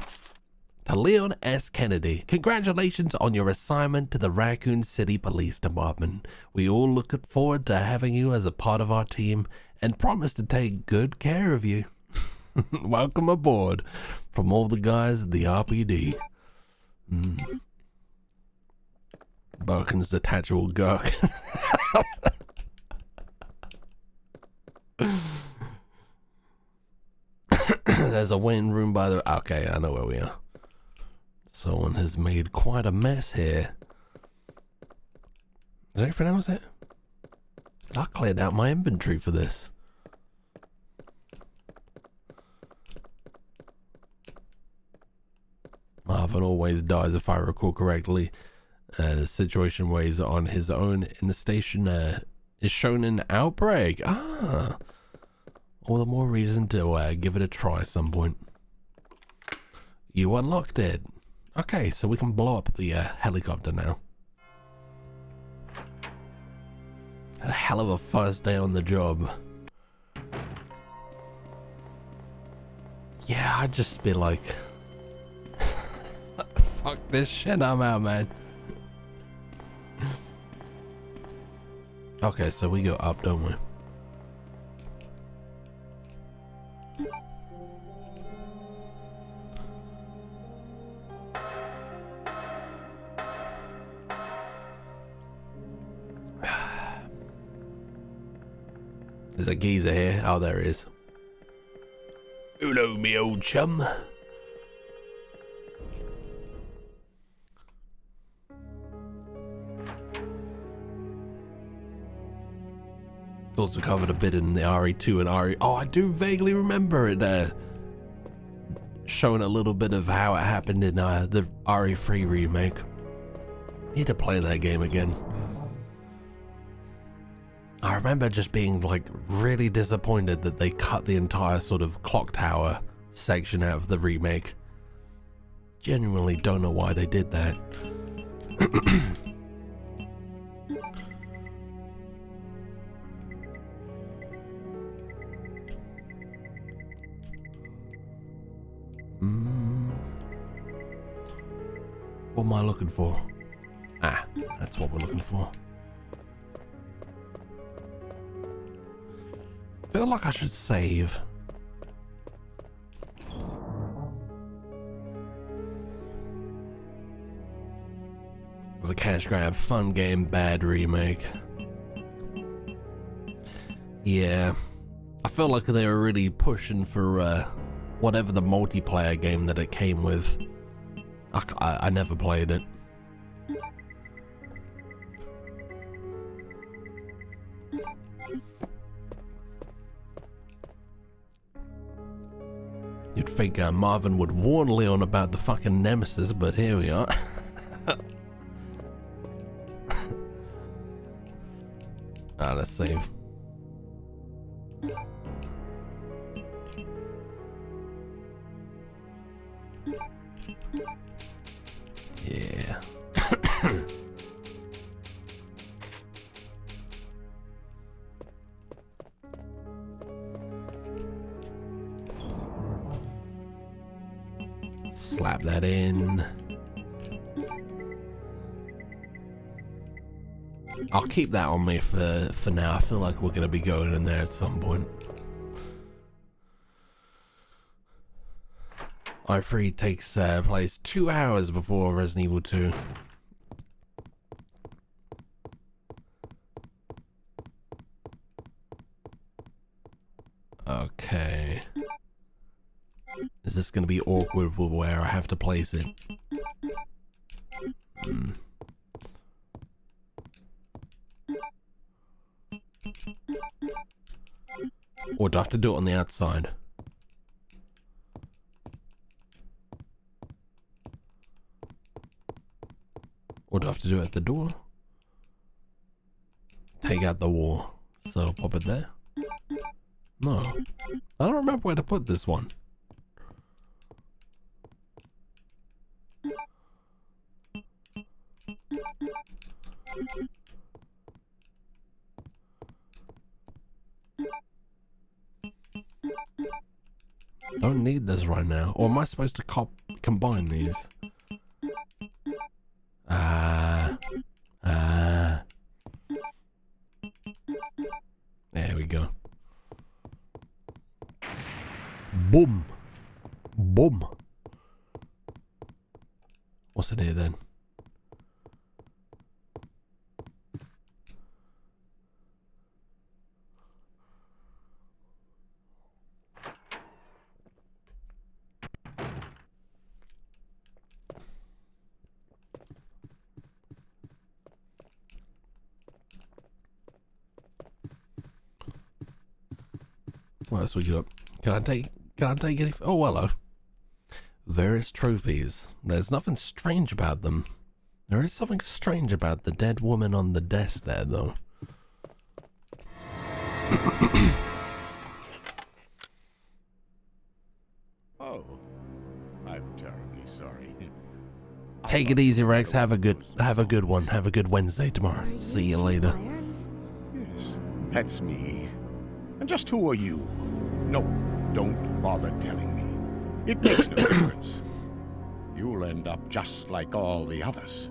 To Leon S. Kennedy, congratulations on your assignment to the Raccoon City Police Department. We all look forward to having you as a part of our team and promise to take good care of you. Welcome aboard from all the guys at the RPD. Birkin's detachable gurk. There's a waiting room by the... Okay, I know where we are. Someone has made quite a mess here. Is there anything else there? I cleared out my inventory for this. Marvin always dies, if I recall correctly. The situation where he's on his own in the station is shown in Outbreak. Ah, all the more reason to give it a try at some point. You unlocked it. Okay, so we can blow up the helicopter now. Had a hell of a first day on the job. Yeah, I'd just be like, fuck this shit, I'm out, man. Okay, so we go up, don't we? There's a geezer here. Oh, there he is. Hello, me old chum. It's also covered a bit in the RE2 and RE... Oh, I do vaguely remember it showing a little bit of how it happened in the RE3 remake. Need to play that game again. I remember just being like really disappointed that they cut the entire sort of clock tower section out of the remake. Genuinely don't know why they did that. What am I looking for? Ah, that's what we're looking for. Feel like I should save. It was a cash grab, fun game, bad remake. Yeah, I felt like they were really pushing for whatever the multiplayer game that it came with. I never played it. You'd think Marvin would warn Leon about the fucking nemesis, but here we are. Let's save. Yeah. Slap that in. I'll keep that on me for now. I feel like we're gonna be going in there at some point. R3 takes place 2 hours before Resident Evil 2. Okay. Is this gonna be awkward where I have to place it? Or do I have to do it on the outside? Or do I have to do it at the door? Take out the wall. So pop it there? No. I don't remember where to put this one. Don't need this right now. Or am I supposed to combine these? There we go. Boom. Boom. What's in here then? What else we got? Can I take any? Oh, hello. Various trophies. There's nothing strange about them. There is something strange about the dead woman on the desk there, though. Oh, I'm terribly sorry. Take it easy, Rex. Have a good one. Have a good Wednesday tomorrow. See you later. Yes, that's me. And just who are you? No, don't bother telling me. It makes no difference. You'll end up just like all the others.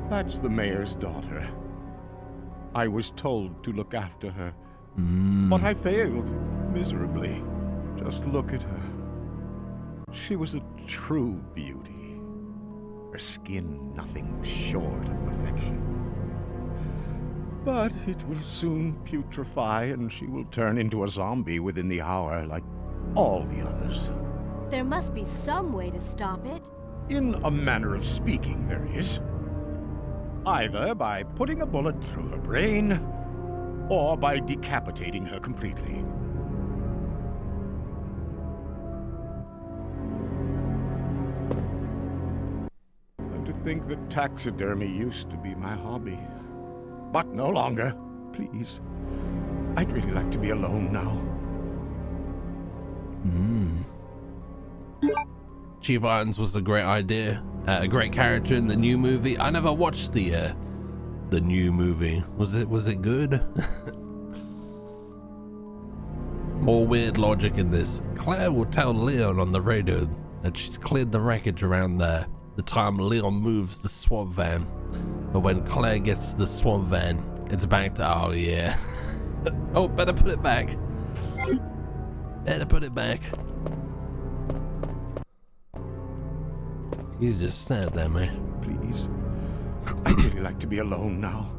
That's the mayor's daughter. I was told to look after her, but I failed miserably. Just look at her. She was a true beauty. Her skin nothing short of perfection. But it will soon putrefy, and she will turn into a zombie within the hour, like all the others. There must be some way to stop it. In a manner of speaking, there is. Either by putting a bullet through her brain, or by decapitating her completely. And to think that taxidermy used to be my hobby. But no longer. Please. I'd really like to be alone now. Chief Irons was a great idea. A great character in the new movie. I never watched the new movie. Was it good? More weird logic in this. Claire will tell Leon on the radio that she's cleared the wreckage around there the time Leon moves the swamp van. But when Claire gets to the swamp van, it's back to, oh yeah. Oh, better put it back. Better put it back. He's just sad there, man. Please. I'd really like to be alone now.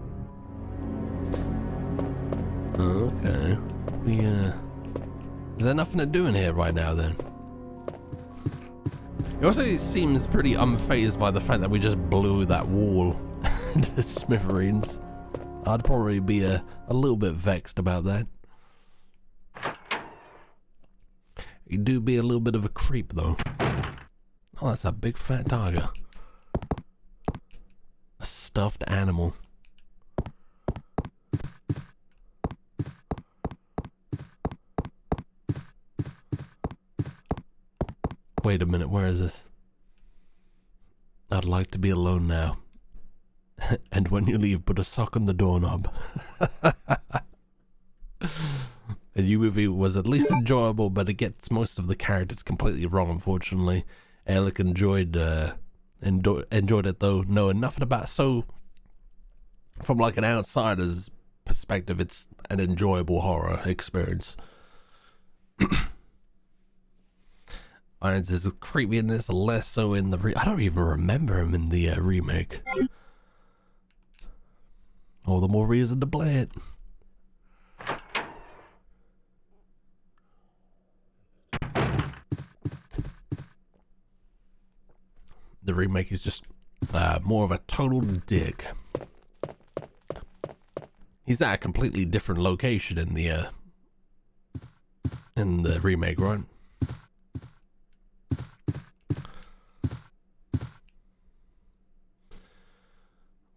Okay. Is there nothing to do in here right now then? He also seems pretty unfazed by the fact that we just blew that wall to smithereens. I'd probably be a little bit vexed about that. You do be a little bit of a creep though. Oh, that's a big fat tiger. A stuffed animal. Wait a minute, where is this? I'd like to be alone now. And when you leave, put a sock on the doorknob. The new movie was at least enjoyable, but it gets most of the characters completely wrong, unfortunately. Alec enjoyed it though, knowing nothing about it. So, from like an outsider's perspective, it's an enjoyable horror experience. Irons is creepy in this, less so in the I don't even remember him in the remake. All the more reason to play it. The remake is just more of a total dick. He's at a completely different location in the remake, right?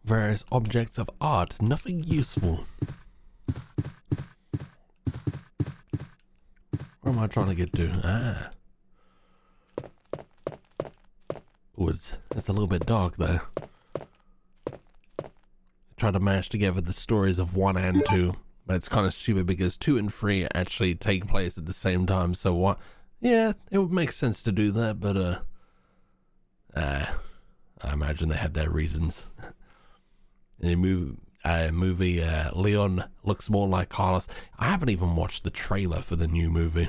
Various objects of art, nothing useful. Where am I trying to get to? Ah. Oh, it's a little bit dark there. Try to mash together the stories of 1 and 2. But it's kind of stupid because 2 and 3 actually take place at the same time. So what? Yeah, it would make sense to do that, but I imagine they had their reasons. In the movie, Leon looks more like Carlos. I haven't even watched the trailer for the new movie.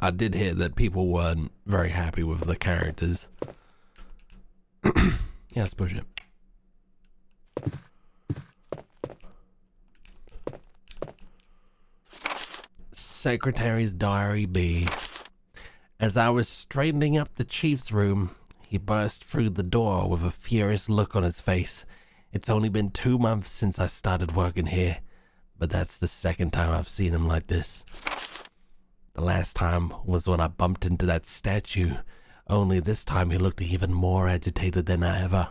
I did hear that people weren't very happy with the characters. Yeah, let's push it. Secretary's Diary B. As I was straightening up the chief's room, he burst through the door with a furious look on his face. It's only been 2 months since I started working here, but that's the second time I've seen him like this. The last time was when I bumped into that statue, only this time he looked even more agitated than ever.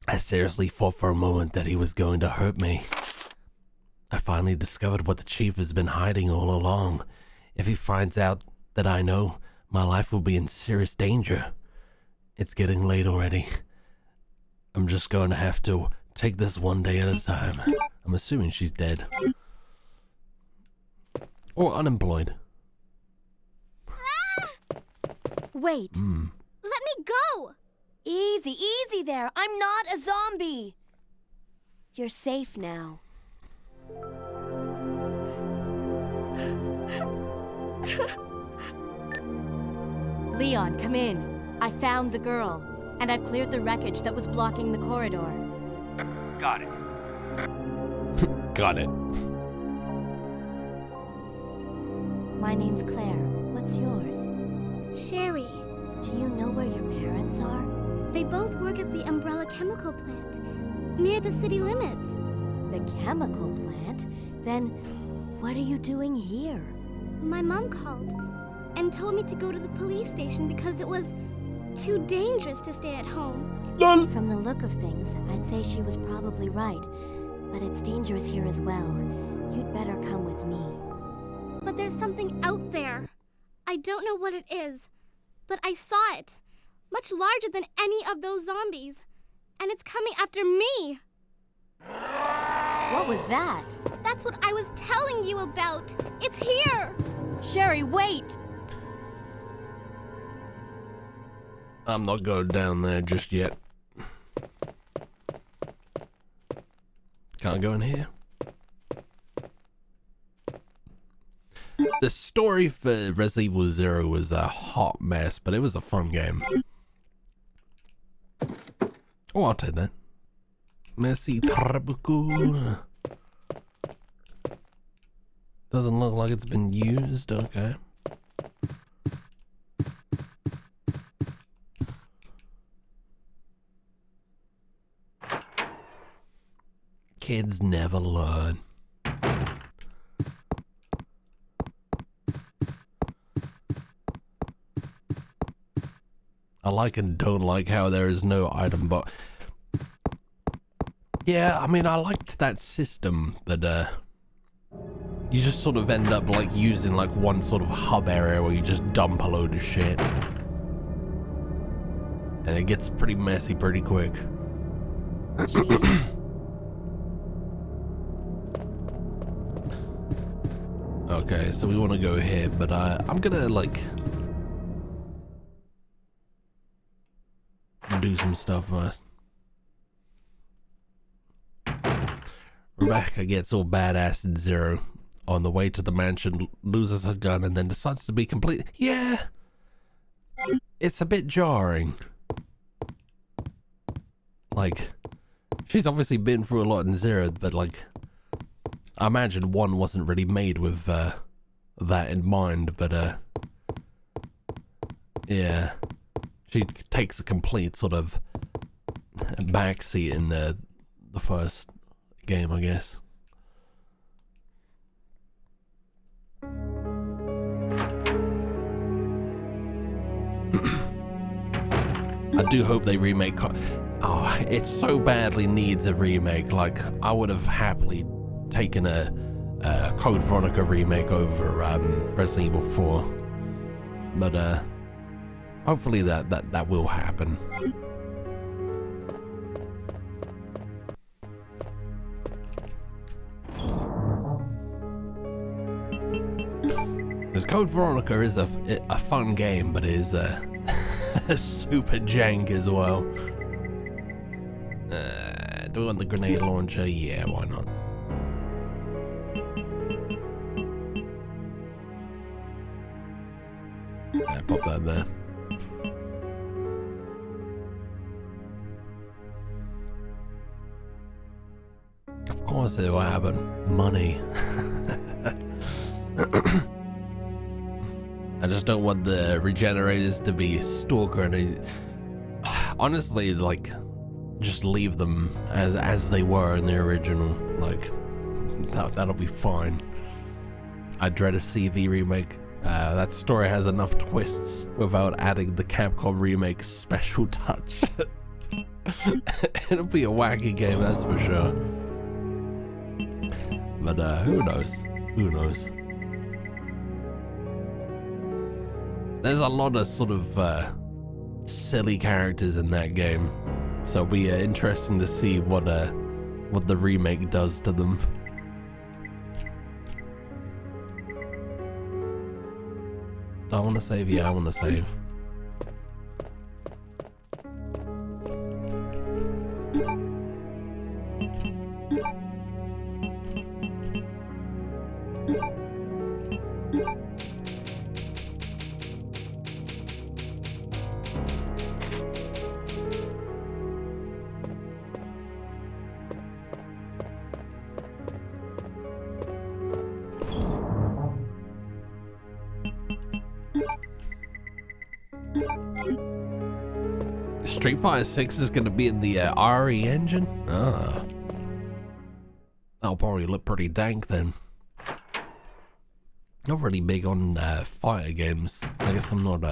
I seriously thought for a moment that he was going to hurt me. I finally discovered what the chief has been hiding all along. If he finds out that I know, my life will be in serious danger. It's getting late already. I'm just going to have to take this one day at a time. I'm assuming she's dead. Or unemployed. Wait. Let me go! Easy, easy there. I'm not a zombie. You're safe now. Leon, come in. I found the girl, and I've cleared the wreckage that was blocking the corridor. Got it. Got it. My name's Claire. What's yours? Sherry. Do you know where your parents are? They both work at the Umbrella Chemical Plant, near the city limits. The chemical plant? Then, what are you doing here? My mom called and told me to go to the police station because it was too dangerous to stay at home. Lol. From the look of things, I'd say she was probably right. But it's dangerous here as well. You'd better come with me. But there's something out there. I don't know what it is, but I saw it. Much larger than any of those zombies. And it's coming after me. What was that? That's what I was telling you about. It's here. Sherry, wait! I'm not going down there just yet. Can't go in here. The story for Resident Evil 0 was a hot mess, but it was a fun game. Oh, I'll take that. Merci beaucoup. Doesn't look like it's been used, okay. Kids never learn. I like and don't like how there is no item box. Yeah, I mean, I liked that system, but you just sort of end up like using like one sort of hub area where you just dump a load of shit. And it gets pretty messy pretty quick. Okay, so we want to go here, but I'm gonna like do some stuff first. Rebecca gets all badass in 0. On the way to the mansion, loses her gun and then decides to be complete. Yeah, it's a bit jarring. Like, she's obviously been through a lot in 0, but like, I imagine 1 wasn't really made with that in mind, but yeah, she takes a complete sort of backseat in the first game, I guess. I do hope they remake. Oh, it so badly needs a remake. Like, I would have happily taken a Code Veronica remake over Resident Evil 4, but hopefully that will happen. Because Code Veronica is a fun game, but it is super jank as well. Do we want the grenade launcher? Yeah, why not? Yeah, pop that there. Of course it will happen. Money. I just don't want the regenerators to be stalker and honestly, like, just leave them as they were in the original. Like, that'll be fine. I dread a CV remake. That story has enough twists without adding the Capcom remake special touch. It'll be a wacky game, that's for sure. But who knows? Who knows? There's a lot of sort of silly characters in that game, so it'll be interesting to see what the remake does to them. Do I want to save? Yeah, I want to save. Street Fighter 6 is going to be in the RE engine? Ah. That'll probably look pretty dank then. Not really big on fighter games. I guess I'm not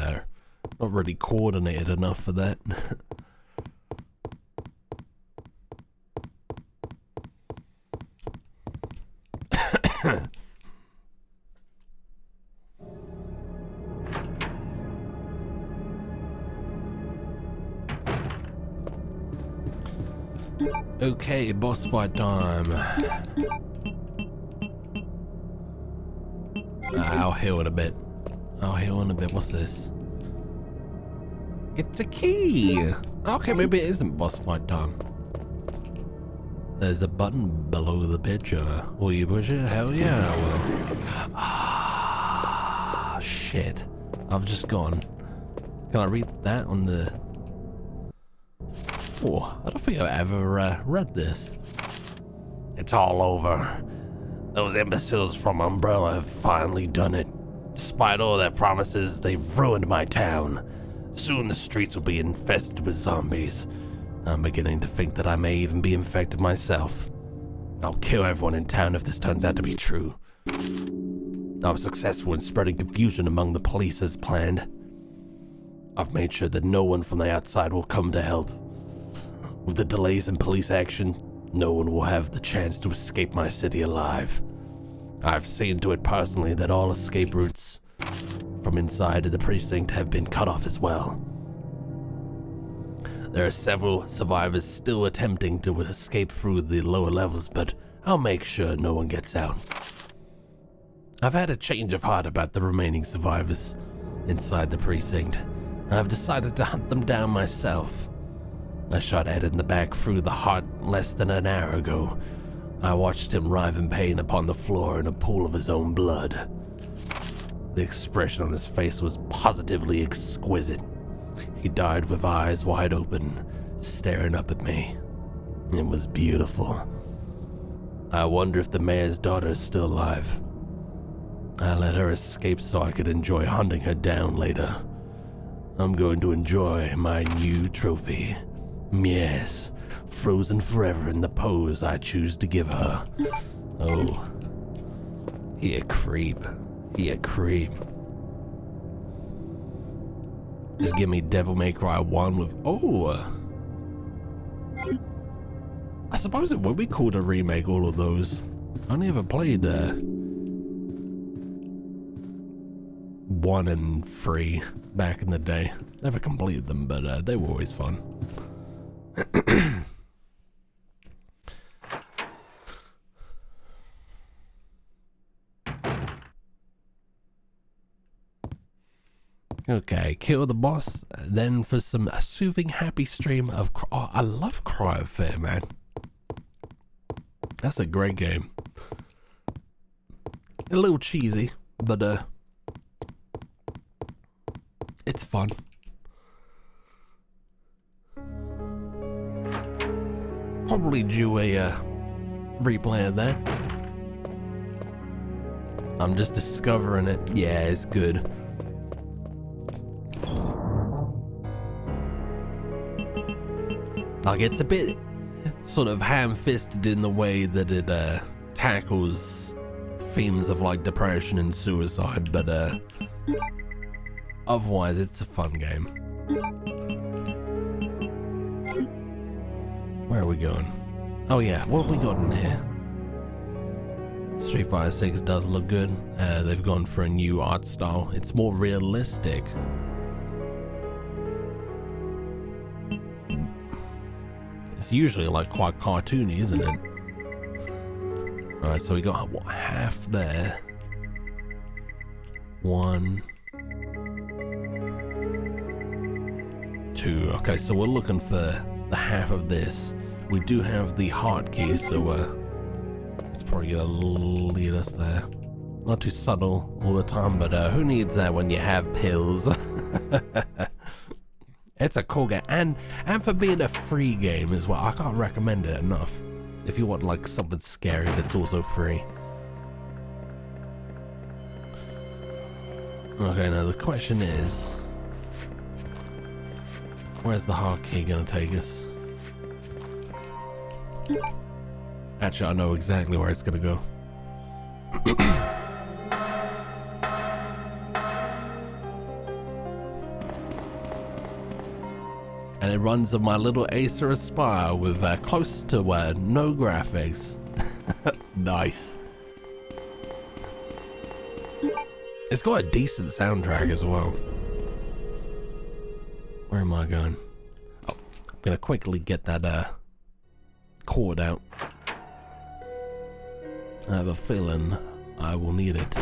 really coordinated enough for that. Okay, boss fight time. I'll heal in a bit. What's this? It's a key! Okay, maybe it isn't boss fight time. There's a button below the picture. Will you push it? Hell yeah, I will. Ah, shit. I've just gone. Can I read that on the... Oh, I don't think I've ever read this. It's all over. Those imbeciles from Umbrella have finally done it. Despite all their promises, they've ruined my town. Soon the streets will be infested with zombies. I'm beginning to think that I may even be infected myself. I'll kill everyone in town if this turns out to be true. I was successful in spreading confusion among the police as planned. I've made sure that no one from the outside will come to help. With the delays in police action, no one will have the chance to escape my city alive. I've seen to it personally that all escape routes from inside of the precinct have been cut off as well. There are several survivors still attempting to escape through the lower levels, but I'll make sure no one gets out. I've had a change of heart about the remaining survivors inside the precinct. I've decided to hunt them down myself. I shot Ed in the back through the heart less than an hour ago. I watched him writhe in pain upon the floor in a pool of his own blood. The expression on his face was positively exquisite. He died with eyes wide open, staring up at me. It was beautiful. I wonder if the mayor's daughter is still alive. I let her escape so I could enjoy hunting her down later. I'm going to enjoy my new trophy. Yes, frozen forever in the pose I choose to give her. Oh, he a creep. He a creep. Just give me Devil May Cry 1 with... Oh! I suppose it would be cool to remake all of those. I only ever played 1 and 3 back in the day. Never completed them, but they were always fun. Okay, kill the boss, then for some soothing, happy stream of... Oh, I love Cryofair, man. That's a great game. A little cheesy, but it's fun. Probably due a replay of that. I'm just discovering it. Yeah, it's good. Like, it's a bit sort of ham-fisted in the way that it tackles themes of like depression and suicide, but otherwise it's a fun game. Where are we going? Oh yeah, what have we got in here? Street Fighter 6 does look good. They've gone for a new art style. It's more realistic. It's usually like quite cartoony, isn't it? Alright, so we got what, half there. 1, 2. Okay, so we're looking for the half of this. We do have the hotkey, so it's probably gonna lead us there. Not too subtle all the time, but who needs that when you have pills? It's a cool game, and for being a free game as well, I can't recommend it enough. If you want like something scary that's also free. Okay, now the question is, where's the hotkey gonna take us? Actually, I know exactly where it's gonna go. And it runs on my little Acer Aspire with close to no graphics. Nice. It's got a decent soundtrack as well. Where am I going? Oh, I'm gonna quickly get that cord out. I have a feeling I will need it.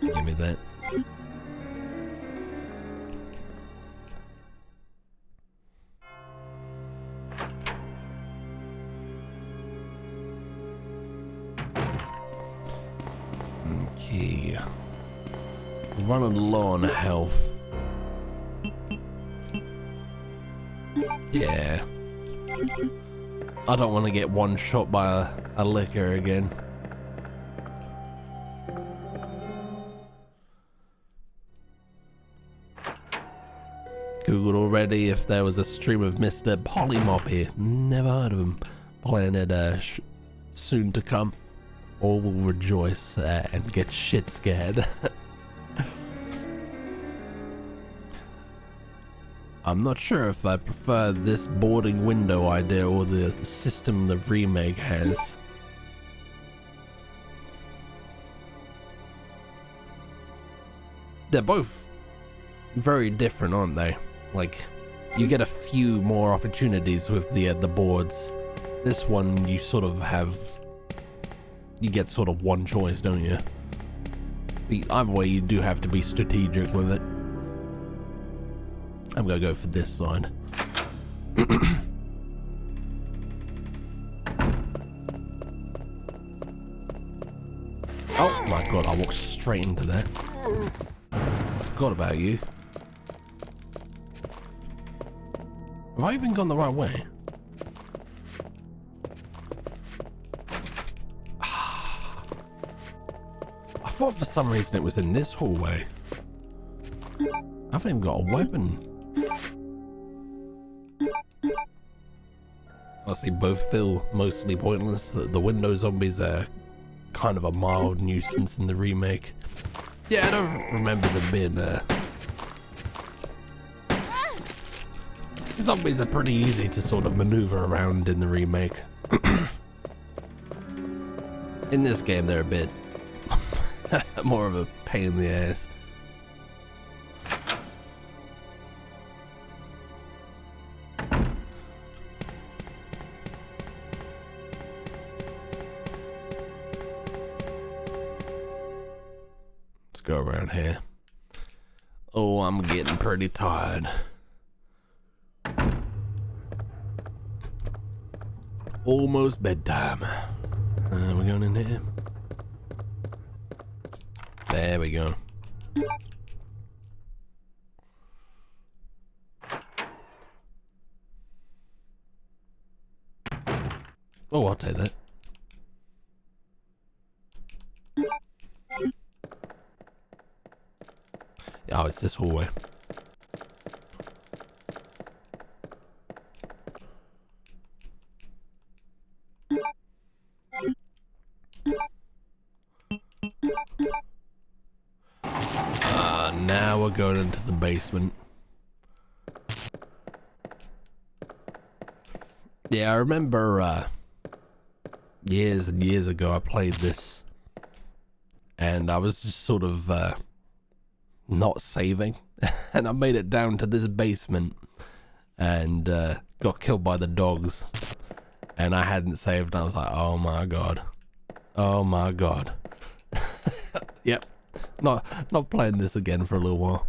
Give me that. Okay. Running low on health. Yeah. I don't want to get one shot by a liquor again. Googled already if there was a stream of Mr. Polymop here. Never heard of him. Planet soon to come. All will rejoice and get shit scared. I'm not sure if I prefer this boarding window idea or the system the remake has. They're both very different, aren't they? Like, you get a few more opportunities with the boards. This one, you sort of have... You get sort of one choice, don't you? Either way, you do have to be strategic with it. I'm gonna go for this side. Oh my god, I walked straight into that. Forgot about you. Have I even gone the right way? I thought for some reason it was in this hallway. I haven't even got a weapon. Honestly, both feel mostly pointless. The window zombies are kind of a mild nuisance in the remake. Yeah, I don't remember them being zombies are pretty easy to sort of maneuver around in the remake. In this game, they're a bit more of a pain in the ass. go around here. Oh, I'm getting pretty tired. Almost bedtime. We're going in here. There we go. Oh, I'll take that. Oh, it's this hallway. Now we're going into the basement. Yeah, I remember years and years ago I played this and I was just sort of not saving and I made it down to this basement and got killed by the dogs and I hadn't saved and I was like, oh my god. Oh my god. Yep. Not playing this again for a little while.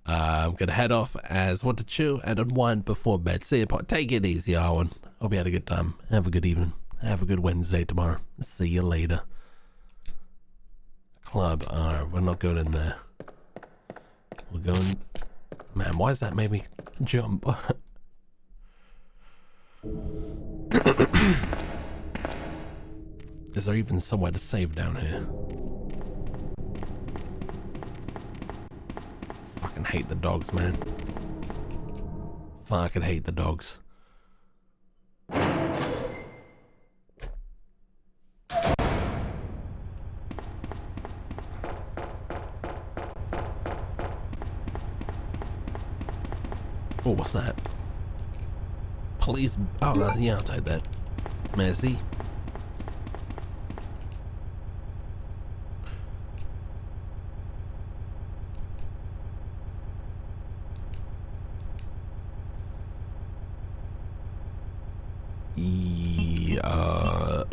I'm gonna head off as want to chew and unwind before bed. See you. Take it easy, Arwen. Hope you had a good time. Have a good evening. Have a good Wednesday tomorrow. See you later. Club. Alright, we're not going in there. We're going... Man, why does that make me jump? Is there even somewhere to save down here? Fucking hate the dogs, man. Fucking hate the dogs. Oh, what's that? Police. Oh, yeah, I'll take that. Merci.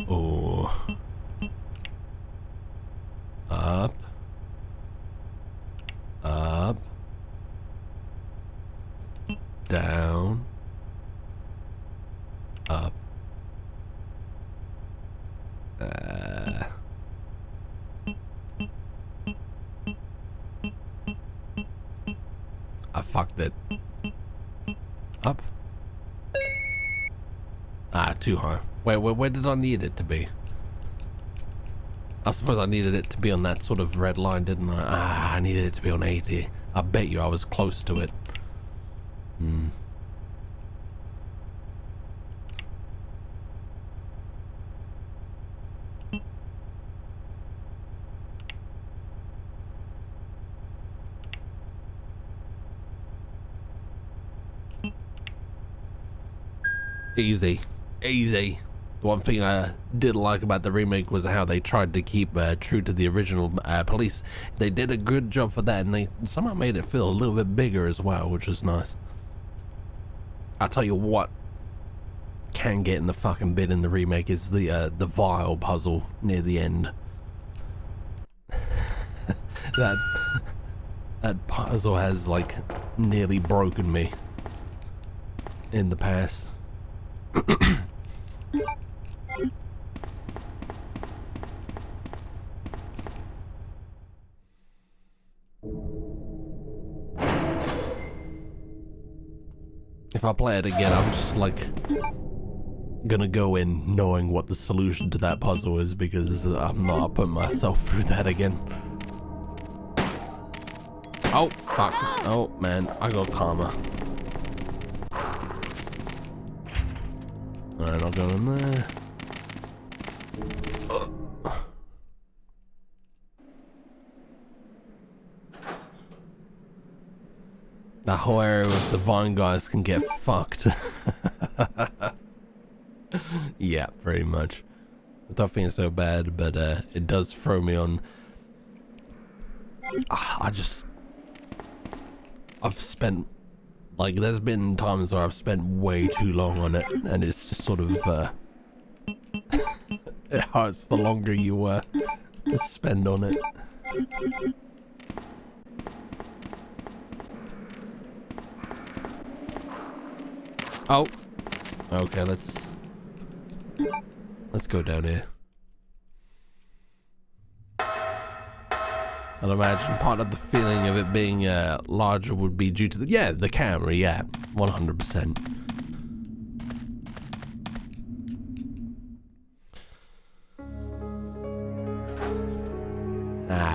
Oh. Up. Up. Down. Up. I fucked it. Up. Ah, too high. Wait, where did I need it to be? I suppose I needed it to be on that sort of red line, didn't I? Ah, I needed it to be on 80. I bet you I was close to it. Hmm. Easy. Easy. The one thing I did like about the remake was how they tried to keep true to the original police. They did a good job for that, and they somehow made it feel a little bit bigger as well, which is nice. I'll tell you what can get in the fucking bit in the remake is the vial puzzle near the end. that puzzle has like nearly broken me in the past. If I play it again, I'm just like gonna go in knowing what the solution to that puzzle is because I'm not putting myself through that again. Oh, fuck. Oh, man. I got karma. Alright, I'll go in there. That whole area with the vine guys can get fucked. Yeah, pretty much. I don't think it's so bad, but it does throw me on. I've spent, like, there's been times where I've spent way too long on it, and it's just sort of, It hurts the longer you spend on it. Oh. Okay, let's go down here. I'd imagine part of the feeling of it being larger would be due to the camera, 100%.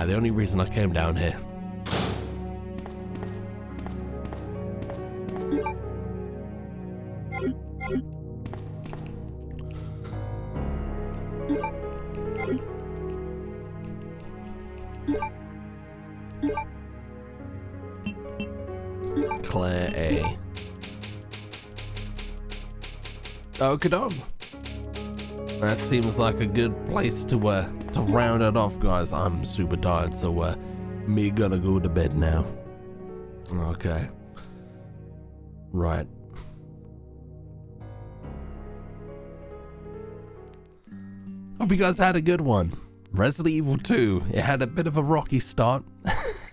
The only reason I came down here. Claire A. Okie doke. That seems like a good place to round it off, guys. I'm super tired, so me gonna go to bed now. Okay. Right. Hope you guys had a good one. Resident Evil 2. It had a bit of a rocky start.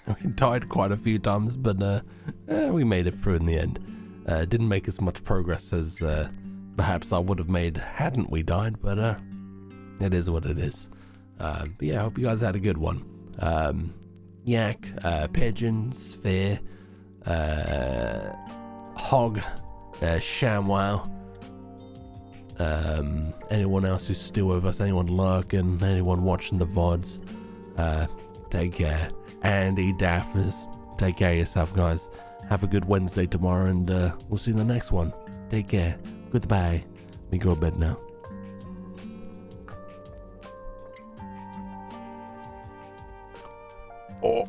We died quite a few times, but we made it through in the end. Didn't make as much progress as perhaps I would have made hadn't we died, but it is what it is. But yeah, I hope you guys had a good one. Yak, Pigeon, Sphere, Hog, ShamWow, anyone else who's still with us, anyone lurking, anyone watching the VODs, take care. Andy, Daffers, take care of yourself, guys. Have a good Wednesday tomorrow, and we'll see you in the next one. Take care. Goodbye. Let me go to bed now. Oh.